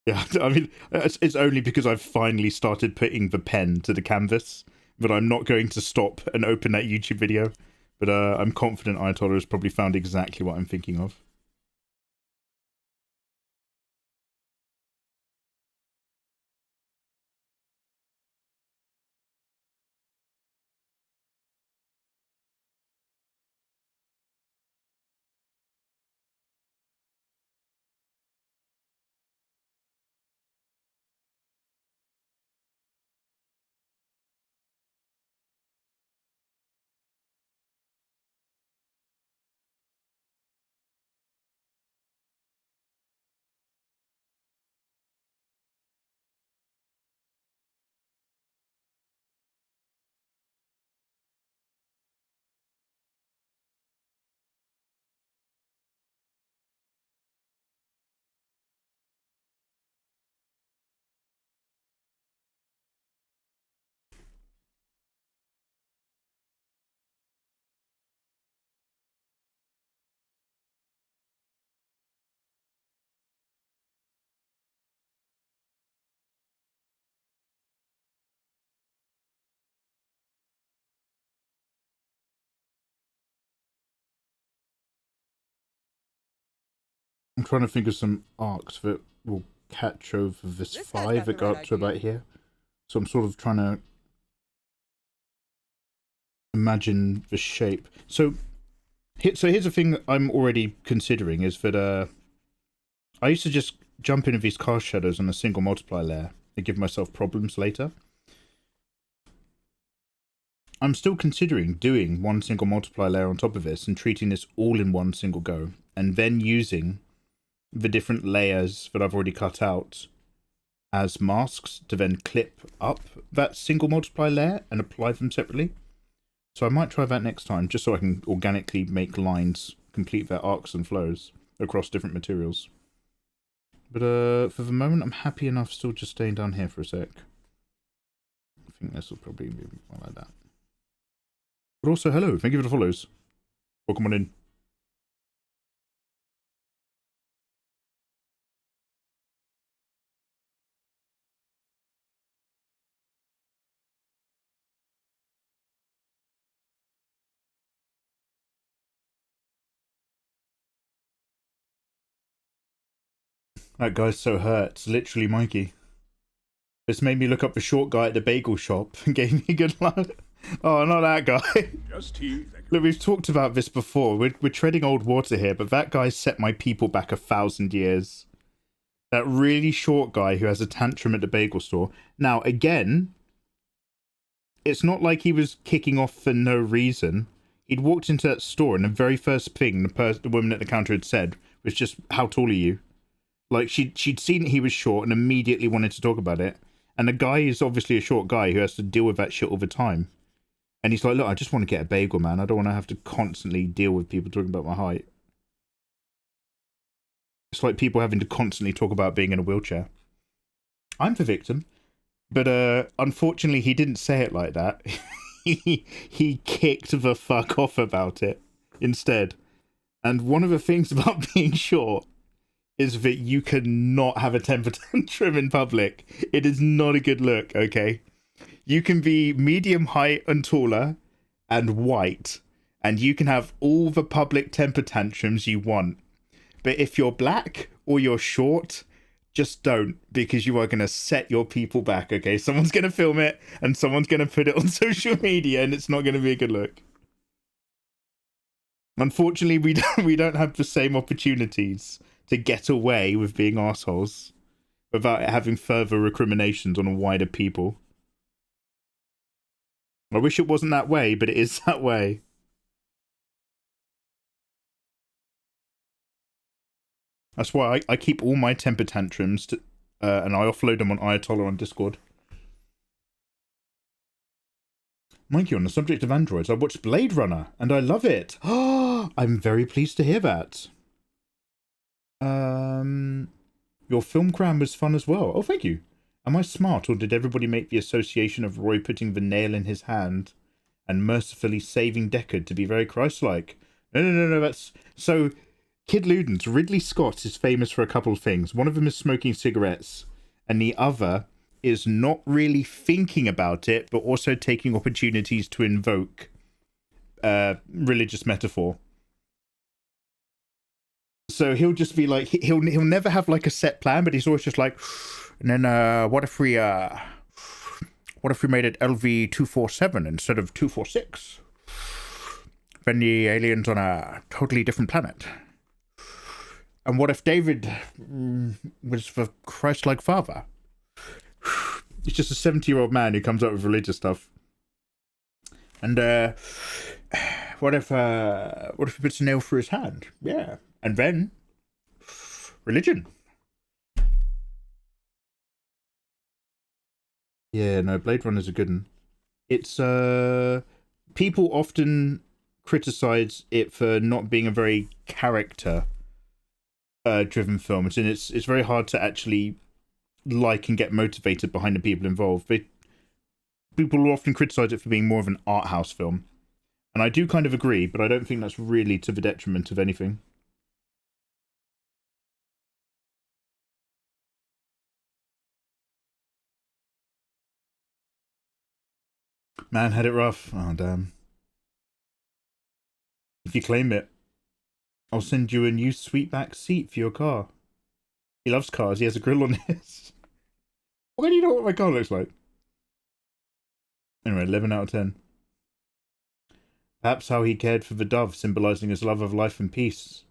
Yeah, I mean, it's only because I've finally started putting the pen to the canvas, but I'm not going to stop and open that YouTube video. But I'm confident Ayatollah has probably found exactly what I'm thinking of. I'm trying to think of some arcs that will catch over this 5 that go up to about here. So I'm sort of trying to imagine the shape. So here's the thing that I'm already considering is that I used to just jump into these cast shadows on a single multiply layer and give myself problems later. I'm still considering doing one single multiply layer on top of this and treating this all in one single go, and then using the different layers that I've already cut out as masks to then clip up that single multiply layer and apply them separately. So I might try that next time, just so I can organically make lines complete their arcs and flows across different materials. But for the moment, I'm happy enough still just staying down here for a sec. I think this will probably be more like that. But also, hello, thank you for the follows. Welcome on in. That guy's so hurt. It's literally Mikey. This made me look up the short guy at the bagel shop and gave me a good line. Oh, not that guy. Just here. Look, we've talked about this before. We're treading old water here, but that guy set my people back 1,000 years. That really short guy who has a tantrum at the bagel store. Now, again, it's not like he was kicking off for no reason. He'd walked into that store and the very first thing the woman at the counter had said was just, "How tall are you?" Like, she'd seen he was short and immediately wanted to talk about it. And the guy is obviously a short guy who has to deal with that shit all the time. And he's like, look, I just want to get a bagel, man. I don't want to have to constantly deal with people talking about my height. It's like people having to constantly talk about being in a wheelchair. I'm the victim. But unfortunately, he didn't say it like that. He kicked the fuck off about it instead. And one of the things about being short is that you cannot have a temper tantrum in public. It is not a good look, okay? You can be medium height and taller and white, and you can have all the public temper tantrums you want. But if you're black or you're short, just don't, because you are going to set your people back, okay? Someone's going to film it, and someone's going to put it on social media, and it's not going to be a good look. Unfortunately, we don't have the same opportunities to get away with being assholes without it having further recriminations on a wider people. I wish it wasn't that way, but it is that way. That's why I keep all my temper tantrums to, and I offload them on Ayatollah on Discord. Mikey, on the subject of androids, I watched Blade Runner, and I love it. Oh, I'm very pleased to hear that. Your film cram was fun as well. Oh, thank you. Am I smart, or did everybody make the association of Roy putting the nail in his hand and mercifully saving Deckard to be very Christ-like? No, that's... So, Kid Ludens, Ridley Scott is famous for a couple of things. One of them is smoking cigarettes, and the other is not really thinking about it, but also taking opportunities to invoke religious metaphor. So he'll just be like, he'll never have like a set plan, but he's always just like, and then what if we made it LV-247 instead of 246? Then the alien's on a totally different planet. And what if David was the Christ-like father? He's just a 70-year-old man who comes up with religious stuff. And what if he puts a nail through his hand? Yeah. And then religion. Yeah, no, Blade Runner's a good one. It's people often criticize it for not being a very character driven film. It's very hard to actually like and get motivated behind the people involved. But people will often criticize it for being more of an art house film. And I do kind of agree, but I don't think that's really to the detriment of anything. Man had it rough. Oh, damn. If you claim it, I'll send you a new sweetback seat for your car. He loves cars. He has a grill on his. Why do you know what my car looks like? Anyway, 11 out of 10. Perhaps how he cared for the dove, symbolizing his love of life and peace,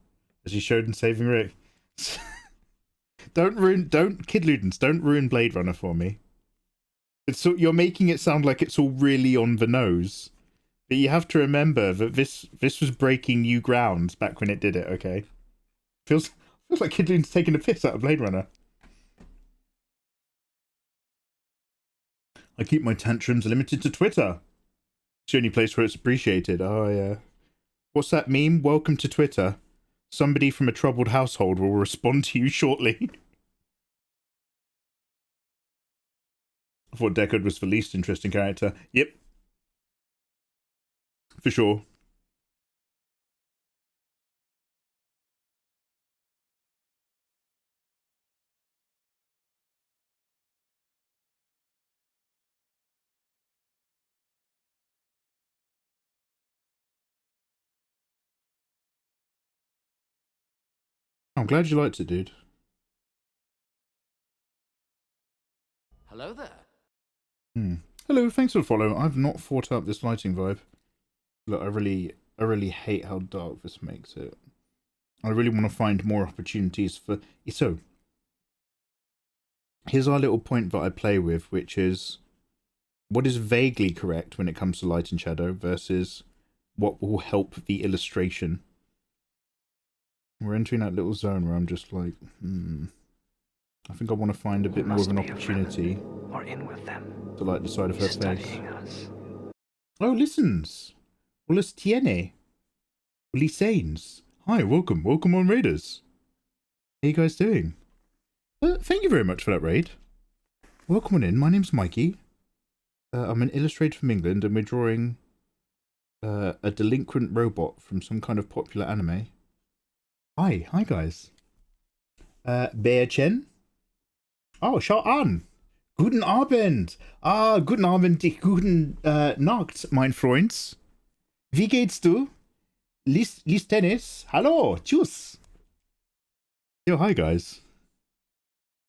as he showed in Saving Rick. Kid Ludens, don't ruin Blade Runner for me. You're making it sound like it's all really on the nose. But you have to remember that this was breaking new ground back when it did it, okay? Feels like Kid Ludens taking a piss out of Blade Runner. I keep my tantrums limited to Twitter. It's the only place where it's appreciated. Oh, yeah. What's that meme? Welcome to Twitter. Somebody from a troubled household will respond to you shortly. I thought Deckard was the least interesting character. Yep. For sure. I'm glad you liked it, dude. Hello there. Hello, thanks for the follow. I've not thought up this lighting vibe. Look, I really hate how dark this makes it. I really want to find more opportunities for... So, here's our little point that I play with, which is what is vaguely correct when it comes to light and shadow versus what will help the illustration. We're entering that little zone where I'm just like, I think I want to find a bit more of an opportunity or in with them. to light the side of her face. Studying us. Oh, listens. O los tiene. O lisanes. Hi, welcome on Raiders. How you guys doing? Thank you very much for that raid. Welcome on in. My name's Mikey. I'm an illustrator from England, and we're drawing a delinquent robot from some kind of popular anime. Hi guys. Bear Chen. Oh, schau an. Guten Abend. Guten Abend, guten Nacht, mein Freund. Wie geht's du? Lies Tennis. Hallo, tschüss. Yo, hi guys.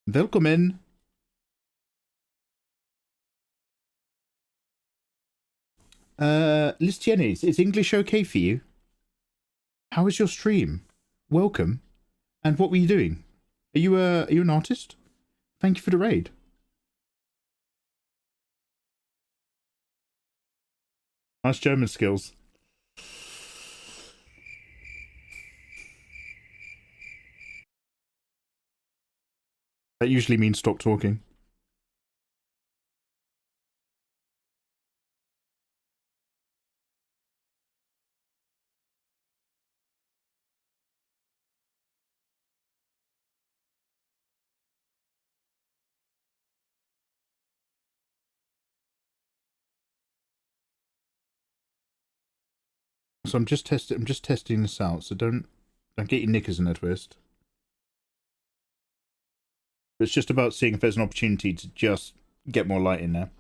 Willkommen. Liz Tienes, is English okay for you? How was your stream? Welcome. And what were you doing? Are you an artist? Thank you for the raid. Nice German skills. That usually means stop talking. So I'm just testing this out, so don't get your knickers in a twist. It's just about seeing if there's an opportunity to just get more light in there.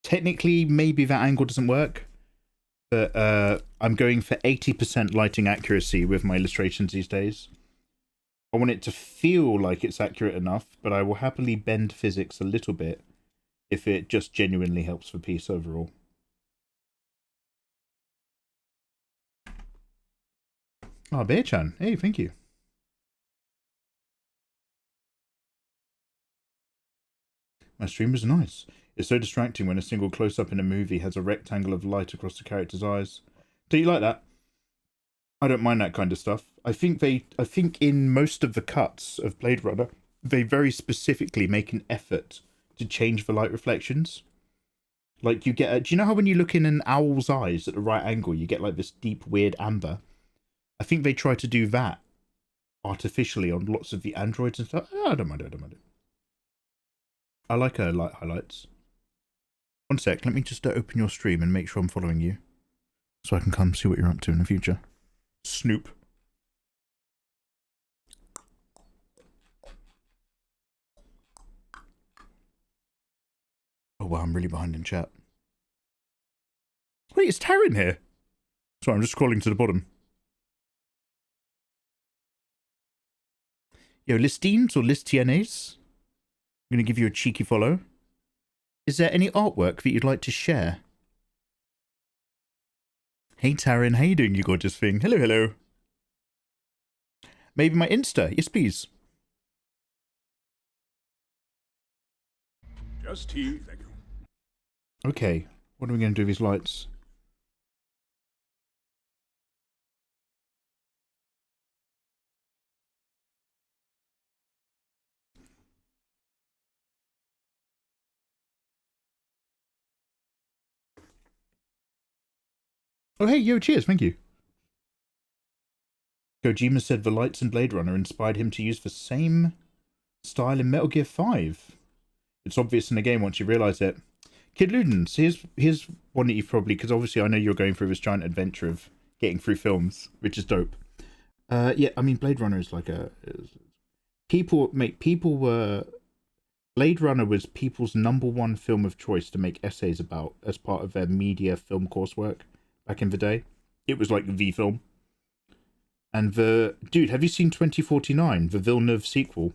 Technically, maybe that angle doesn't work, but I'm going for 80% lighting accuracy with my illustrations these days. I want it to feel like it's accurate enough, but I will happily bend physics a little bit if it just genuinely helps the piece overall. Oh, Bear-chan. Hey, thank you. My stream was nice. It's so distracting when a single close-up in a movie has a rectangle of light across the character's eyes. Do you like that? I don't mind that kind of stuff. I think in most of the cuts of Blade Runner, they very specifically make an effort to change the light reflections. Like you get, do you know how when you look in an owl's eyes at the right angle, you get like this deep, weird amber? I think they try to do that artificially on lots of the androids and stuff. I don't mind it. I like light highlights. One sec, let me just open your stream and make sure I'm following you, so I can come see what you're up to in the future. Snoop. Oh wow, I'm really behind in chat. Wait, is Taryn here? Sorry, I'm just scrolling to the bottom. Yo, listines or listienes? I'm going to give you a cheeky follow. Is there any artwork that you'd like to share? Hey Taryn, how you doing, you gorgeous thing? Hello. Maybe my Insta? Yes, please. Just here, thank you. Okay, what are we going to do with these lights? Oh, hey, yo, cheers, thank you. Kojima said the lights in Blade Runner inspired him to use the same style in Metal Gear 5. It's obvious in the game once you realise it. Kid Ludens, here's one that you've probably, because obviously I know you're going through this giant adventure of getting through films, which is dope. Yeah, I mean, Blade Runner is like Blade Runner was people's #1 film of choice to make essays about as part of their media film coursework back in the day. It was like the film. And dude, have you seen 2049, the Villeneuve sequel?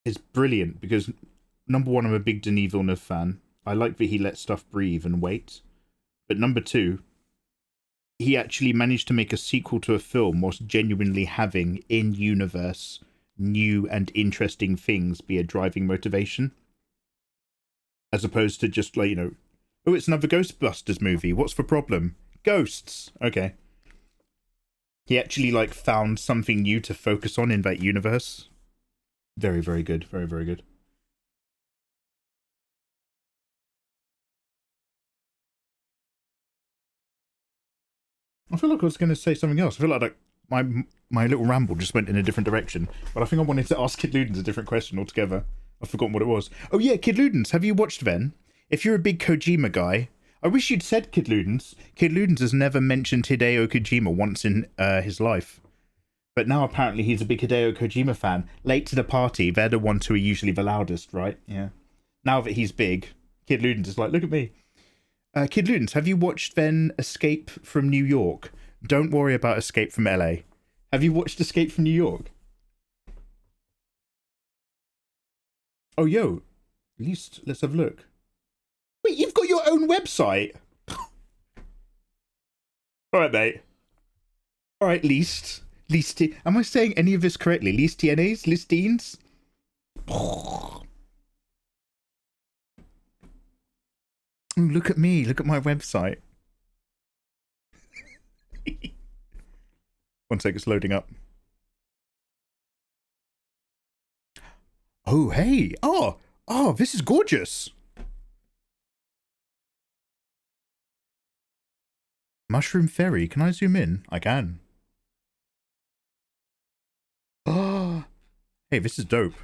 It's brilliant because #1, I'm a big Denis Villeneuve fan. I like that he lets stuff breathe and wait. But #2, he actually managed to make a sequel to a film whilst genuinely having in-universe new and interesting things be a driving motivation. As opposed to just like, oh, it's another Ghostbusters movie. What's the problem? Ghosts. Okay. He actually like found something new to focus on in that universe. Very, very good. Very, very good. I feel like I was going to say something else. I feel like my little ramble just went in a different direction. But I think I wanted to ask Kid Ludens a different question altogether. I've forgotten what it was. Oh yeah, Kid Ludens, have you watched Ven? If you're a big Kojima guy, I wish you'd said Kid Ludens. Kid Ludens has never mentioned Hideo Kojima once in his life. But now apparently he's a big Hideo Kojima fan. Late to the party, they're the ones who are usually the loudest, right? Yeah. Now that he's big, Kid Ludens is like, look at me. Kid Ludens, have you watched then Escape from New York? Don't worry about Escape from LA. Have you watched Escape from New York? Oh, yo. At least, let's have a look. Wait, you've got your own website? Alright, mate. Alright, least. Am I saying any of this correctly? Least TNAs? Listines? Ooh, look at me. Look at my website. One sec, it's loading up. Oh, hey. Oh, this is gorgeous. Mushroom Fairy. Can I zoom in? I can. Oh, hey, this is dope.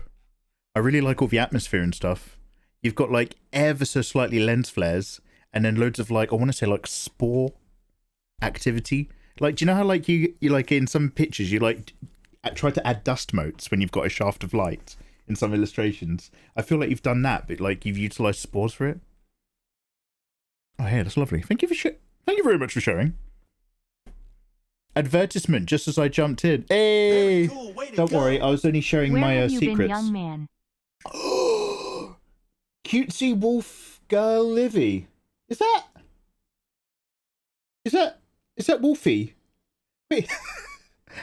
I really like all the atmosphere and stuff. You've got like ever so slightly lens flares and then loads of like, I want to say like spore activity. Like, do you know how like you like in some pictures you like try to add dust motes when you've got a shaft of light in some illustrations? I feel like you've done that, but like you've utilized spores for it. Oh, hey, that's lovely. Thank you very much for sharing. Advertisement just as I jumped in. Hey, cool. Don't worry, I was only sharing Where my have you secrets. been, young man? Cutesy wolf girl Livy. Is that Wolfie? Wait.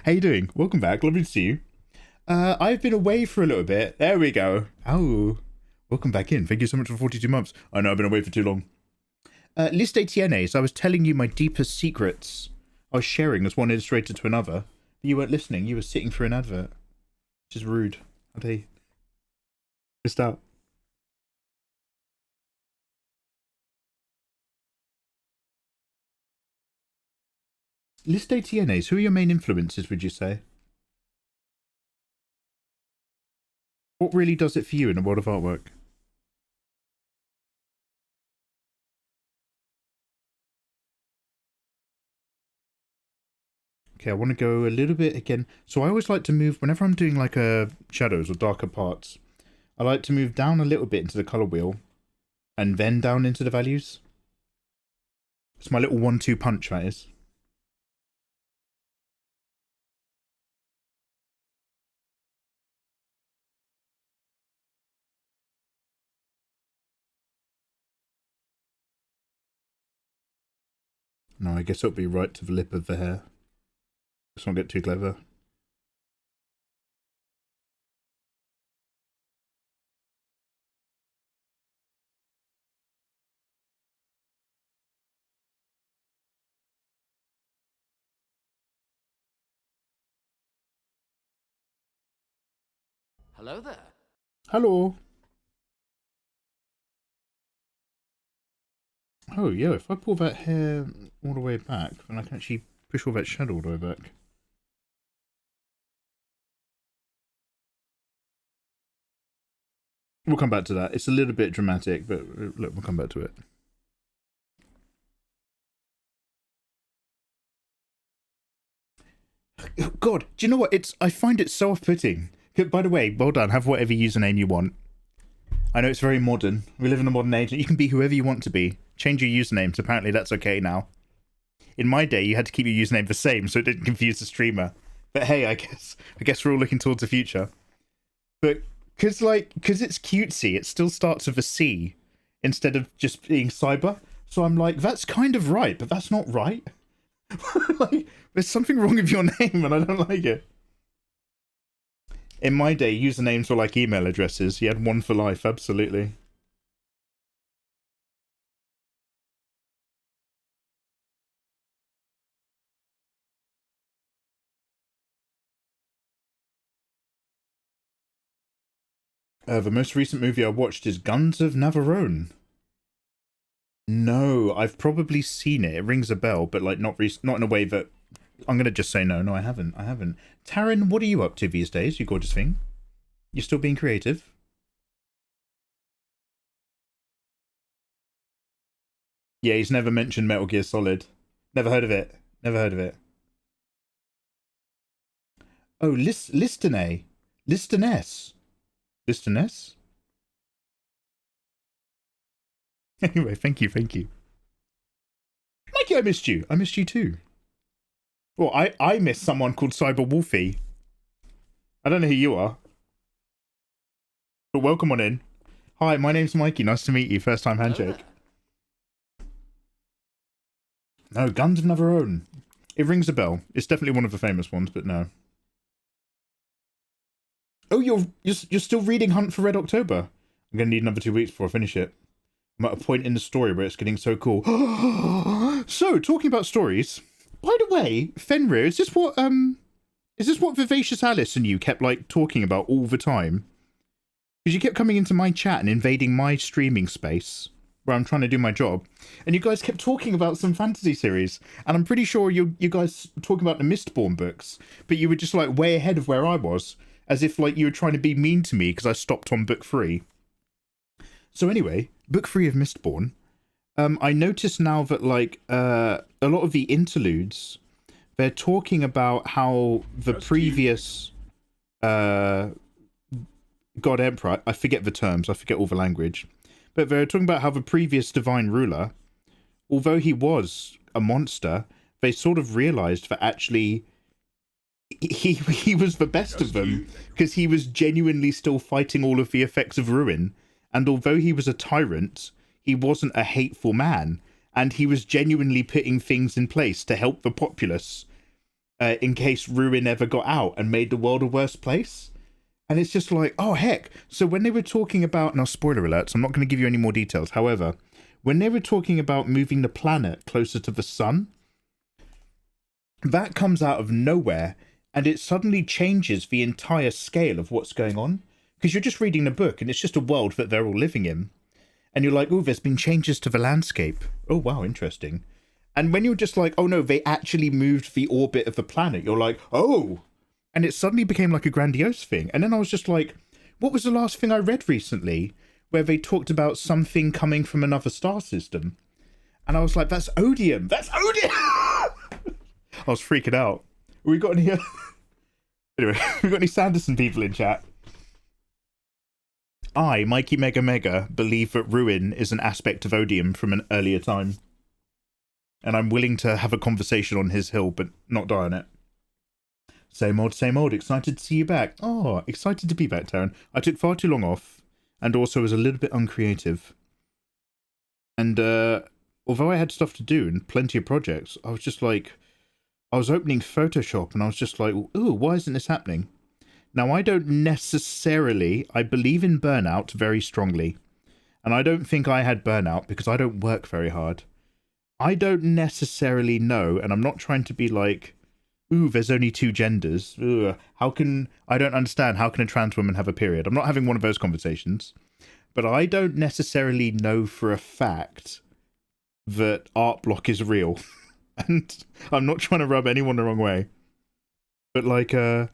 How you doing? Welcome back. Lovely to see you. I've been away for a little bit. There we go. Oh, welcome back in. Thank you so much for 42 months. I know I've been away for too long. List ATNAs. I was telling you my deepest secrets. I was sharing as one illustrator to another. But you weren't listening. You were sitting for an advert. Which is rude. They missed out. List ATNAs. Who are your main influences, would you say? What really does it for you in the world of artwork? Okay, I want to go a little bit again. So I always like to move, whenever I'm doing like shadows or darker parts, I like to move down a little bit into the color wheel and then down into the values. It's my little 1-2 punch, that is. No, I guess it'll be right to the lip of the hair. Let's not get too clever. Hello there. Hello. Oh, yeah, if I pull that hair all the way back, then I can actually push all that shadow all the way back. We'll come back to that. It's a little bit dramatic, but look, we'll come back to it. God, do you know what? I find it so off-putting. By the way, well done. Have whatever username you want. I know it's very modern. We live in a modern age. You can be whoever you want to be. Change your usernames. Apparently that's okay now. In my day, you had to keep your username the same so it didn't confuse the streamer. But hey, I guess we're all looking towards the future. But because it's cutesy, it still starts with a C instead of just being cyber. So I'm like, that's kind of right, but that's not right. Like, there's something wrong with your name and I don't like it. In my day, usernames were like email addresses. You had one for life, absolutely. The most recent movie I watched is Guns of Navarone. No, I've probably seen it. It rings a bell, but like not in a way that I'm gonna just say no. No, I haven't. Taryn, what are you up to these days? You gorgeous thing. You're still being creative. Yeah, he's never mentioned Metal Gear Solid. Never heard of it. Never heard of it. Oh, Listeness. Listeness? Anyway, thank you. Mikey, I missed you. I missed you too. Well, I missed someone called Cyber Wolfie. I don't know who you are. But welcome on in. Hi, my name's Mikey. Nice to meet you. First time handshake. No, Guns of Another Own. It rings a bell. It's definitely one of the famous ones, but no. Oh, you're still reading Hunt for Red October? I'm gonna need another 2 weeks before I finish it. I'm at a point in the story where it's getting so cool. So, talking about stories. By the way, Fenrir, is this what Vivacious Alice and you kept like talking about all the time? Because you kept coming into my chat and invading my streaming space where I'm trying to do my job, and you guys kept talking about some fantasy series, and I'm pretty sure you guys were talking about the Mistborn books, but you were just like way ahead of where I was, as if like you were trying to be mean to me because I stopped on book 3. So anyway, book 3 of Mistborn. I noticed now that like a lot of the interludes, they're talking about how the previous God Emperor, I forget the terms, I forget all the language, but they're talking about how the previous divine ruler, although he was a monster, they sort of realized that actually he was the best of them, because he was genuinely still fighting all of the effects of ruin, and although he was a tyrant, he wasn't a hateful man, and he was genuinely putting things in place to help the populace in case ruin ever got out and made the world a worse place. And it's just like, oh heck. So when they were talking about, now spoiler alerts, I'm not going to give you any more details, however, when they were talking about moving the planet closer to the sun, that comes out of nowhere, and it suddenly changes the entire scale of what's going on, because you're just reading the book and it's just a world that they're all living in, and you're like, oh, there's been changes to the landscape. Oh wow, interesting. And when you're just like, oh no, they actually moved the orbit of the planet, you're like, oh. And it suddenly became like a grandiose thing. And then I was just like, what was the last thing I read recently where they talked about something coming from another star system? And I was like, that's Odium. That's Odium. I was freaking out. We got any anyway, we got any Sanderson people in chat? I, Mikey Mega Mega, believe that ruin is an aspect of Odium from an earlier time. And I'm willing to have a conversation on his hill, but not die on it. Same old, excited to see you back. Oh, excited to be back, Taryn. I took far too long off, and also was a little bit uncreative. And although I had stuff to do and plenty of projects, I was just like, I was opening Photoshop and I was just like, ooh, why isn't this happening? Now, I don't necessarily, I believe in burnout very strongly. And I don't think I had burnout because I don't work very hard. I don't necessarily know, and I'm not trying to be like, ooh, there's only 2 genders. Ooh, I don't understand. How can a trans woman have a period? I'm not having one of those conversations. But I don't necessarily know for a fact that art block is real. And I'm not trying to rub anyone the wrong way. But like, I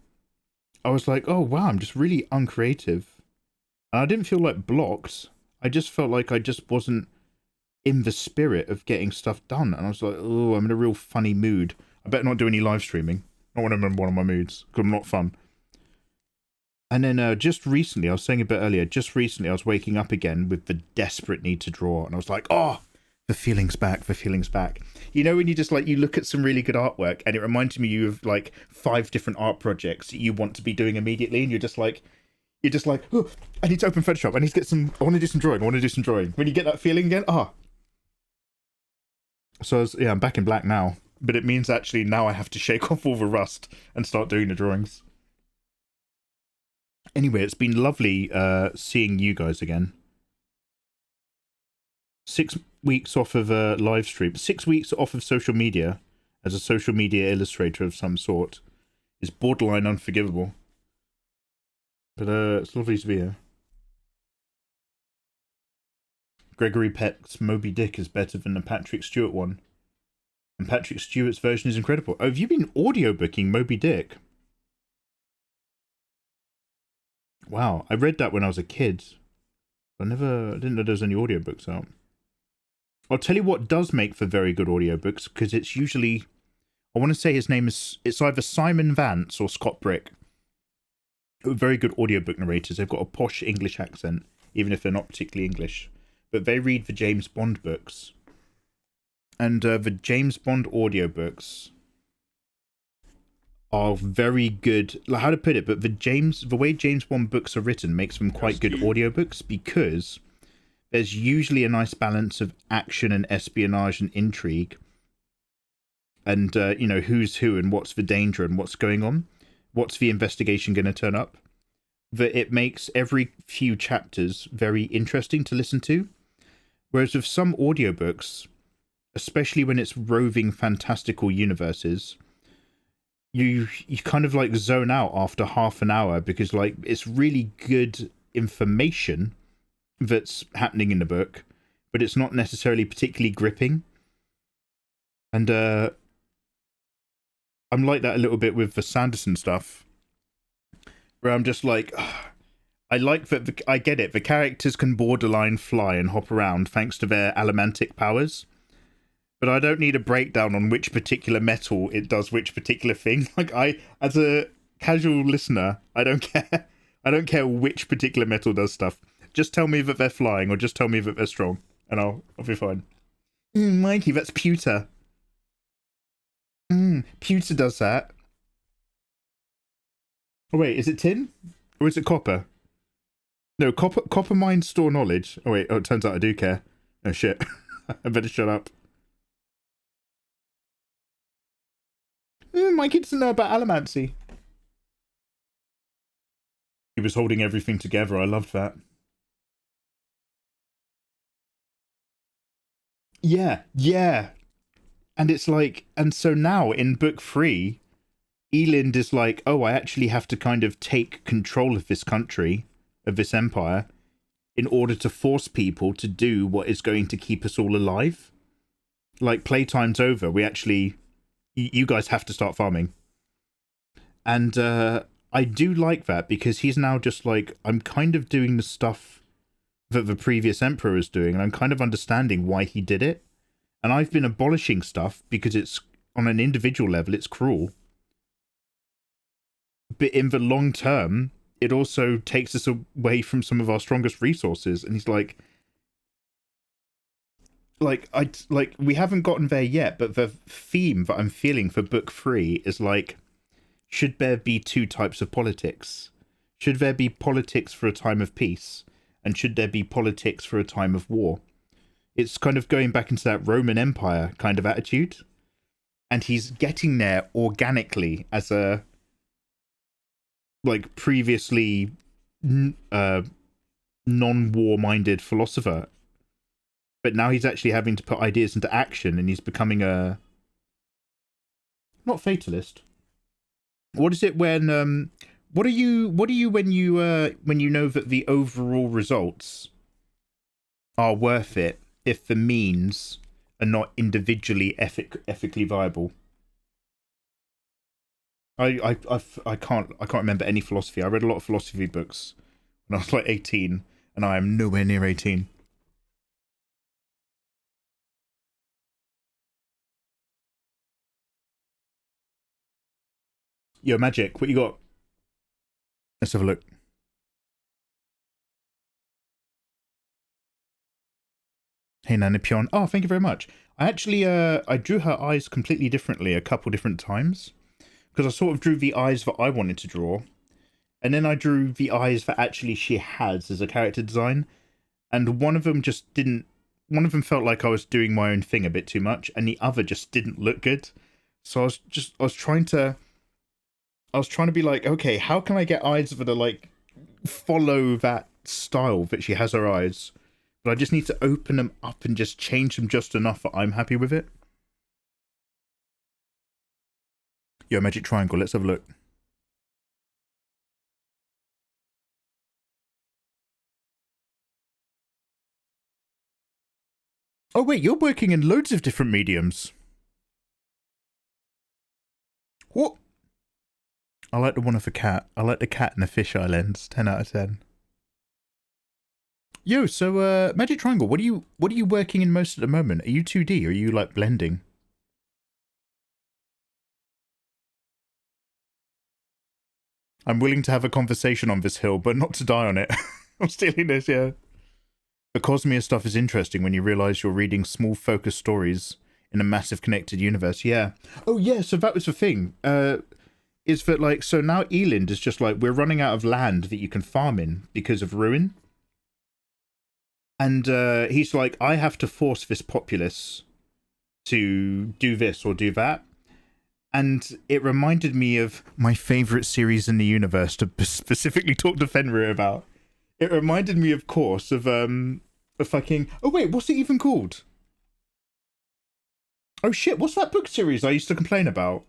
was like, oh wow, I'm just really uncreative. And I didn't feel like blocked. I just felt like I just wasn't in the spirit of getting stuff done. And I was like, oh, I'm in a real funny mood. I better not do any live streaming. Not when I'm in one of my moods, because I'm not fun. And then just recently, I was saying a bit earlier, just recently I was waking up again with the desperate need to draw. And I was like, oh, the feeling's back, the feeling's back. You know when you just like, you look at some really good artwork and it reminds me of like 5 different art projects that you want to be doing immediately. And you're just like, oh, I need to open Photoshop. I need to get some, I want to do some drawing. When you get that feeling again, So I'm back in black now. But it means actually now I have to shake off all the rust and start doing the drawings. Anyway, it's been lovely seeing you guys again. 6 weeks off of a live stream. 6 weeks off of social media as a social media illustrator of some sort is borderline unforgivable. But it's lovely to be here. Gregory Peck's Moby Dick is better than the Patrick Stewart one. And Patrick Stewart's version is incredible. Oh, have you been audiobooking Moby Dick? Wow, I read that when I was a kid. I didn't know there was any audiobooks out. I'll tell you what does make for very good audiobooks, because it's usually, I want to say his name is, it's either Simon Vance or Scott Brick. Very good audiobook narrators. They've got a posh English accent, even if they're not particularly English. But they read the James Bond books. And the James Bond audiobooks are very good. Like, how to put it, but the way James Bond books are written makes them quite good audiobooks, because there's usually a nice balance of action and espionage and intrigue. And, you know, who's who and what's the danger and what's going on. What's the investigation going to turn up? That it makes every few chapters very interesting to listen to. Whereas with some audiobooks, especially when it's roving fantastical universes, you kind of like zone out after half an hour, because like it's really good information that's happening in the book, but it's not necessarily particularly gripping. And I'm like that a little bit with the Sanderson stuff, where I'm just like, I like that, I get it, the characters can borderline fly and hop around thanks to their allomantic powers, but I don't need a breakdown on which particular metal it does which particular thing. Like, as a casual listener, I don't care. I don't care which particular metal does stuff. Just tell me that they're flying, or just tell me that they're strong, and I'll be fine. Mikey, that's pewter. Pewter does that. Oh wait, is it tin? Or is it copper? No, copper mines store knowledge. Oh wait, it turns out I do care. Oh shit. I better shut up. My kid doesn't know about allomancy. He was holding everything together. I loved that. Yeah. And it's like, and so now in book 3, Elind is like, oh, I actually have to kind of take control of this country, of this empire, in order to force people to do what is going to keep us all alive. Like, playtime's over. We actually, you guys have to start farming. And I do like that, because he's now just like, I'm kind of doing the stuff that the previous emperor was doing, and I'm kind of understanding why he did it. And I've been abolishing stuff because it's, on an individual level, it's cruel. But in the long term, it also takes us away from some of our strongest resources. And he's like, we haven't gotten there yet, but the theme that I'm feeling for book 3 is like, should there be 2 types of politics? Should there be politics for a time of peace? And should there be politics for a time of war? It's kind of going back into that Roman Empire kind of attitude. And he's getting there organically as a, like, previously non-war-minded philosopher. But now he's actually having to put ideas into action, and he's becoming a... not fatalist. What is it when... What are you when you know that the overall results are worth it if the means are not individually ethically viable? I can't remember any philosophy. I read a lot of philosophy books when I was like 18, and I am nowhere near 18. Yo, Magic, what you got? Let's have a look. Hey, Nanipion. Oh, thank you very much. I actually, I drew her eyes completely differently a couple different times. Because I sort of drew the eyes that I wanted to draw. And then I drew the eyes that actually she has as a character design. And one of them just didn't... one of them felt like I was doing my own thing a bit too much. And the other just didn't look good. So I was trying to be like, okay, how can I get eyes that are like, follow that style that she has her eyes? But I just need to open them up and just change them just enough that I'm happy with it. Yo, Magic Triangle, let's have a look. Oh, wait, you're working in loads of different mediums. What? I like the one of a cat. I like the cat and the fisheye lens. 10 out of 10. Yo, so Magic Triangle, what are you working in most at the moment? Are you 2D or are you like blending? I'm willing to have a conversation on this hill, but not to die on it. I'm stealing this, yeah. The Cosmere stuff is interesting when you realise you're reading small focused stories in a massive connected universe. Yeah. Oh yeah, so that was the thing. Is that like, so now Eland is just like, we're running out of land that you can farm in because of ruin. And he's like, I have to force this populace to do this or do that. And it reminded me of my favourite series in the universe to specifically talk to Fenrir about. It reminded me, of course, of a fucking... Oh, wait, what's it even called? Oh, shit, what's that book series I used to complain about?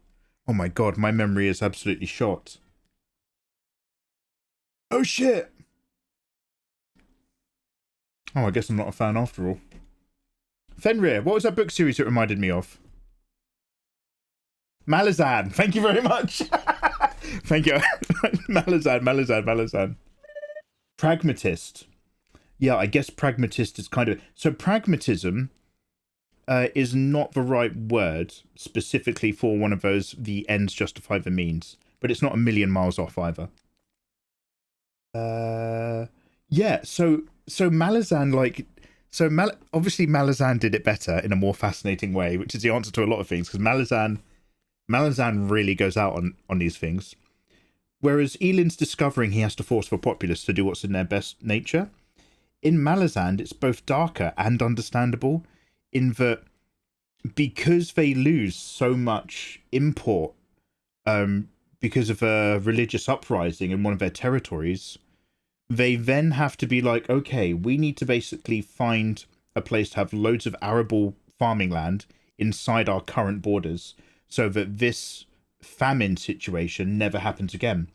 Oh, my God, my memory is absolutely shot. Oh, shit! Oh, I guess I'm not a fan after all. Fenrir, what was that book series it reminded me of? Malazan, thank you very much. Thank you. Malazan. Pragmatist. Yeah, I guess pragmatist is kind of... So pragmatism is not the right word specifically for one of those, the ends justify the means. But it's not a million miles off either. Yeah, so Malazan, like... So obviously Malazan did it better in a more fascinating way, which is the answer to a lot of things, because Malazan really goes out on these things. Whereas Eland's discovering he has to force the populace to do what's in their best nature. In Malazan, it's both darker and understandable in that because they lose so much import because of a religious uprising in one of their territories, they then have to be like, okay, we need to basically find a place to have loads of arable farming land inside our current borders so that this famine situation never happens again.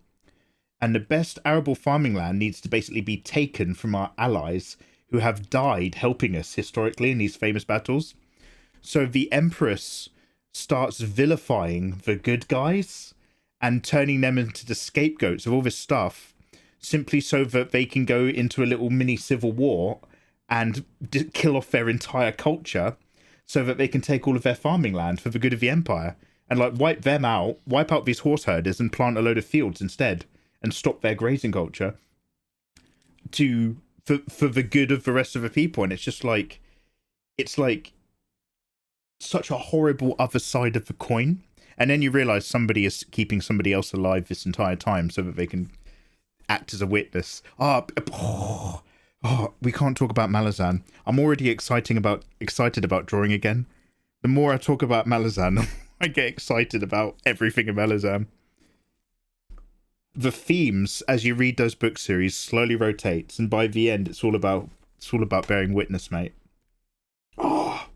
And the best arable farming land needs to basically be taken from our allies who have died helping us historically in these famous battles. So the Empress starts vilifying the good guys and turning them into the scapegoats of all this stuff simply so that they can go into a little mini civil war and kill off their entire culture so that they can take all of their farming land for the good of the empire and like wipe them out, wipe out these horse herders and plant a load of fields instead and stop their grazing culture for the good of the rest of the people. And it's like such a horrible other side of the coin. And then you realize somebody is keeping somebody else alive this entire time so that they can act as a witness. We can't talk about Malazan. I'm already excited about drawing again. The more I talk about Malazan, I get excited about everything in Malazan. The themes as you read those book series slowly rotates, and by the end, it's all about bearing witness, mate. Oh,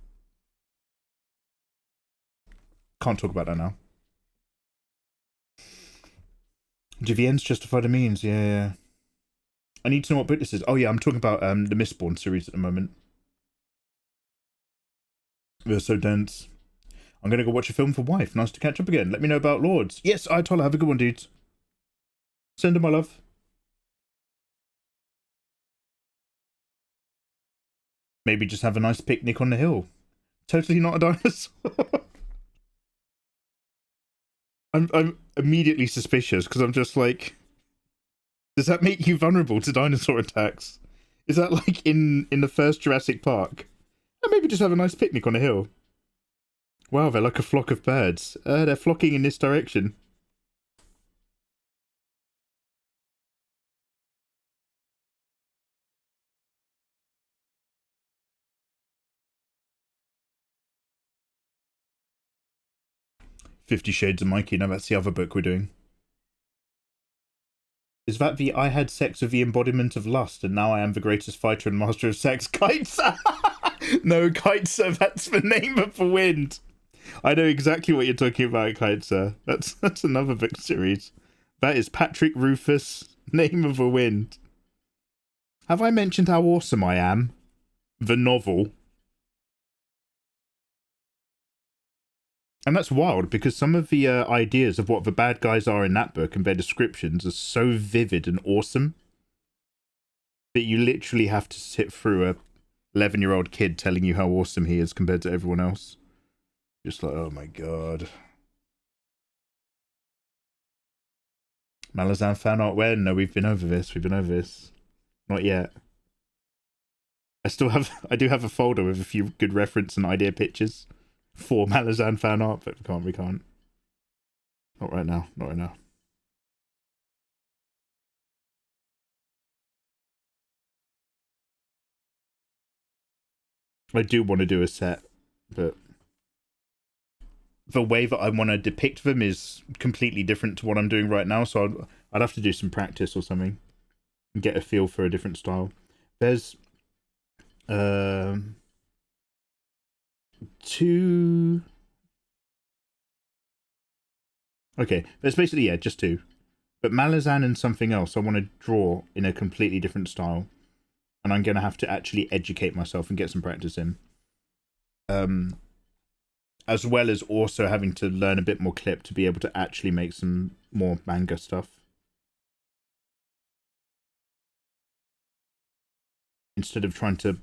can't talk about that now. Do the ends justify the means? Yeah. I need to know what book this is. Oh yeah, I'm talking about the Mistborn series at the moment. They're so dense. I'm gonna go watch a film for wife. Nice to catch up again. Let me know about Lords. Yes, Ayatollah, have a good one, dudes. Send her my love. Maybe just have a nice picnic on the hill. Totally not a dinosaur. I'm immediately suspicious because I'm just like, does that make you vulnerable to dinosaur attacks? Is that like in the first Jurassic Park? Or maybe just have a nice picnic on a hill. Wow, they're like a flock of birds. They're flocking in this direction. $50 Shades of Mikey. No, that's the other book we're doing. Is that the I had sex with the embodiment of lust and now I am the greatest fighter and master of sex? Kiteser! No, Kiteser, that's the name of the wind. I know exactly what you're talking about, Kiteser. That's another book series. That is Patrick Rufus, Name of the Wind. Have I mentioned how awesome I am? The novel. And that's wild, because some of the ideas of what the bad guys are in that book and their descriptions are so vivid and awesome that you literally have to sit through a 11-year-old kid telling you how awesome he is compared to everyone else. Just like, oh my god. Malazan fan art when? No, we've been over this. We've been over this. Not yet. I do have a folder with a few good reference and idea pictures for Malazan fan art, but we can't. Not right now. Not right now. I do want to do a set, but the way that I want to depict them is completely different to what I'm doing right now, so I'd have to do some practice or something and get a feel for a different style. There's two... Okay, there's basically, yeah, just two. But Malazan and something else I want to draw in a completely different style. And I'm going to have to actually educate myself and get some practice in. As well as also having to learn a bit more clip to be able to actually make some more manga stuff. Instead of trying to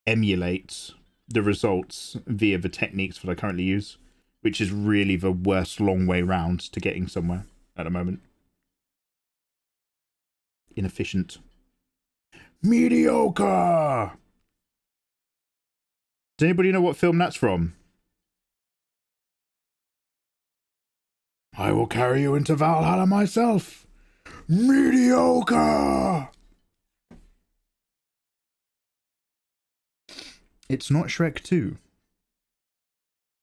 emulate the results via the techniques that I currently use, which is really the worst long way round to getting somewhere at the moment. Inefficient. Mediocre! Does anybody know what film that's from? I will carry you into Valhalla myself. Mediocre! It's not Shrek 2.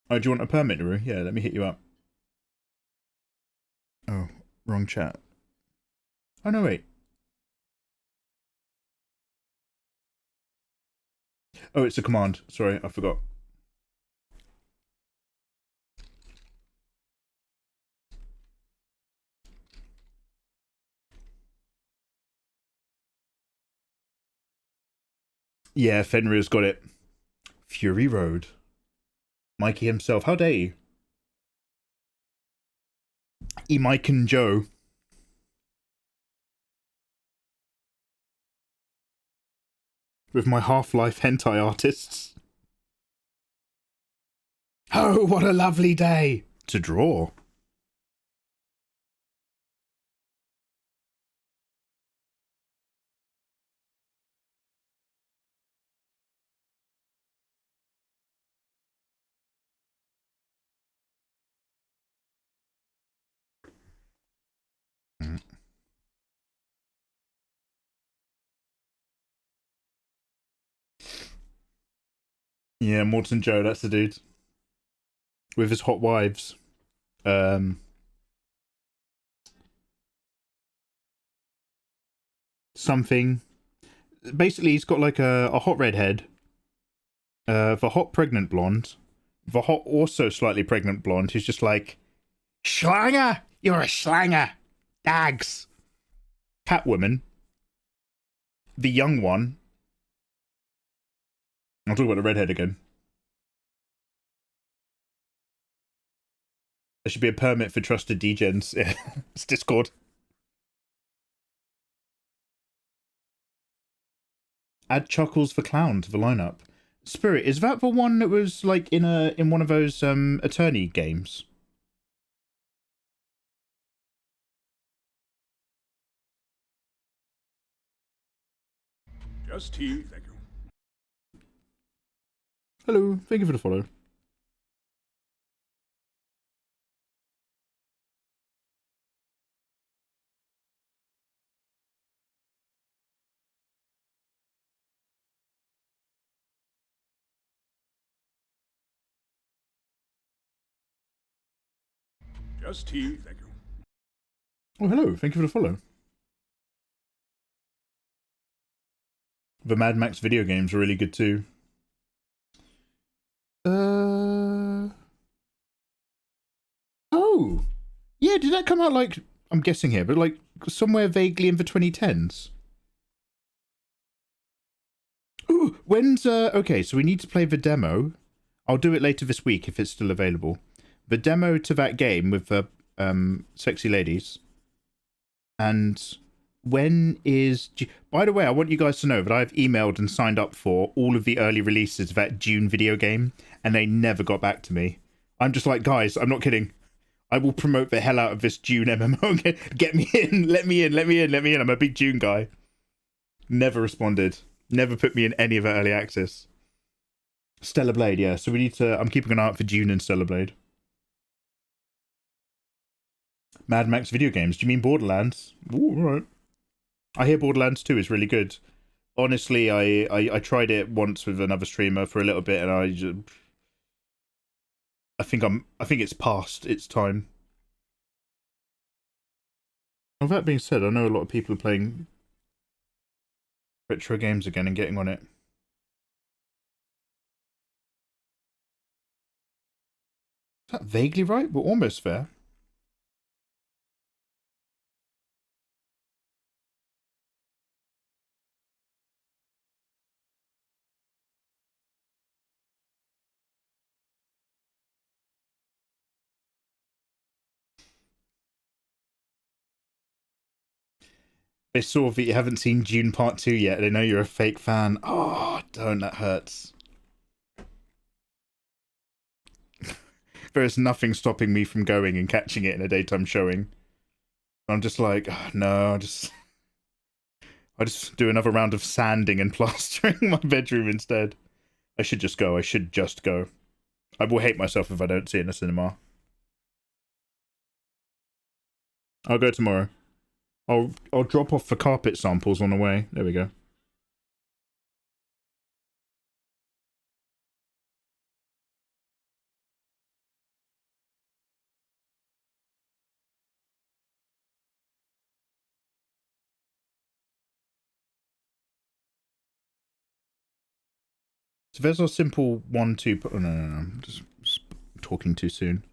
Oh, do you want a permit, Naru? Yeah, let me hit you up. Oh, wrong chat. Oh, no, wait. Oh, it's a command. Sorry, I forgot. Yeah, Fenrir's got it. Fury Road. Mikey himself. How dare you? Mike and Joe. With my Half-Life hentai artists. Oh, what a lovely day to draw. Yeah, Morton Joe, that's the dude. With his hot wives. Something. Basically, he's got like a hot redhead. The hot pregnant blonde. The hot also slightly pregnant blonde who's just like, Schlanger! You're a schlanger! Dags! Catwoman. The young one. I'll talk about the redhead again. There should be a permit for trusted degens. Yeah, it's Discord. Add Chuckles for Clown to the lineup. Spirit, is that the one that was like in one of those attorney games? Just tea, thank you. Hello, thank you for the follow. Just tea, thank you. Oh, hello, thank you for the follow. The Mad Max video games are really good too. Oh! Yeah, did that come out like, I'm guessing here, but like somewhere vaguely in the 2010s? Ooh, when's, okay, so we need to play the demo. I'll do it later this week if it's still available. The demo to that game with the sexy ladies. And when is... By the way, I want you guys to know that I've emailed and signed up for all of the early releases of that June video game, and they never got back to me. I'm just like, guys, I'm not kidding. I will promote the hell out of this June MMO. Get me in, let me in, let me in, let me in. I'm a big June guy. Never responded. Never put me in any of the early access. Stellar Blade, yeah. So we need to... I'm keeping an eye out for June and Stellar Blade. Mad Max video games. Do you mean Borderlands? Ooh, alright. I hear Borderlands 2 is really good. Honestly, I tried it once with another streamer for a little bit, and I think it's past its time. Well, that being said, I know a lot of people are playing retro games again and getting on it. Is that vaguely right? We're almost there. They saw that you haven't seen June Part 2 yet. They know you're a fake fan. Oh, don't. That hurts. There is nothing stopping me from going and catching it in a daytime showing. I'm just like, oh, no, I just do another round of sanding and plastering my bedroom instead. I should just go. I should just go. I will hate myself if I don't see it in a cinema. I'll go tomorrow. I'll drop off the carpet samples on the way. There we go. So there's a simple 1-2... Oh, no. I'm just talking too soon.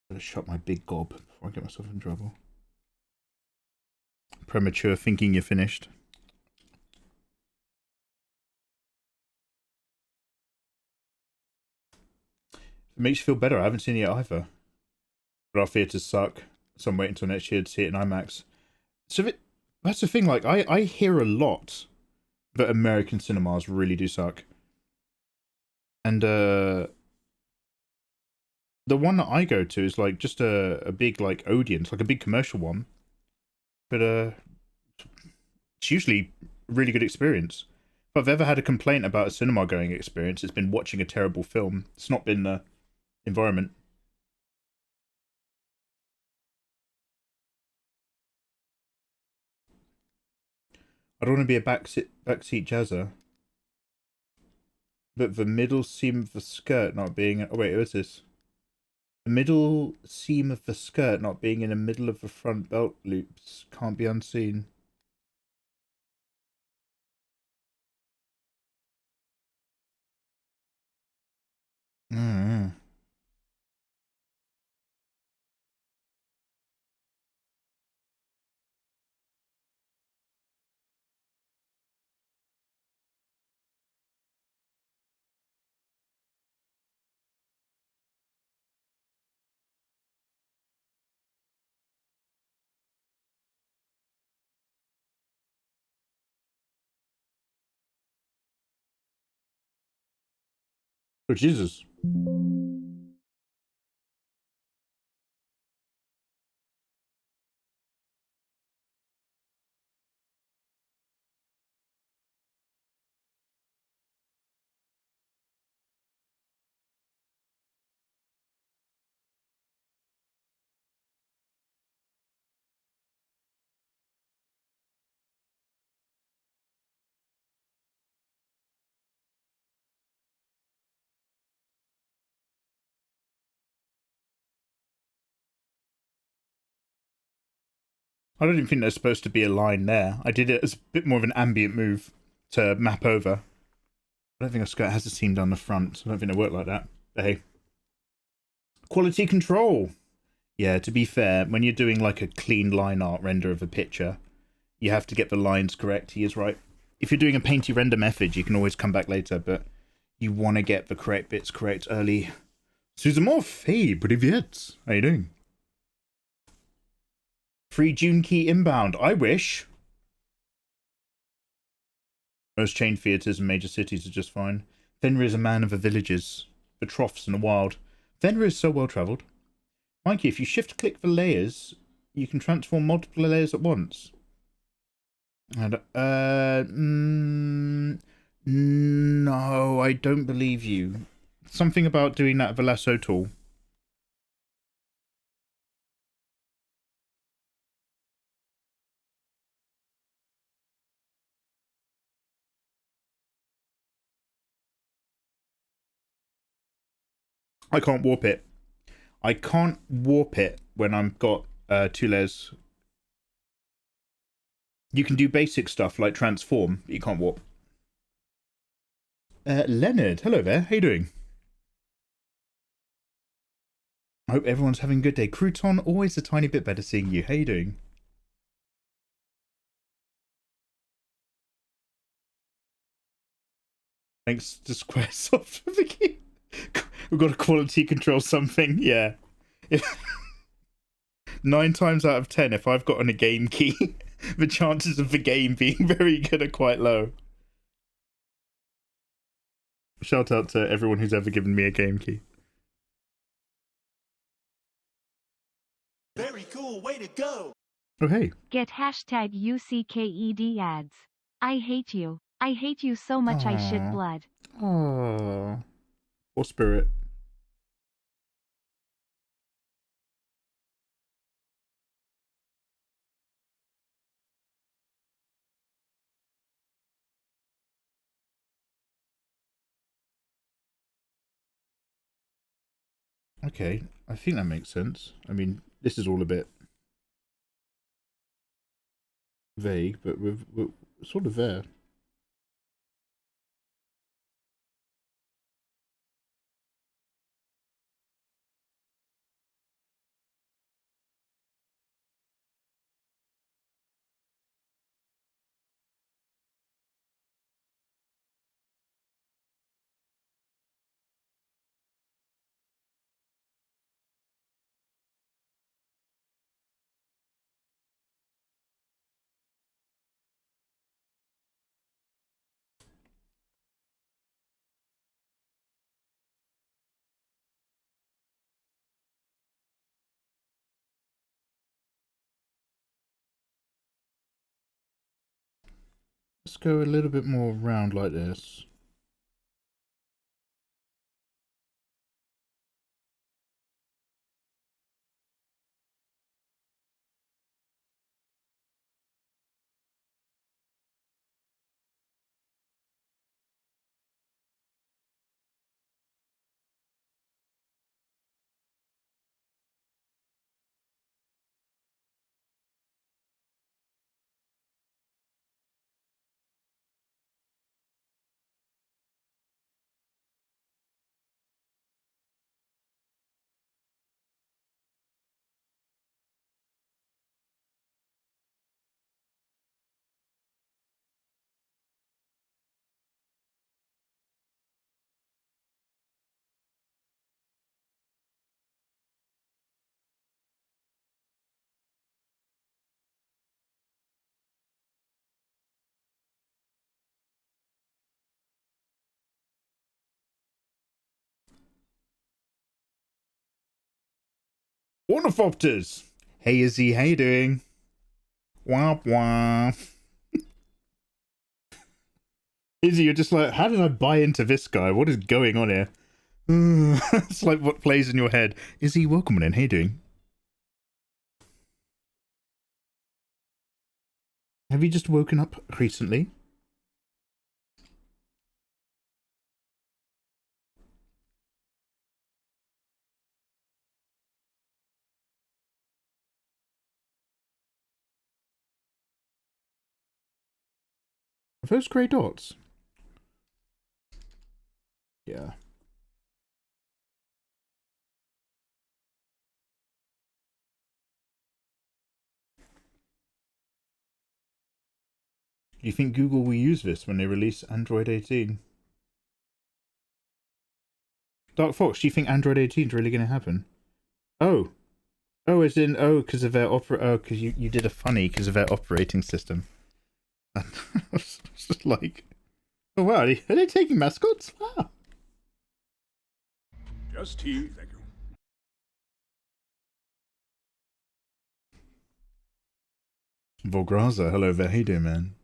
I'm gonna shut my big gob before I get myself in trouble. Premature thinking you're finished. If it makes you feel better, I haven't seen it yet either. But our theatres suck, so I'm waiting until next year to see it in IMAX. So that's the thing, like, I hear a lot that American cinemas really do suck. And the one that I go to is like just a big like audience, like a big commercial one. But it's usually a really good experience. If I've ever had a complaint about a cinema going experience, it's been watching a terrible film. It's not been the environment. I don't want to be a backseat jazzer. But the middle seam of the skirt not being... Oh wait, who is this? The middle seam of the skirt not being in the middle of the front belt loops can't be unseen. Mm. Oh, Jesus. I don't even think there's supposed to be a line there. I did it as a bit more of an ambient move to map over. I don't think a skirt has a seam down the front. I don't think it worked like that. But hey. Quality control! Yeah, to be fair, when you're doing like a clean line art render of a picture, you have to get the lines correct. He is right. If you're doing a painty render method, you can always come back later, but You want to get the correct bits correct early. Suzamorph, hey, привет. How you doing? Free June key inbound. I wish. Most chain theatres in major cities are just fine. Fenrir is a man of the villages, the troughs and the wild. Fenrir is so well travelled. Mikey, if you shift-click the layers, you can transform multiple layers at once. And, no, I don't believe you. Something about doing that with a lasso tool. I can't warp it. I can't warp it when I've got 2 layers. You can do basic stuff like transform, but you can't warp. Leonard, hello there. How you doing? I hope everyone's having a good day. Crouton, always a tiny bit better seeing you. How you doing? Thanks to Squaresoft for the key. We've got to quality control something. Yeah. 9 times out of 10, if I've got on a game key, the chances of the game being very good are quite low. Shout out to everyone who's ever given me a game key. Very cool, way to go! Oh, hey. Get hashtag UCKED ads. I hate you. I hate you so much I shit Aw. blood. Oh. Or spirit. Okay, I think that makes sense. I mean, this is all a bit vague, but we're sort of there. Let's go a little bit more round like this. Ornithopters! Hey Izzy, how you doing? Womp womp. Izzy, you're just like, how did I buy into this guy? What is going on here? It's like what plays in your head. Izzy, welcome in. How you doing? Have you just woken up recently? Are those grey dots? Yeah. Do you think Google will use this when they release Android 18? Dark Fox, do you think Android 18 is really going to happen? Oh. Oh, as in, oh, because of their because you did a funny because of their operating system. And I was just like, oh wow, are they taking mascots? Wow. Just tea, thank you. Volgraza, hello there, how you doing, man?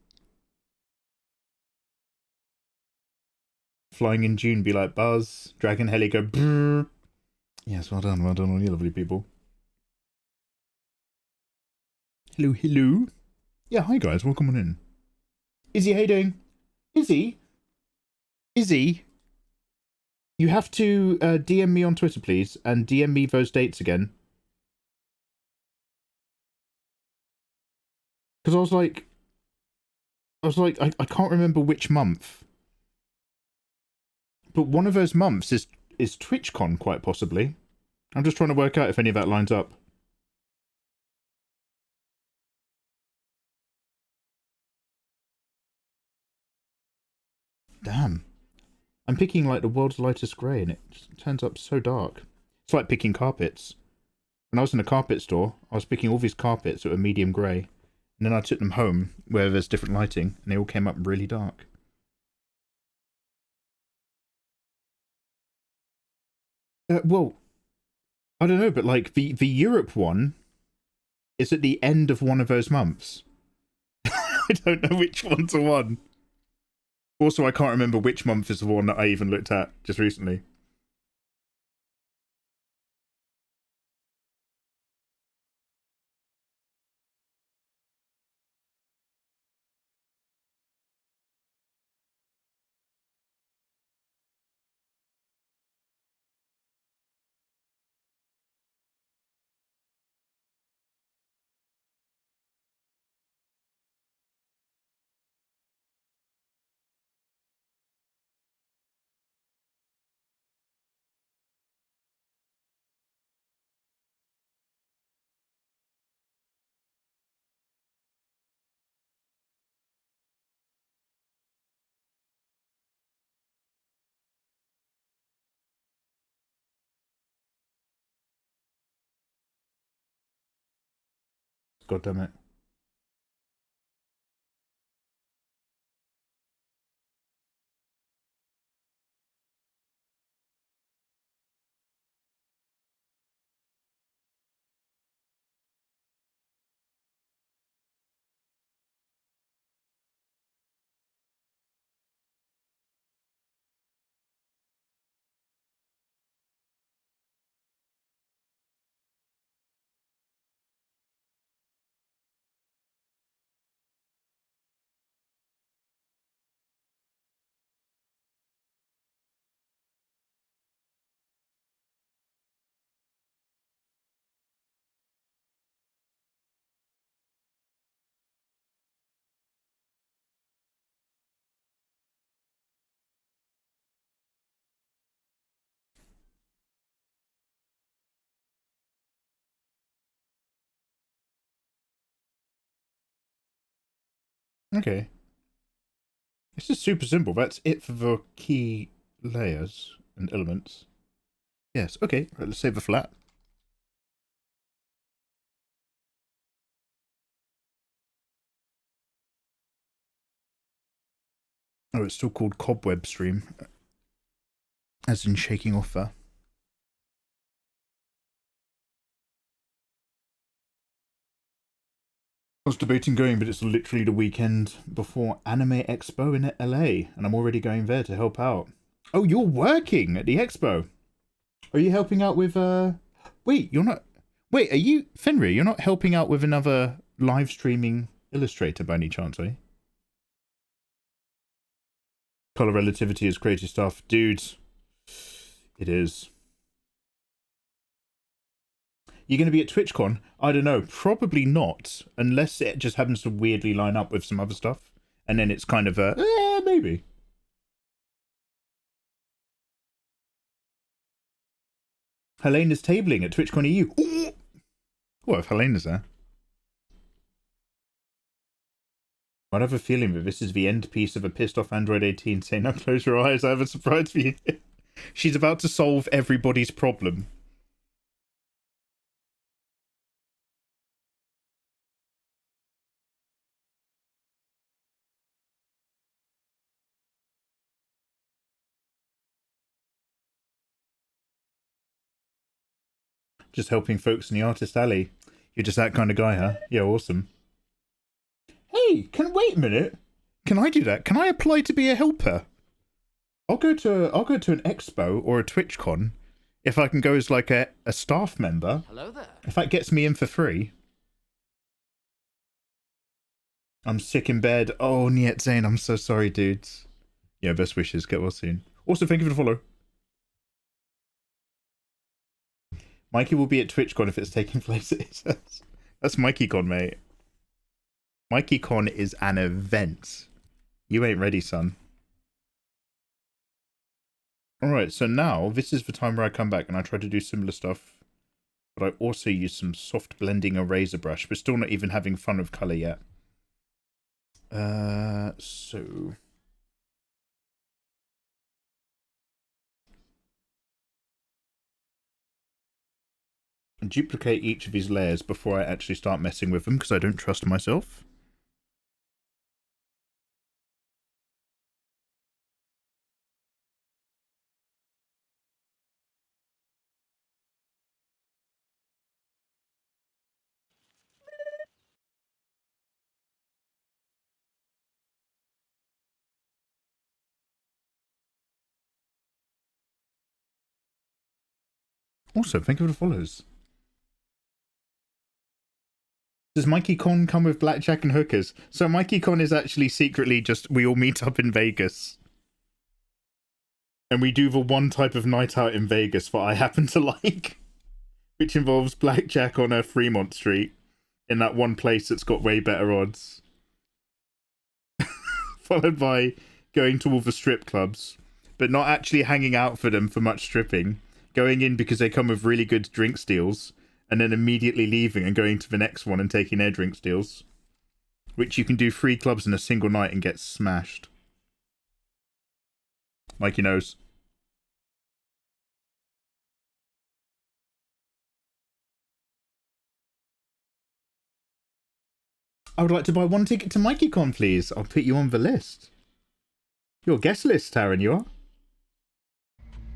Flying in June, be like Buzz, Dragon Heli go brrr. Yes, well done all you lovely people. Hello, hello. Yeah, hi guys, welcome on in. Izzy, how you doing? Izzy? You have to DM me on Twitter, please, and DM me those dates again. Because I was like, I can't remember which month. But one of those months is TwitchCon, quite possibly. I'm just trying to work out if any of that lines up. Damn. I'm picking like the world's lightest grey and it just turns up so dark. It's like picking carpets. When I was in a carpet store, I was picking all these carpets that were medium grey. And then I took them home where there's different lighting and they all came up really dark. Well, I don't know, but like the Europe one is at the end of one of those months. I don't know which one's the one. Also, I can't remember which month is the one that I even looked at just recently. God damn it. Okay. This is super simple. That's it for the key layers and elements. Yes, okay. Right, let's save the flat. Oh, it's still called Cobweb Stream. As in shaking off there. I was debating going, but it's literally the weekend before Anime Expo in LA, and I'm already going there to help out. Oh, you're working at the expo. Are you helping out with, Wait, you're not... Wait, are you... Fenrir, you're not helping out with another live streaming illustrator by any chance, are you? Color relativity is crazy stuff. Dudes. It is. You're going to be at TwitchCon? I don't know. Probably not. Unless it just happens to weirdly line up with some other stuff. And then it's kind of a... maybe. Helena's tabling at TwitchCon EU. Ooh! What if Helena's there? I have a feeling that this is the end piece of a pissed off Android 18 saying, now close your eyes, I have a surprise for you. She's about to solve everybody's problem. Just helping folks in the artist alley. You're just that kind of guy, huh? Yeah, awesome. Hey, wait a minute. Can I do that? Can I apply to be a helper? I'll go to an expo or a TwitchCon if I can go as like a staff member. Hello there. If that gets me in for free. I'm sick in bed. Oh, Niet Zane, I'm so sorry, dudes. Yeah, best wishes. Get well soon. Also, thank you for the follow. Mikey will be at TwitchCon if it's taking place at his house. That's MikeyCon, mate. MikeyCon is an event. You ain't ready, son. Alright, so now this is the time where I come back and I try to do similar stuff. But I also use some soft blending eraser brush. We're still not even having fun with colour yet. So... duplicate each of these layers before I actually start messing with them because I don't trust myself. Also, thank you for the follows. Does MikeyCon come with blackjack and hookers? So MikeyCon is actually secretly just we all meet up in Vegas. And we do the one type of night out in Vegas that I happen to like. Which involves blackjack on a Fremont Street. In that one place that's got way better odds. Followed by going to all the strip clubs. But not actually hanging out for them for much stripping. Going in because they come with really good drink deals. And then immediately leaving and going to the next one and taking their drink deals. Which you can do 3 clubs in a single night and get smashed. Mikey knows. I would like to buy 1 ticket to MikeyCon, please. I'll put you on the list. Your guest list, Taran, you are.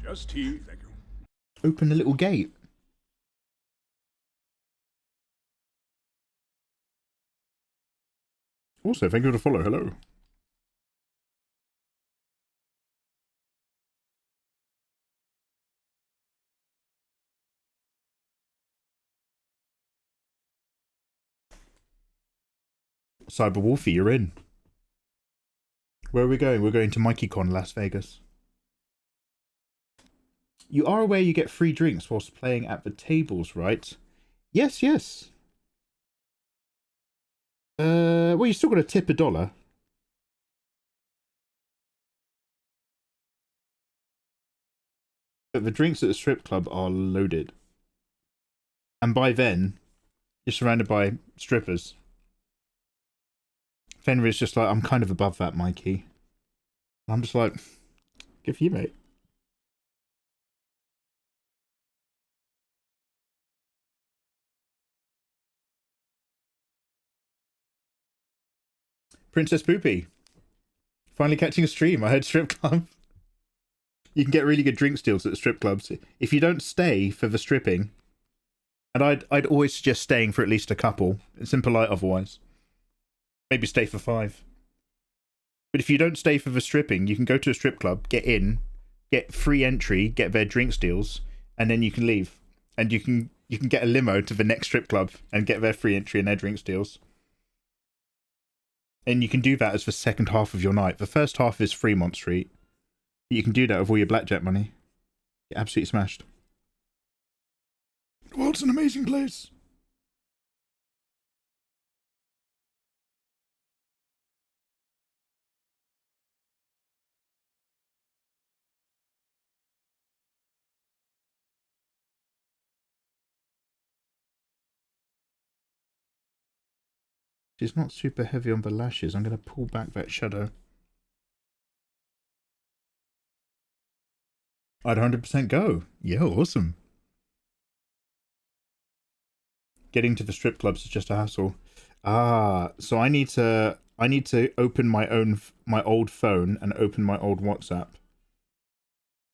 Just tea, thank you. Open the little gate. Also, thank you for the follow. Hello. Cyber Wolfie, you're in. Where are we going? We're going to MikeyCon, Las Vegas. You are aware you get free drinks whilst playing at the tables, right? Yes, yes. Well, you still got to tip $1. But the drinks at the strip club are loaded. And by then, you're surrounded by strippers. Fenrir's just like, I'm kind of above that, Mikey. And I'm just like, good for you, mate. Princess Poopy. Finally catching a stream. I heard strip club. You can get really good drink deals at the strip clubs. If you don't stay for the stripping, and I'd always suggest staying for at least a couple. It's impolite otherwise. Maybe stay for 5. But if you don't stay for the stripping, you can go to a strip club, get in, get free entry, get their drink deals, and then you can leave. And you can get a limo to the next strip club and get their free entry and their drink deals. And you can do that as the second half of your night. The first half is Fremont Street. But you can do that with all your blackjack money. Get absolutely smashed. The world's an amazing place. She's not super heavy on the lashes. I'm going to pull back that shadow. I'd 100% go. Yeah, awesome. Getting to the strip clubs is just a hassle. Ah, so I need to open my old phone and open my old WhatsApp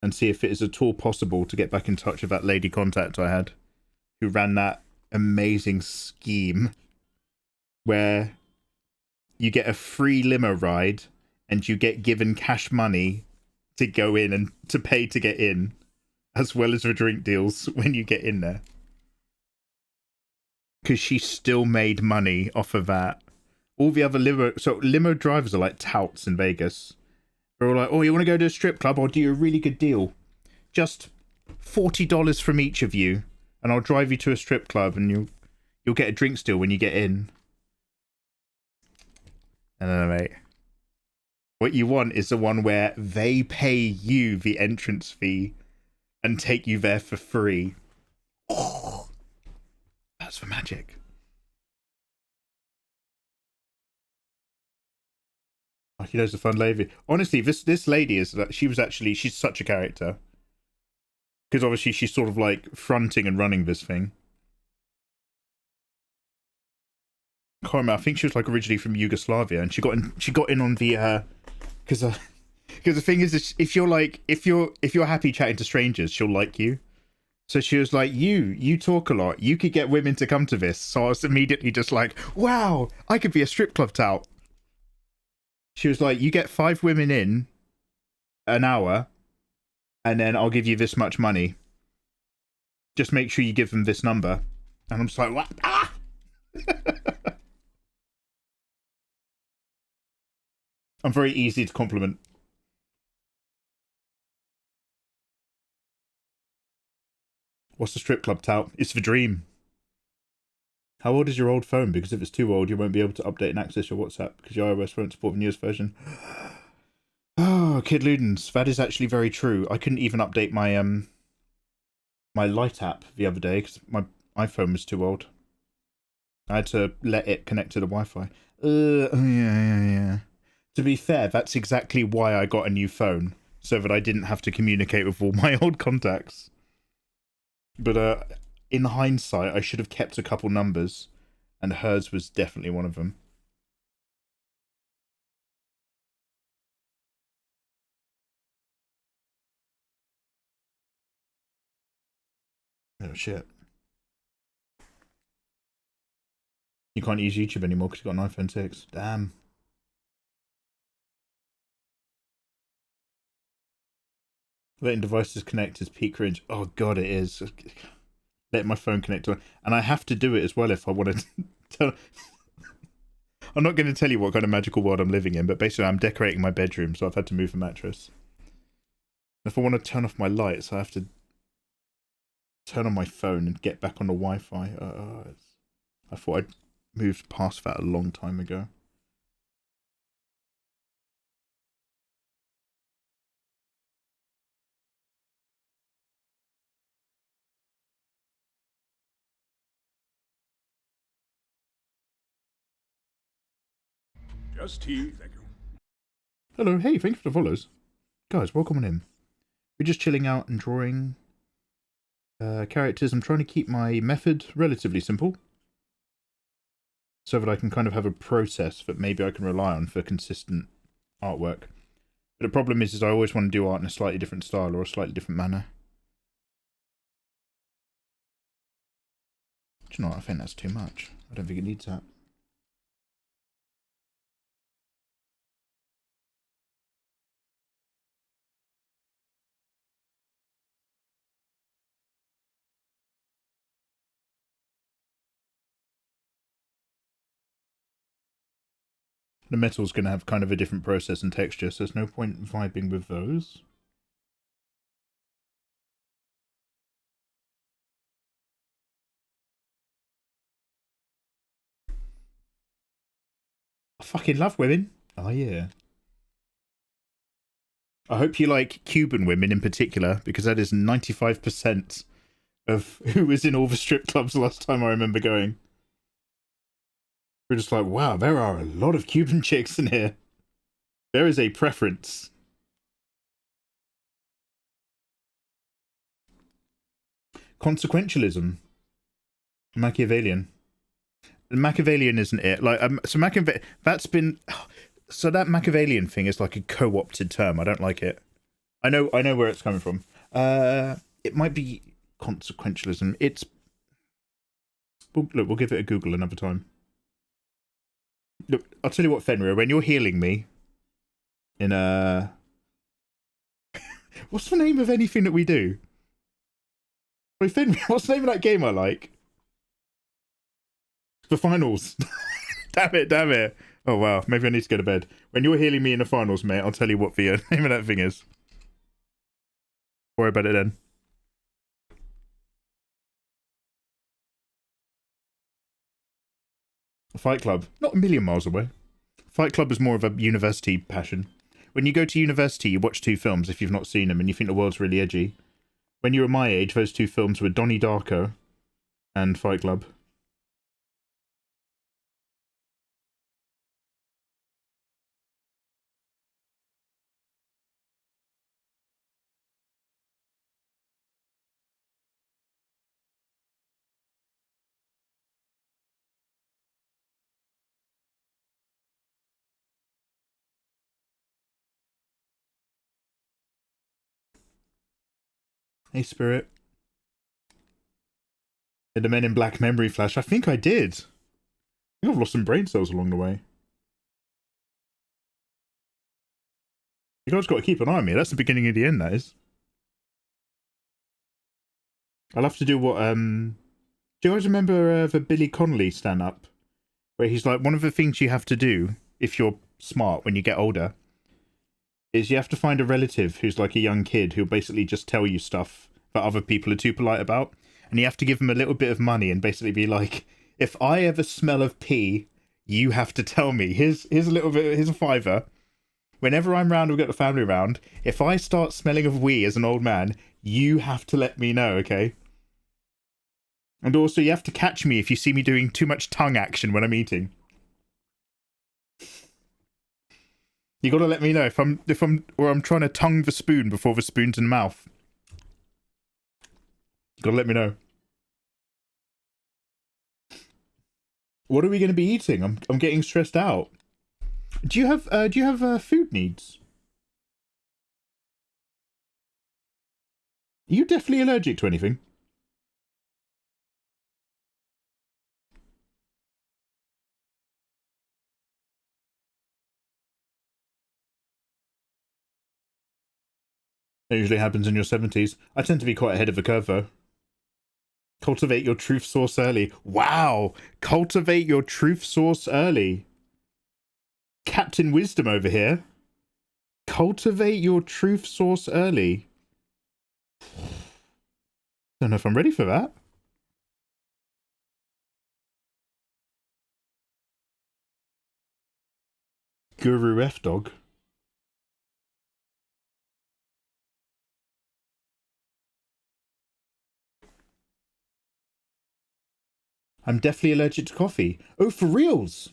and see if it is at all possible to get back in touch with that lady contact I had who ran that amazing scheme where you get a free limo ride and you get given cash money to go in and to pay to get in, as well as the drink deals when you get in there. Because she still made money off of that. All the other limo drivers are like touts in Vegas. They're all like, oh, you want to go to a strip club? I'll do you a really good deal. Just $40 from each of you, and I'll drive you to a strip club, and you'll get a drinks deal when you get in. No, mate. What you want is the one where they pay you the entrance fee and take you there for free. Oh, that's the magic. Oh, he knows the fun lady. Honestly, this lady she's such a character. Because obviously she's sort of like fronting and running this thing. I can't remember. I think she was like originally from Yugoslavia, and she got in on the because the thing is if you're happy chatting to strangers, she'll like you. So she was like, you talk a lot, you could get women to come to this. So I was immediately just like, wow, I could be a strip club tout. She was like, you get 5 women in an hour, and then I'll give you this much money. Just make sure you give them this number. And I'm just like, what? Ah! I'm very easy to compliment. What's the strip club tout? It's the dream. How old is your old phone? Because if it's too old, you won't be able to update and access your WhatsApp because your iOS won't support the newest version. Oh, Kid Ludens, that is actually very true. I couldn't even update my my Light app the other day because my iPhone was too old. I had to let it connect to the Wi-Fi. Yeah. To be fair, that's exactly why I got a new phone, so that I didn't have to communicate with all my old contacts. But in hindsight, I should have kept a couple numbers, and hers was definitely one of them. Oh shit. You can't use YouTube anymore because you've got an iPhone 6. Damn. Letting devices connect is peak cringe. Oh god, it is. Let my phone connect to it. And I have to do it as well if I want to tell... I'm not going to tell you what kind of magical world I'm living in, but basically I'm decorating my bedroom, so I've had to move the mattress. If I want to turn off my lights, I have to turn on my phone and get back on the Wi-Fi. I thought I'd moved past that a long time ago. Just tea, thank you. Hello, hey, thank you for the follows. Guys, welcome on in. We're just chilling out and drawing characters. I'm trying to keep my method relatively simple, so that I can kind of have a process that maybe I can rely on for consistent artwork. But the problem is I always want to do art in a slightly different style or a slightly different manner. Do you know what? I think that's too much. I don't think it needs that. The metal's going to have kind of a different process and texture, so there's no point vibing with those. I fucking love women. Oh yeah. I hope you like Cuban women in particular, because that is 95% of who was in all the strip clubs last time I remember going. We're just like, wow, there are a lot of Cuban chicks in here. There is a preference. Consequentialism. Machiavellian. Machiavellian, isn't it? Like, so that's been... So that Machiavellian thing is like a co-opted term. I don't like it. I know where it's coming from. It might be consequentialism. It's... Look, we'll give it a Google another time. Look, I'll tell you what, Fenrir, when you're healing me in a... What's the name of anything that we do? Wait, Fenrir, what's the name of that game I like? The finals. Damn it. Oh, wow. Maybe I need to go to bed. When you're healing me in the finals, mate, I'll tell you what the name of that thing is. Worry about it then. Fight Club. Not a million miles away. Fight Club is more of a university passion. When you go to university, you watch 2 films if you've not seen them and you think the world's really edgy. When you were my age, those 2 films were Donnie Darko and Fight Club. Hey, Spirit. Did the Men in Black memory flash? I think I did. I think I've lost some brain cells along the way. You guys got to keep an eye on me. That's the beginning of the end, that is. I'll have to do what, do you guys remember the Billy Connolly stand-up? Where he's like, one of the things you have to do, if you're smart when you get older, is you have to find a relative who's like a young kid who'll basically just tell you stuff that other people are too polite about. And you have to give them a little bit of money and basically be like, if I ever smell of pee, you have to tell me. Here's a little bit, here's a $5. Whenever I'm round, we've got the family round, if I start smelling of wee as an old man, you have to let me know, okay? And also, you have to catch me if you see me doing too much tongue action when I'm eating. You gotta let me know if I'm trying to tongue the spoon before the spoon's in the mouth. You gotta let me know. What are we gonna be eating? I'm getting stressed out. Do you have food needs? Are you definitely allergic to anything? That usually happens in your 70s. I tend to be quite ahead of the curve, though. Cultivate your truth source early. Wow! Cultivate your truth source early. Captain Wisdom over here. Cultivate your truth source early. Don't know if I'm ready for that. Guru F-Dog. I'm definitely allergic to coffee. Oh, for reals?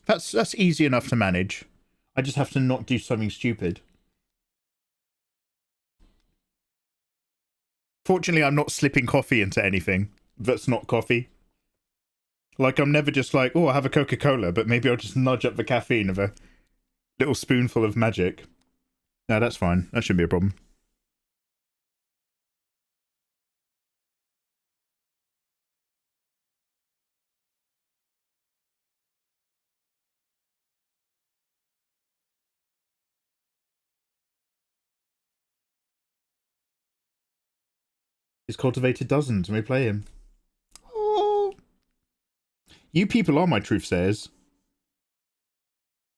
That's easy enough to manage. I just have to not do something stupid. Fortunately, I'm not slipping coffee into anything that's not coffee. Like, I'm never just like, oh, I'll have a Coca-Cola, but maybe I'll just nudge up the caffeine of a little spoonful of magic. No, that's fine. That shouldn't be a problem. He's cultivated dozens, and we play him. Oh. You people are my truth sayers.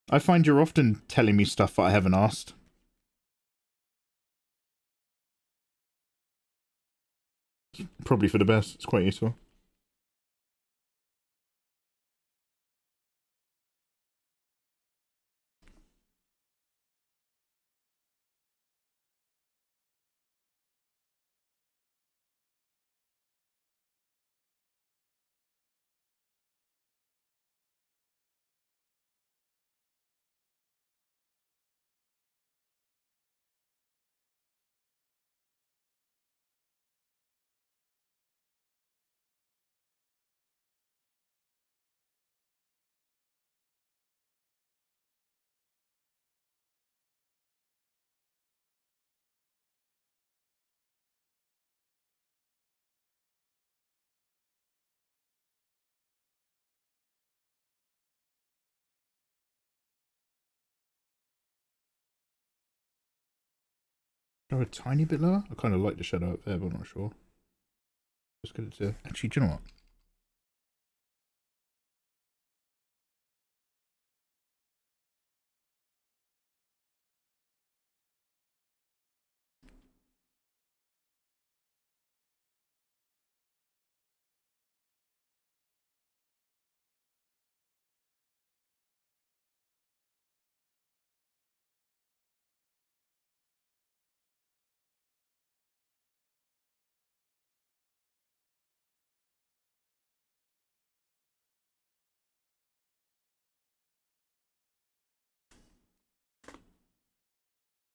I find you're often telling me stuff that I haven't asked. Probably for the best. It's quite useful. Go a tiny bit lower? I kind of like the shadow up there, but I'm not sure. Let's get it to... Actually, do you know what?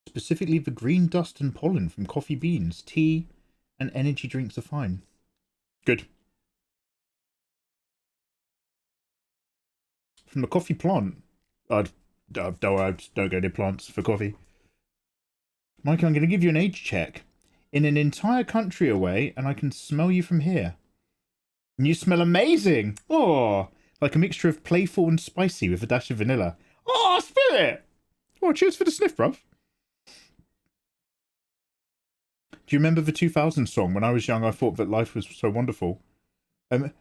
Specifically, the green dust and pollen from coffee beans, tea, and energy drinks are fine. Good. From the coffee plant. Don't go near plants for coffee. Mike, I'm going to give you an age check. In an entire country away, and I can smell you from here. And you smell amazing! Oh, like a mixture of playful and spicy with a dash of vanilla. Oh, spirit! Oh, cheers for the sniff, bruv. Do you remember the 2000 song? When I was young, I thought that life was so wonderful. When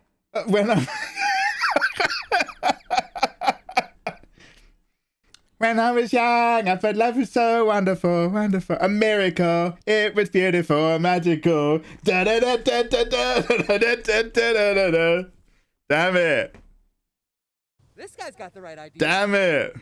I was young, I thought life was so wonderful, wonderful. A miracle. It was beautiful, magical. Da da da da da da da da da da da. Damn it. This guy's got the right idea. Damn it.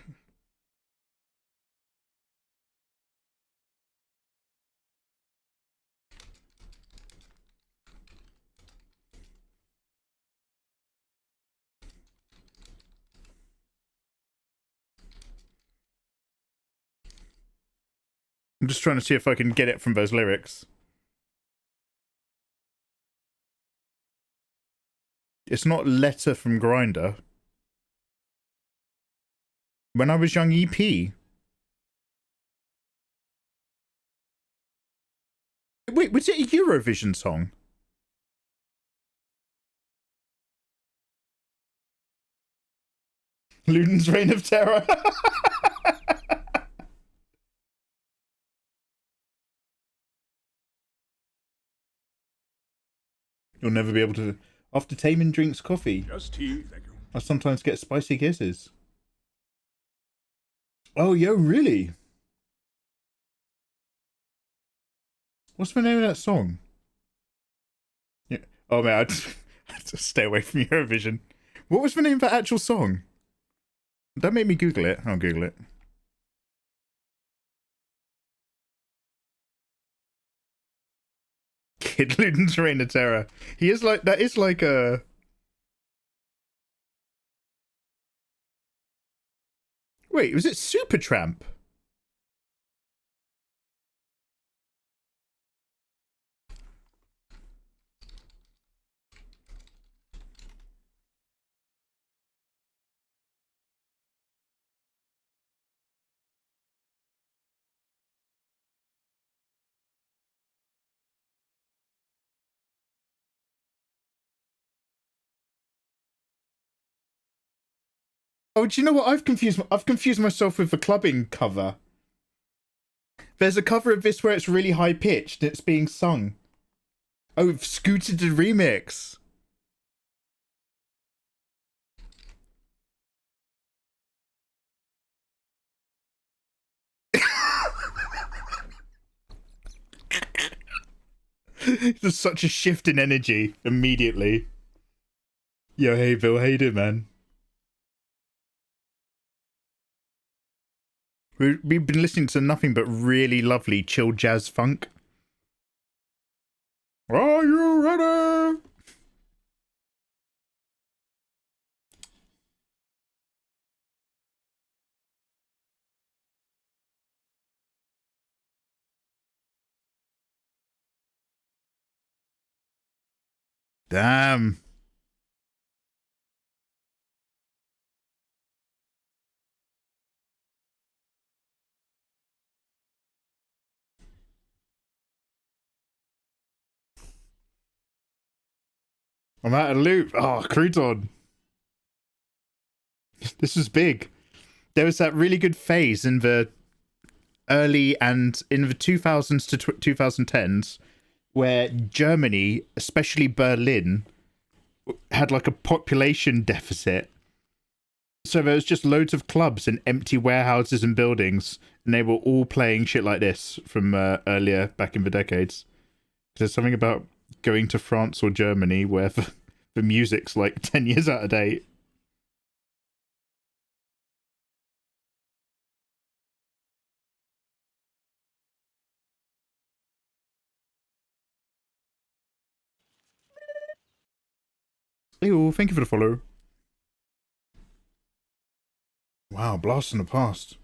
I'm just trying to see if I can get it from those lyrics. It's not Letter from Grinder. When I Was Young EP. Wait, was it a Eurovision song? Luden's Reign of Terror. You'll never be able to... After Taman drinks coffee, Just tea, thank you. I sometimes get spicy kisses. Oh, yo, really? What's the name of that song? Yeah. Oh, man, I had to stay away from Eurovision. What was the name of that actual song? Don't make me Google it. I'll Google it. Kid Luden's Reign of Terror. He is like... That is like a... Wait, was it Supertramp? Oh, do you know what? I've confused myself with the clubbing cover. There's a cover of this where it's really high pitched and it's being sung. Oh, Scooter the remix. There's such a shift in energy immediately. Yo, hey Bill, how you doing, man? We've been listening to nothing but really lovely chill jazz funk. Are you ready? Damn. I'm out of loop. Oh, crouton. This was big. There was that really good phase in the early and in the 2000s to 2010s, where Germany, especially Berlin, had like a population deficit. So there was just loads of clubs and empty warehouses and buildings, and they were all playing shit like this from earlier back in the decades. There's something about going to France or Germany where the music's like 10 years out of date. Ew, thank you for the follow. Wow, blast from the past. Is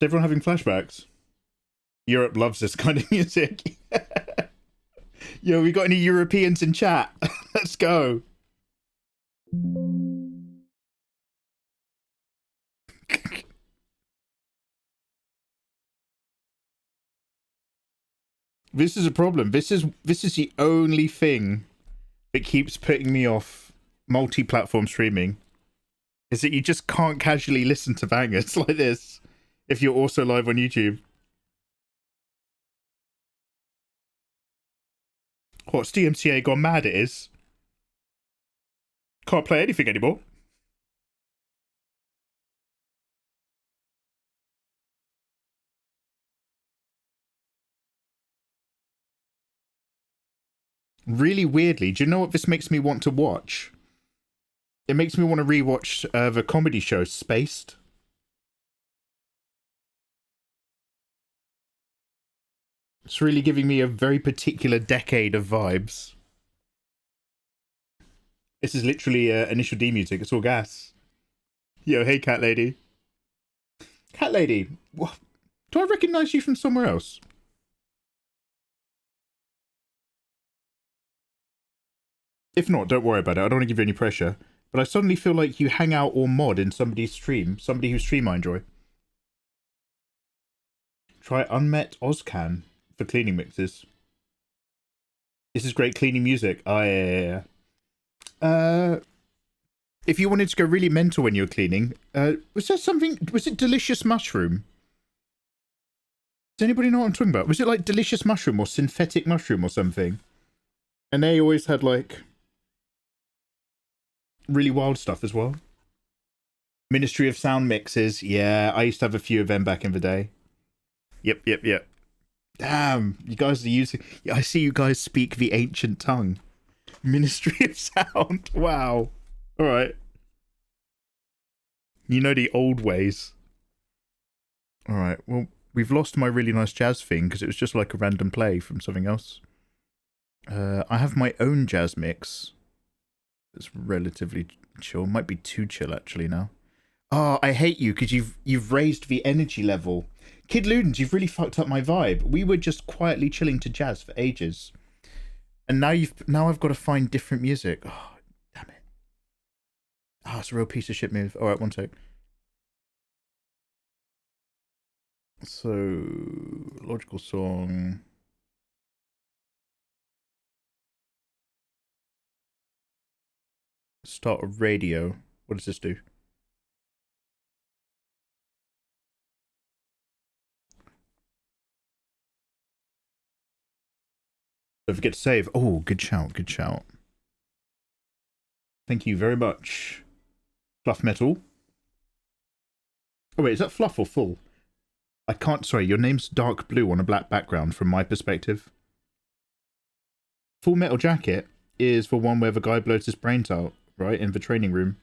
everyone having flashbacks? Europe loves this kind of music. Yo, we got any Europeans in chat? Let's go. This is a problem. This is the only thing that keeps putting me off multi-platform streaming, is that you just can't casually listen to bangers like this if you're also live on YouTube. What's DMCA gone mad it is? Can't play anything anymore. Really weirdly, do you know what this makes me want to watch? It makes me want to rewatch the comedy show Spaced. It's really giving me a very particular decade of vibes. This is literally Initial D music. It's all gas. Yo, hey, Cat Lady. Cat Lady, what? Do I recognize you from somewhere else? If not, don't worry about it. I don't want to give you any pressure. But I suddenly feel like you hang out or mod in somebody's stream. Somebody whose stream I enjoy. Try Unmet Ozcan for cleaning mixes. This is great cleaning music. Oh, yeah. If you wanted to go really mental when you were cleaning, was there something... Was it Delicious Mushroom? Does anybody know what I'm talking about? Was it like Delicious Mushroom or Synthetic Mushroom or something? And they always had like... really wild stuff as well. Ministry of Sound mixes. Yeah, I used to have a few of them back in the day. Yep. Damn, you guys are using... I see you guys speak the ancient tongue. Ministry of Sound. Wow. Alright. You know the old ways. Alright, well, we've lost my really nice jazz thing because it was just like a random play from something else. I have my own jazz mix. It's relatively chill. Might be too chill actually now. Oh, I hate you because you've raised the energy level. Kid Ludens, you've really fucked up my vibe. We were just quietly chilling to jazz for ages. And now I've got to find different music. Oh, damn it. Oh, it's a real piece of shit move. Alright, one sec. So, logical song. Start a radio. What does this do? Don't forget to save. Oh, good shout, good shout. Thank you very much. Fluff metal. Oh wait, is that fluff or full? I can't, sorry, your name's dark blue on a black background from my perspective. Full Metal Jacket is the one where the guy blows his brains out, right, in the training room.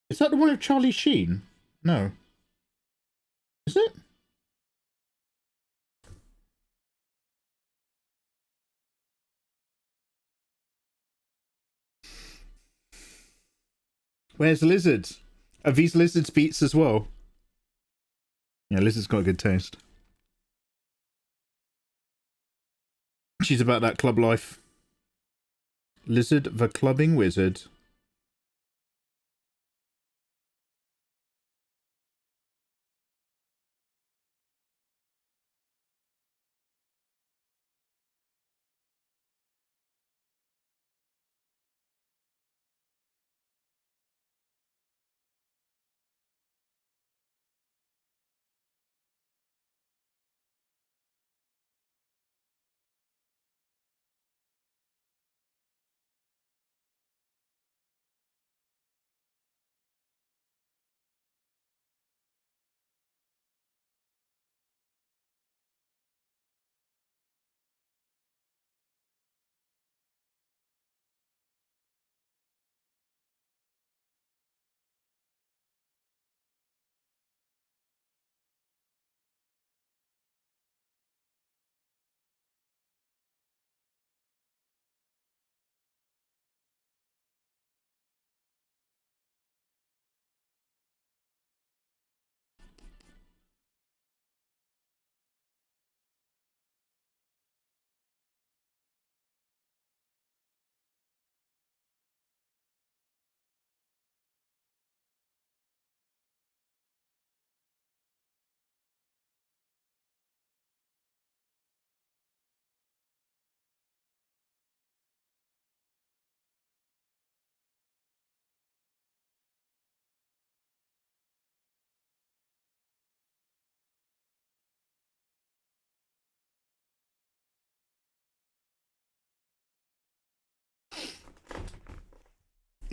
Is that the one with Charlie Sheen? No. Is it? Where's Lizard? Are these Lizard's beats as well? Yeah, Lizard's got a good taste. She's about that club life. Lizard the clubbing wizard.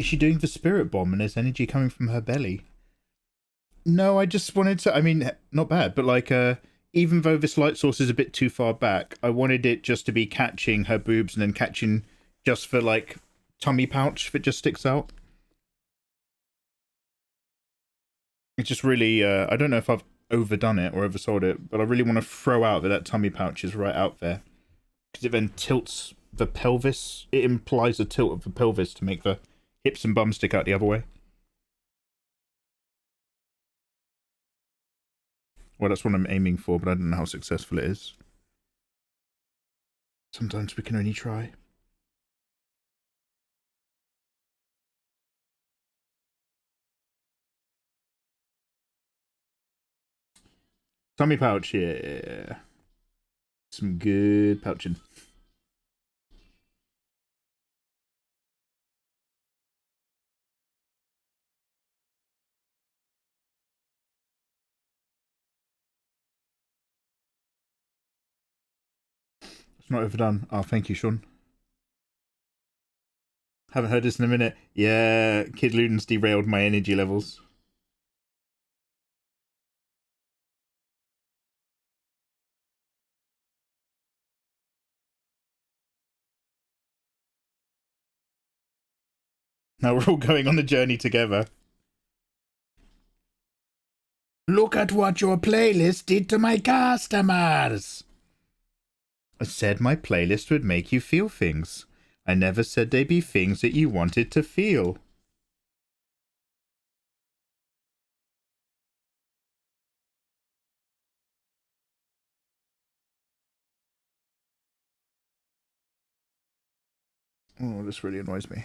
Is she doing the spirit bomb and there's energy coming from her belly? No, I just wanted to, I mean, not bad, but like, even though this light source is a bit too far back, I wanted it just to be catching her boobs and then catching just for like tummy pouch that just sticks out. It's just really, I don't know if I've overdone it or oversold it, but I really want to throw out that that tummy pouch is right out there. Because it then tilts the pelvis. It implies a tilt of the pelvis to make the hips and bum stick out the other way. Well, that's what I'm aiming for, but I don't know how successful it is. Sometimes we can only try. Tummy pouch, yeah. Some good pouching. It's not overdone. Oh, thank you, Sean. Haven't heard this in a minute. Yeah, Kid Luden's derailed my energy levels. Now we're all going on the journey together. Look at what your playlist did to my customers. I said my playlist would make you feel things. I never said they'd be things that you wanted to feel. Oh, this really annoys me.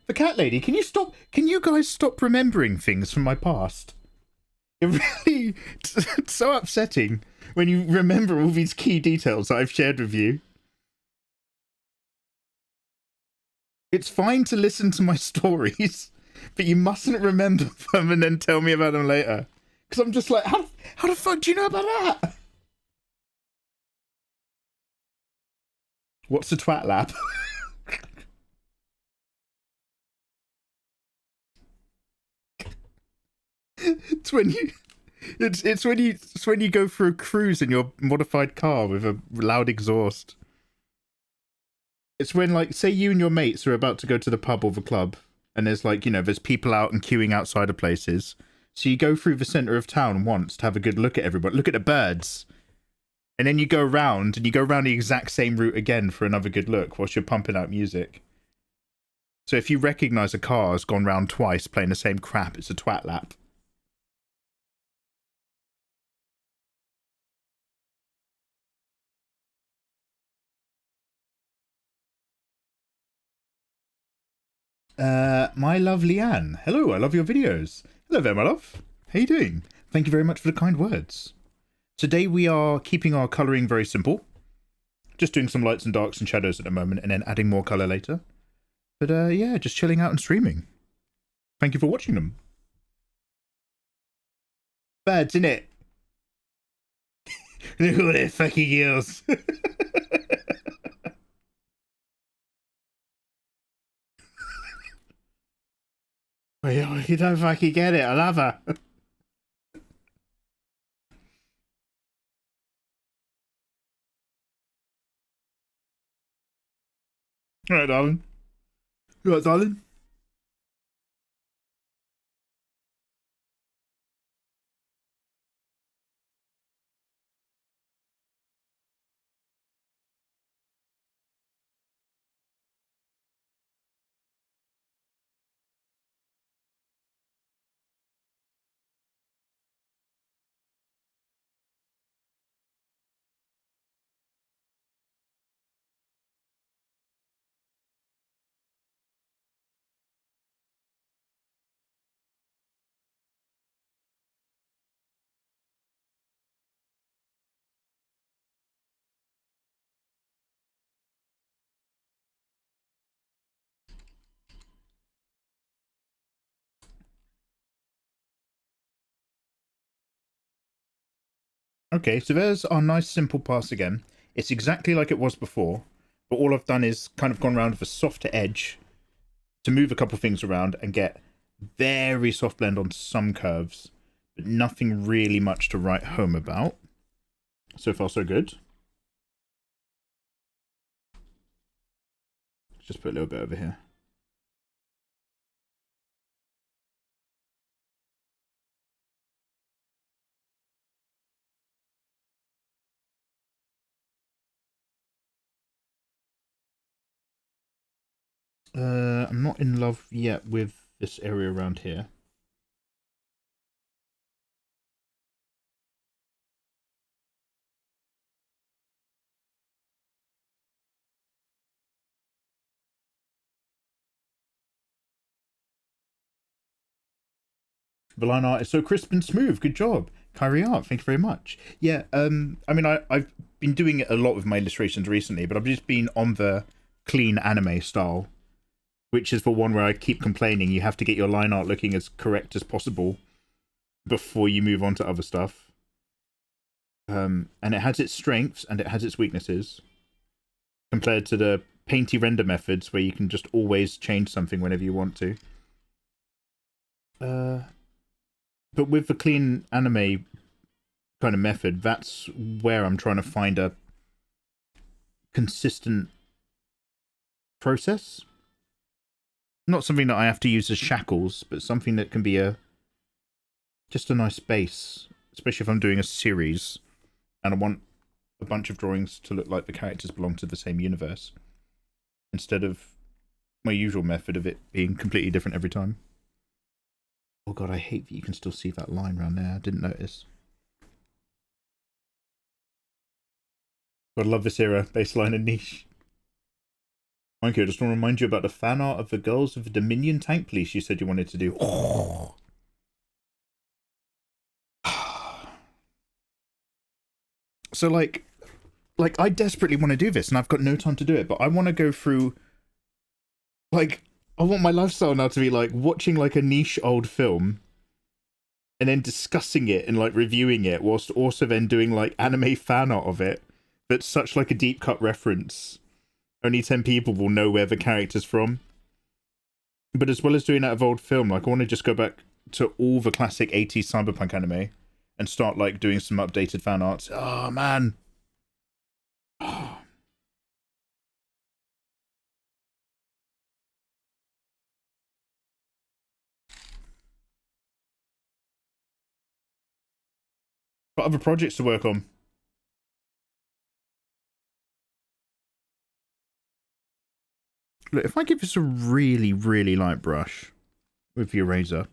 The cat lady, can you stop? Can you guys stop remembering things from my past? It really, it's so upsetting when you remember all these key details that I've shared with you. It's fine to listen to my stories, but you mustn't remember them and then tell me about them later. Because I'm just like, how the fuck do you know about that? What's a twat lap? It's when you, it's when you go for a cruise in your modified car with a loud exhaust. It's when, like, say you and your mates are about to go to the pub or the club, and there's like, you know, there's people out and queuing outside of places. So you go through the centre of town once to have a good look at everybody, look at the birds, and then you go around the exact same route again for another good look whilst you're pumping out music. So if you recognise a car has gone round twice playing the same crap, it's a twat lap. My lovely Anne. Hello, I love your videos. Hello there, my love. How you doing? Thank you very much for the kind words. Today we are keeping our colouring very simple. Just doing some lights and darks and shadows at the moment and then adding more colour later. But yeah, just chilling out and streaming. Thank you for watching them. Birds, innit? Look at all their fucking ears. Oh, you don't fucking get it, I love her. All right, darling. You all right, darling? Okay, so there's our nice simple pass again. It's exactly like it was before, but all I've done is kind of gone around with a softer edge to move a couple things around and get very soft blend on some curves, but nothing really much to write home about. So far, so good. Just put a little bit over here. I'm not in love yet with this area around here. The line art is so crisp and smooth. Good job. Kyrie Art, thank you very much. Yeah, I mean, I've been doing it a lot with my illustrations recently, but I've just been on the clean anime style, which is the one where I keep complaining you have to get your line art looking as correct as possible before you move on to other stuff. And it has its strengths and it has its weaknesses compared to the painty render methods where you can just always change something whenever you want to. But with the clean anime kind of method, that's where I'm trying to find a consistent process. Not something that I have to use as shackles, but something that can be just a nice base, especially if I'm doing a series and I want a bunch of drawings to look like the characters belong to the same universe, instead of my usual method of it being completely different every time. Oh god, I hate that you can still see that line around there. I didn't notice. God, I love this era, baseline and niche. Thank you. I just want to remind you about the fan art of the girls of the Dominion Tank Police you said you wanted to do. Oh. So, like I desperately want to do this, and I've got no time to do it, but I want to go through, like, I want my lifestyle now to be, like, watching, like, a niche old film, and then discussing it and, like, reviewing it, whilst also then doing, like, anime fan art of it, that's such, like, a deep cut reference. Only 10 people will know where the character's from. But as well as doing that of old film, like, I want to just go back to all the classic 80s cyberpunk anime and start, like, doing some updated fan arts. Oh, man. Got other projects to work on. Look, if I give this a really, really light brush with the eraser,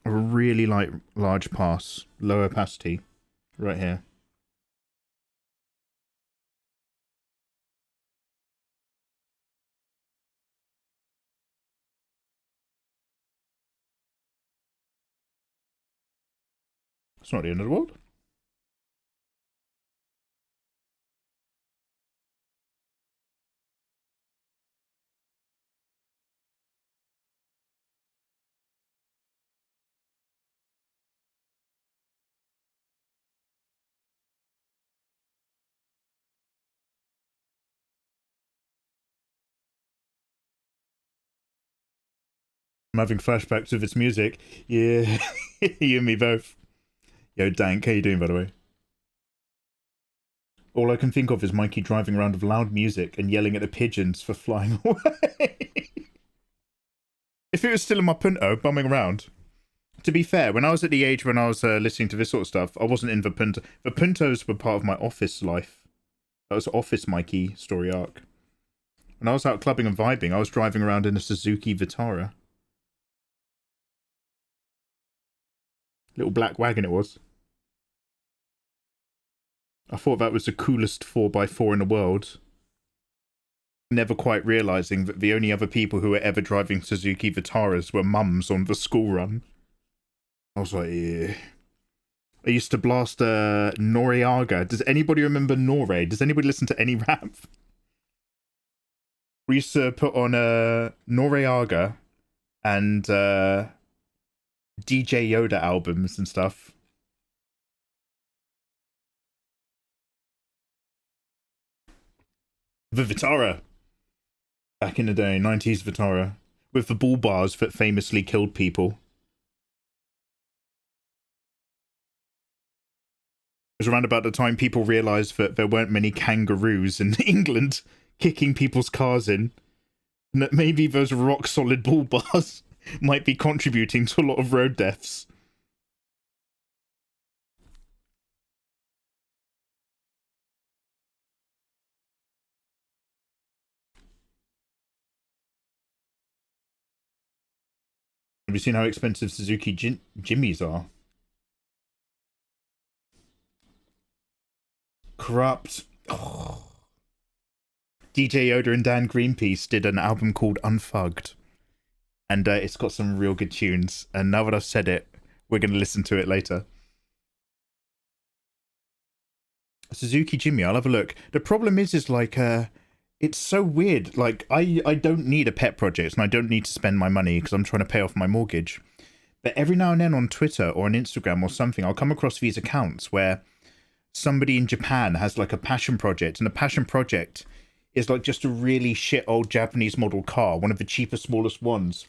a really light large pass, low opacity, right here. It's not the end of the world. I'm having flashbacks of its music. Yeah, you and me both. Yo, Dank, how you doing, by the way? All I can think of is Mikey driving around with loud music and yelling at the pigeons for flying away. If it was still in my Punto, bumming around. To be fair, when I was at the age when I was listening to this sort of stuff, I wasn't in the Punto. The Puntos were part of my office life. That was Office Mikey story arc. When I was out clubbing and vibing, I was driving around in a Suzuki Vitara. Little black wagon it was. I thought that was the coolest 4x4 in the world. Never quite realising that the only other people who were ever driving Suzuki Vitaras were mums on the school run. I was like, yeah. I used to blast Noriega. Does anybody remember Nore? Does anybody listen to any rap? We used to put on Noriega and DJ Yoda albums and stuff. The Vitara. Back in the day, 90s Vitara. With the bull bars that famously killed people. It was around about the time people realised that there weren't many kangaroos in England kicking people's cars in. And that maybe those rock-solid bull bars might be contributing to a lot of road deaths. Have you seen how expensive Suzuki Jimmies are? Corrupt. Oh. DJ Yoda and Dan Greenpeace did an album called Unfugged. And it's got some real good tunes. And now that I've said it, we're going to listen to it later. Suzuki Jimmy, I'll have a look. The problem is like, it's so weird. Like, I don't need a pet project and I don't need to spend my money because I'm trying to pay off my mortgage. But every now and then on Twitter or on Instagram or something, I'll come across these accounts where somebody in Japan has like a passion project, and the passion project is like just a really shit old Japanese model car, one of the cheapest, smallest ones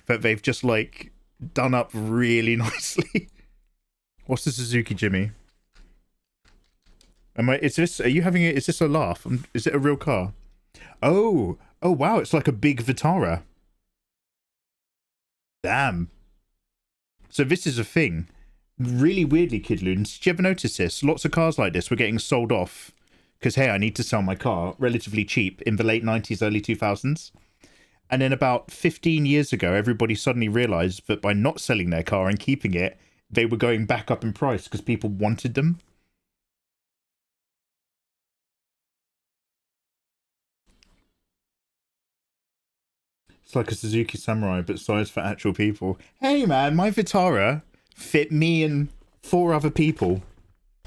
that they've just like done up really nicely. What's the Suzuki Jimmy? Are you having it? Is this a laugh? Is it a real car? Oh wow, it's like a big Vitara. Damn. So this is a thing. Really weirdly, Kidloons, did you ever notice this? Lots of cars like this were getting sold off because, hey, I need to sell my car relatively cheap in the late 90s, early 2000s. And then about 15 years ago, everybody suddenly realized that by not selling their car and keeping it, they were going back up in price because people wanted them. It's like a Suzuki Samurai, but sized for actual people. Hey, man, my Vitara fit me and 4 other people.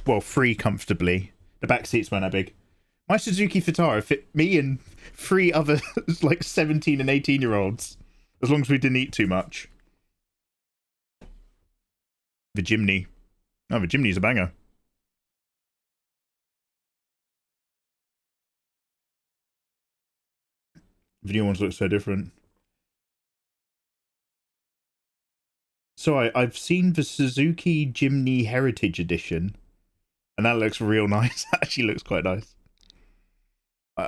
Well, 3 comfortably. The back seats weren't that big. My Suzuki Vitara fit me and 3 other, like, 17 and 18-year-olds. As long as we didn't eat too much. The Jimny. Oh, the Jimny's a banger. The new ones look so different. So I've seen the Suzuki Jimny Heritage Edition, and that looks real nice. Actually looks quite nice.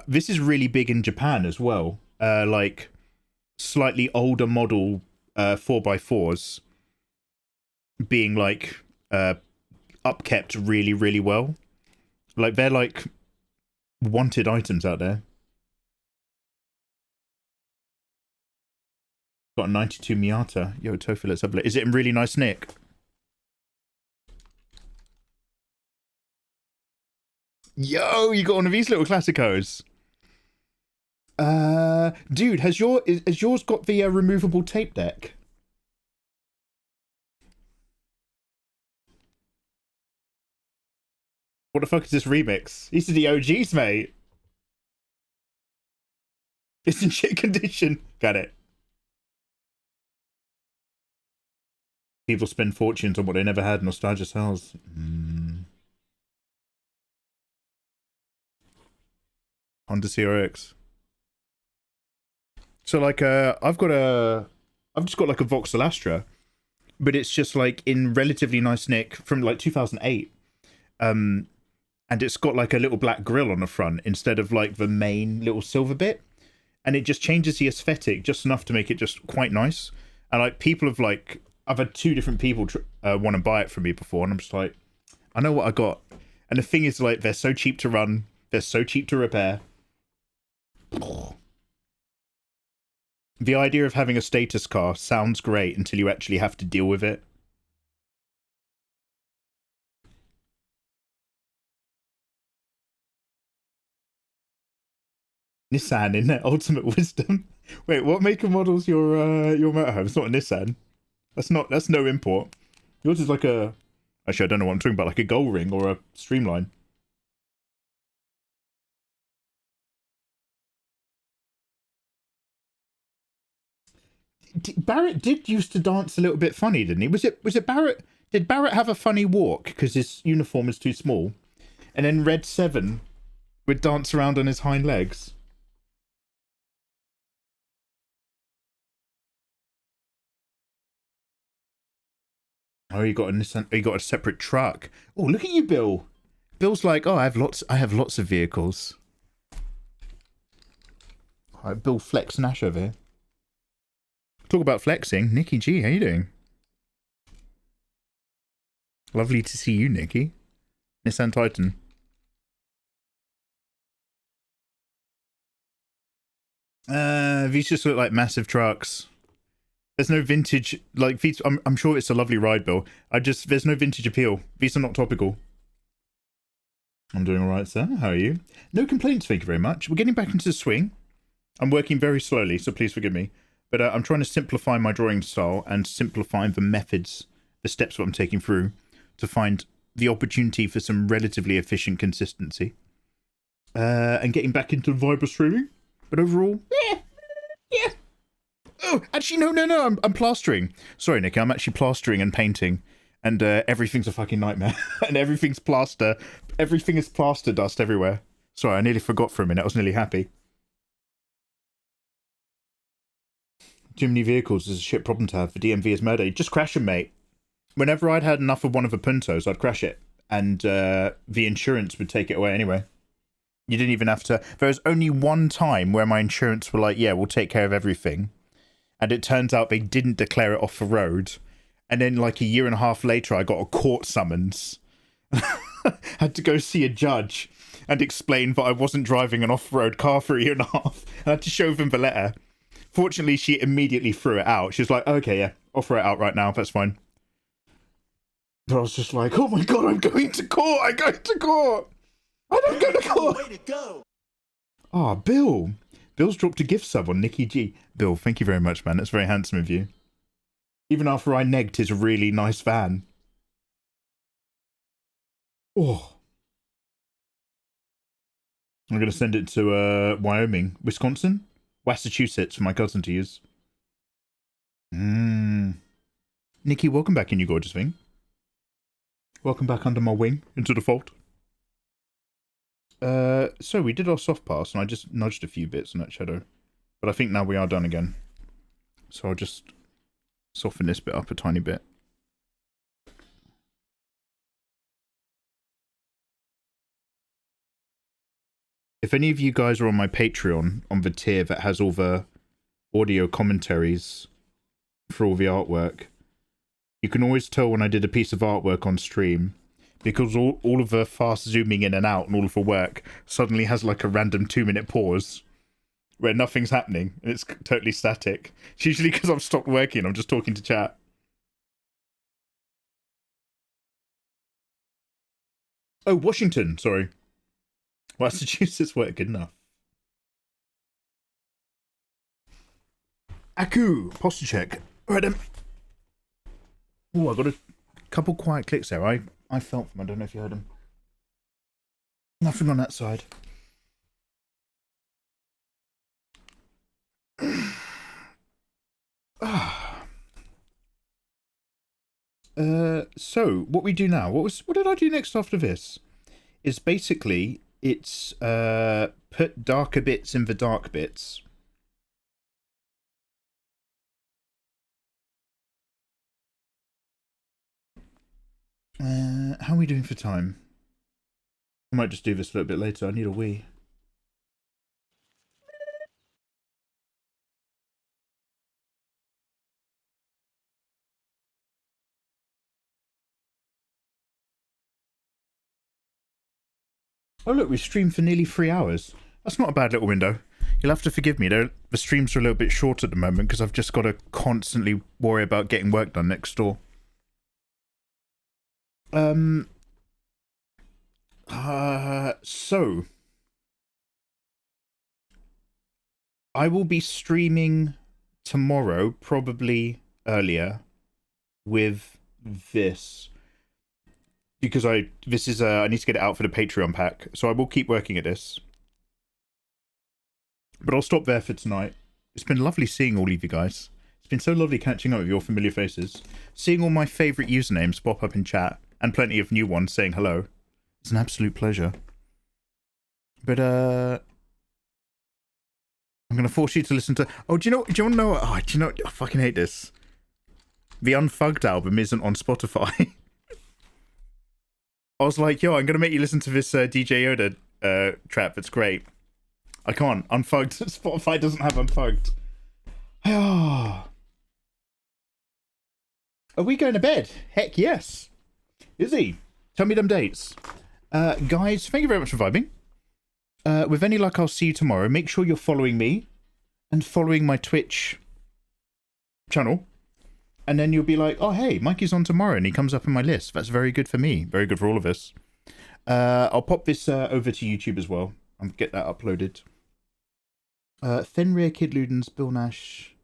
This is really big in Japan as well. Like slightly older model 4x4s being like upkept really, really well. Like they're like wanted items out there. Got a 92 Miata. Yo, Tofu, let's have a look. Is it in really nice nick? Yo, you got one of these little classicos. Dude, has yours got the removable tape deck? What the fuck is this remix? These are the OGs, mate. It's in shit condition. Got it. People spend fortunes on what they never had. Nostalgia sells. Honda CRX. So like I've just got like a Vauxhall Astra, but it's just like in relatively nice nick from like 2008. and it's got like a little black grill on the front instead of like the main little silver bit, and it just changes the aesthetic just enough to make it just quite nice. And like people have like, I've had 2 different people want to buy it from me before, and I'm just like, I know what I got. And the thing is, like, they're so cheap to run, they're so cheap to repair. The idea of having a status car sounds great until you actually have to deal with it. Nissan in their ultimate wisdom. Wait, what make and model's your motorhome? It's not a Nissan. That's no import. Yours is like a, actually I don't know what I'm talking about, like a Gull Ring or a Streamline. Barrett did used to dance a little bit funny, didn't he? Was it Barrett? Did Barrett have a funny walk because his uniform is too small? And then Red 7 would dance around on his hind legs. Oh, you got a separate truck. Oh, look at you, Bill. Bill's like, oh, I have lots of vehicles. All right, Bill Flex Nash over here. Talk about flexing. Nikki G, how you doing? Lovely to see you, Nikki. Nissan Titan. These just look like massive trucks. There's no vintage, like, I'm sure it's a lovely ride, Bill. There's no vintage appeal. These are not topical. I'm doing alright, sir. How are you? No complaints, thank you very much. We're getting back into the swing. I'm working very slowly, so please forgive me. But I'm trying to simplify my drawing style and simplify the methods, the steps that I'm taking through to find the opportunity for some relatively efficient consistency. And getting back into Viber streaming. But overall, yeah. Oh, actually, no, I'm plastering. Sorry, Nicky, I'm actually plastering and painting. And everything's a fucking nightmare. And everything's plaster. Everything is plaster dust everywhere. Sorry, I nearly forgot for a minute. I was nearly happy. Too many vehicles is a shit problem to have for DMV is murder. Just crash them, mate. Whenever I'd had enough of one of the Puntos, I'd crash it. And the insurance would take it away anyway. You didn't even have to... There was only one time where my insurance were like, yeah, we'll take care of everything. And it turns out they didn't declare it off the road. And then like a year and a half later, I got a court summons. Had to go see a judge and explain that I wasn't driving an off-road car for a year and a half. I had to show them the letter. Fortunately, she immediately threw it out. She was like, okay, yeah, I'll throw it out right now. That's fine. But I was just like, oh my God, I'm going to court. I'm going to court. I don't go to court. Way to go. Ah, Bill. Bill's dropped a gift sub on Nikki G. Bill, thank you very much, man. That's very handsome of you. Even after I negged his really nice van. Oh. I'm going to send it to Wyoming. Wisconsin? Massachusetts for my cousin to use. Nikki, welcome back in, you gorgeous thing. Welcome back under my wing, into the fold. So we did our soft pass, and I just nudged a few bits on that shadow. But I think now we are done again. So I'll just soften this bit up a tiny bit. If any of you guys are on my Patreon, on the tier that has all the audio commentaries for all the artwork, you can always tell when I did a piece of artwork on stream, because all of the fast zooming in and out and all of the work suddenly has like a random 2-minute pause where nothing's happening and it's totally static. It's usually because I've stopped working, I'm just talking to chat. Oh, Washington, sorry. Massachusetts weren't good enough. Aku, posture check. Alright then. Oh, I got a couple quiet clicks there. I felt them. I don't know if you heard them. Nothing on that side. So what we do now? What did I do next after this? Is basically it's put darker bits in the dark bits. How are we doing for time? I might just do this a little bit later. I need a wee. Oh look, we've streamed for nearly 3 hours. That's not a bad little window. You'll have to forgive me, though. The streams are a little bit short at the moment because I've just got to constantly worry about getting work done next door. So I will be streaming tomorrow, probably earlier, with this. Because I need to get it out for the Patreon pack, so I will keep working at this. But I'll stop there for tonight. It's been lovely seeing all of you guys. It's been so lovely catching up with your familiar faces. Seeing all my favourite usernames pop up in chat, and plenty of new ones saying hello. It's an absolute pleasure. But, I'm going to force you to listen to... Oh, do you want to know... Oh, do you know... I fucking hate this. The Unfugged album isn't on Spotify. I was like, yo, I'm going to make you listen to this DJ Yoda trap. It's great. I can't. Unfugged. Spotify doesn't have Unfugged. Are we going to bed? Heck yes. Izzy, tell me them dates. Guys, thank you very much for vibing. With any luck, I'll see you tomorrow. Make sure you're following me and following my Twitch channel. And then you'll be like, oh, hey, Mikey's on tomorrow and he comes up in my list. That's very good for me. Very good for all of us. I'll pop this over to YouTube as well. I'll get that uploaded. Fenrir, Kid Ludens, Bill Nash,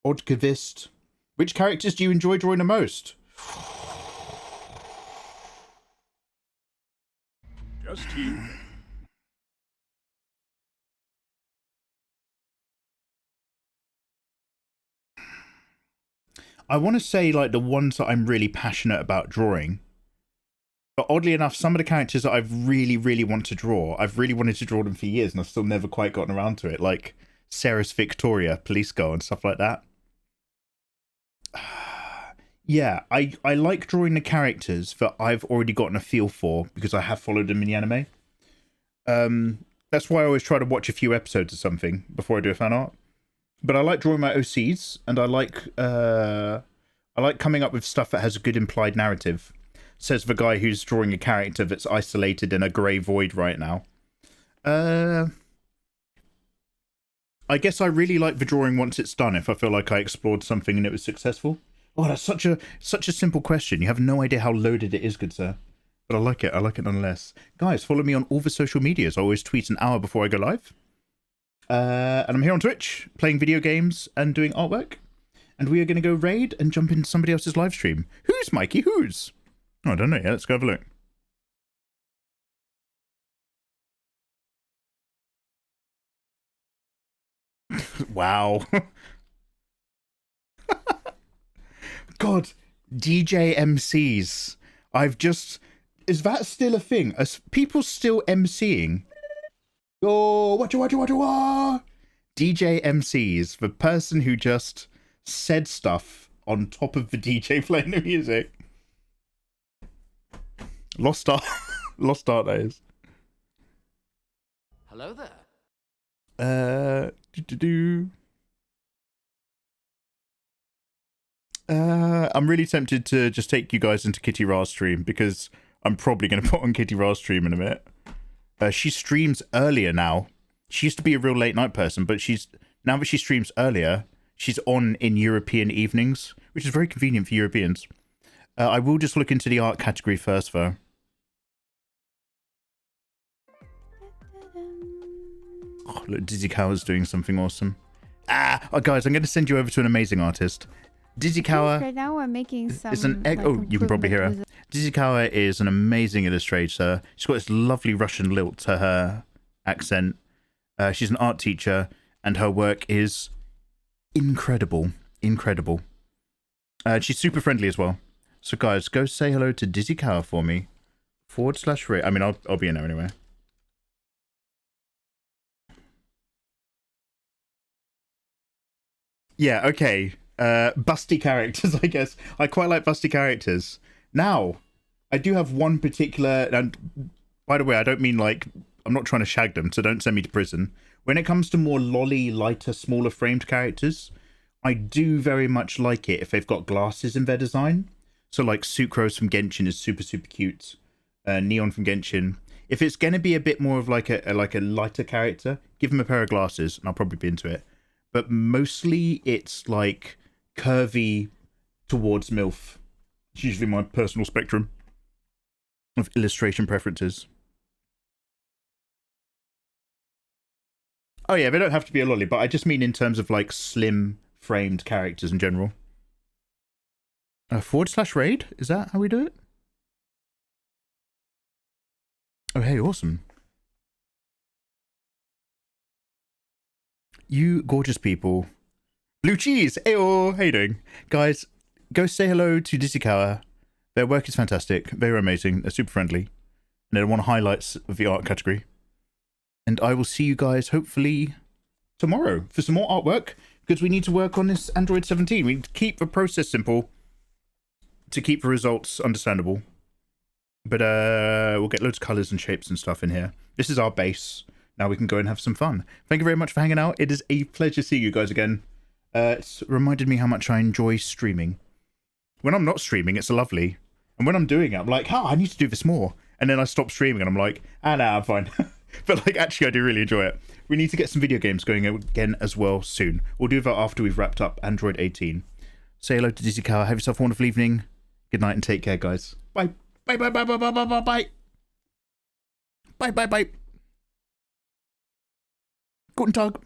Oddkavist. Which characters do you enjoy drawing the most? Just you. I want to say, like, the ones that I'm really passionate about drawing. But oddly enough, some of the characters that I've really, really want to draw, I've really wanted to draw them for years, and I've still never quite gotten around to it. Like, Sarah's Victoria, Police Girl, and stuff like that. Yeah, I like drawing the characters that I've already gotten a feel for, because I have followed them in the anime. That's why I always try to watch a few episodes of something before I do a fan art. But I like drawing my OCs, and I like coming up with stuff that has a good implied narrative. Says the guy who's drawing a character that's isolated in a grey void right now. I guess I really like the drawing once it's done, if I feel like I explored something and it was successful. Oh, that's such a simple question. You have no idea how loaded it is, good sir. But I like it nonetheless. Guys, follow me on all the social medias. I always tweet an hour before I go live. And I'm here on Twitch, playing video games and doing artwork. And we are going to go raid and jump into somebody else's live stream. Who's Mikey? Who's? Oh, I don't know yet. Let's go have a look. Wow. God, DJ MCs. Is that still a thing? Are people still MCing? Oh, what? DJ MCs, the person who just said stuff on top of the DJ playing the music. Lost art, that is. Hello there. I'm really tempted to just take you guys into Kitty Ra's stream, because I'm probably going to put on Kitty Ra's stream in a minute. She streams earlier now. She used to be a real late night person, but now that she streams earlier, she's on in European evenings, which is very convenient for Europeans. I will just look into the art category first, though. Oh, look, Dizzy Cower's doing something awesome. Oh, guys, I'm going to send you over to an amazing artist. Dizzy Cower. Right now we're making some. It's an egg. Oh, you can probably hear her. Dizzy Cower is an amazing illustrator. She's got this lovely Russian lilt to her accent. She's an art teacher, and her work is incredible. Incredible. She's super friendly as well. So, guys, go say hello to Dizzy Cower for me. /Ray. I mean, I'll be in there anyway. Yeah, okay. Busty characters, I guess. I quite like busty characters. Now, I do have one particular, and By the way, I don't mean like, I'm not trying to shag them, so don't send me to prison. When it comes to more lolly, lighter, smaller framed characters, I do very much like it if they've got glasses in their design. So like Sucrose from Genshin is super, super cute. Neon from Genshin. If it's going to be a bit more of like a lighter character, give them a pair of glasses and I'll probably be into it. But mostly it's like curvy towards MILF. It's usually my personal spectrum of illustration preferences. Oh yeah, they don't have to be a lolly, but I just mean in terms of like slim framed characters in general. /raid? Is that how we do it? Oh hey, awesome. You gorgeous people. Blue cheese! Ayo! How you doing? Guys, go say hello to Disikawa. Their work is fantastic. They're amazing. They're super friendly. And they're one of the highlights of the art category. And I will see you guys hopefully tomorrow for some more artwork, because we need to work on this Android 17. We need to keep the process simple to keep the results understandable. But we'll get loads of colours and shapes and stuff in here. This is our base. Now we can go and have some fun. Thank you very much for hanging out. It is a pleasure seeing you guys again. It's reminded me how much I enjoy streaming. When I'm not streaming, it's lovely. And when I'm doing it, I'm like, oh, I need to do this more. And then I stop streaming and I'm like, ah, nah, I'm fine. But like, actually, I do really enjoy it. We need to get some video games going again as well soon. We'll do that after we've wrapped up Android 18. Say hello to Disikawa. Have yourself a wonderful evening. Good night and take care, guys. Bye. Bye, bye, bye, bye, bye, bye, bye, bye. Bye, bye, bye. Guten Tag.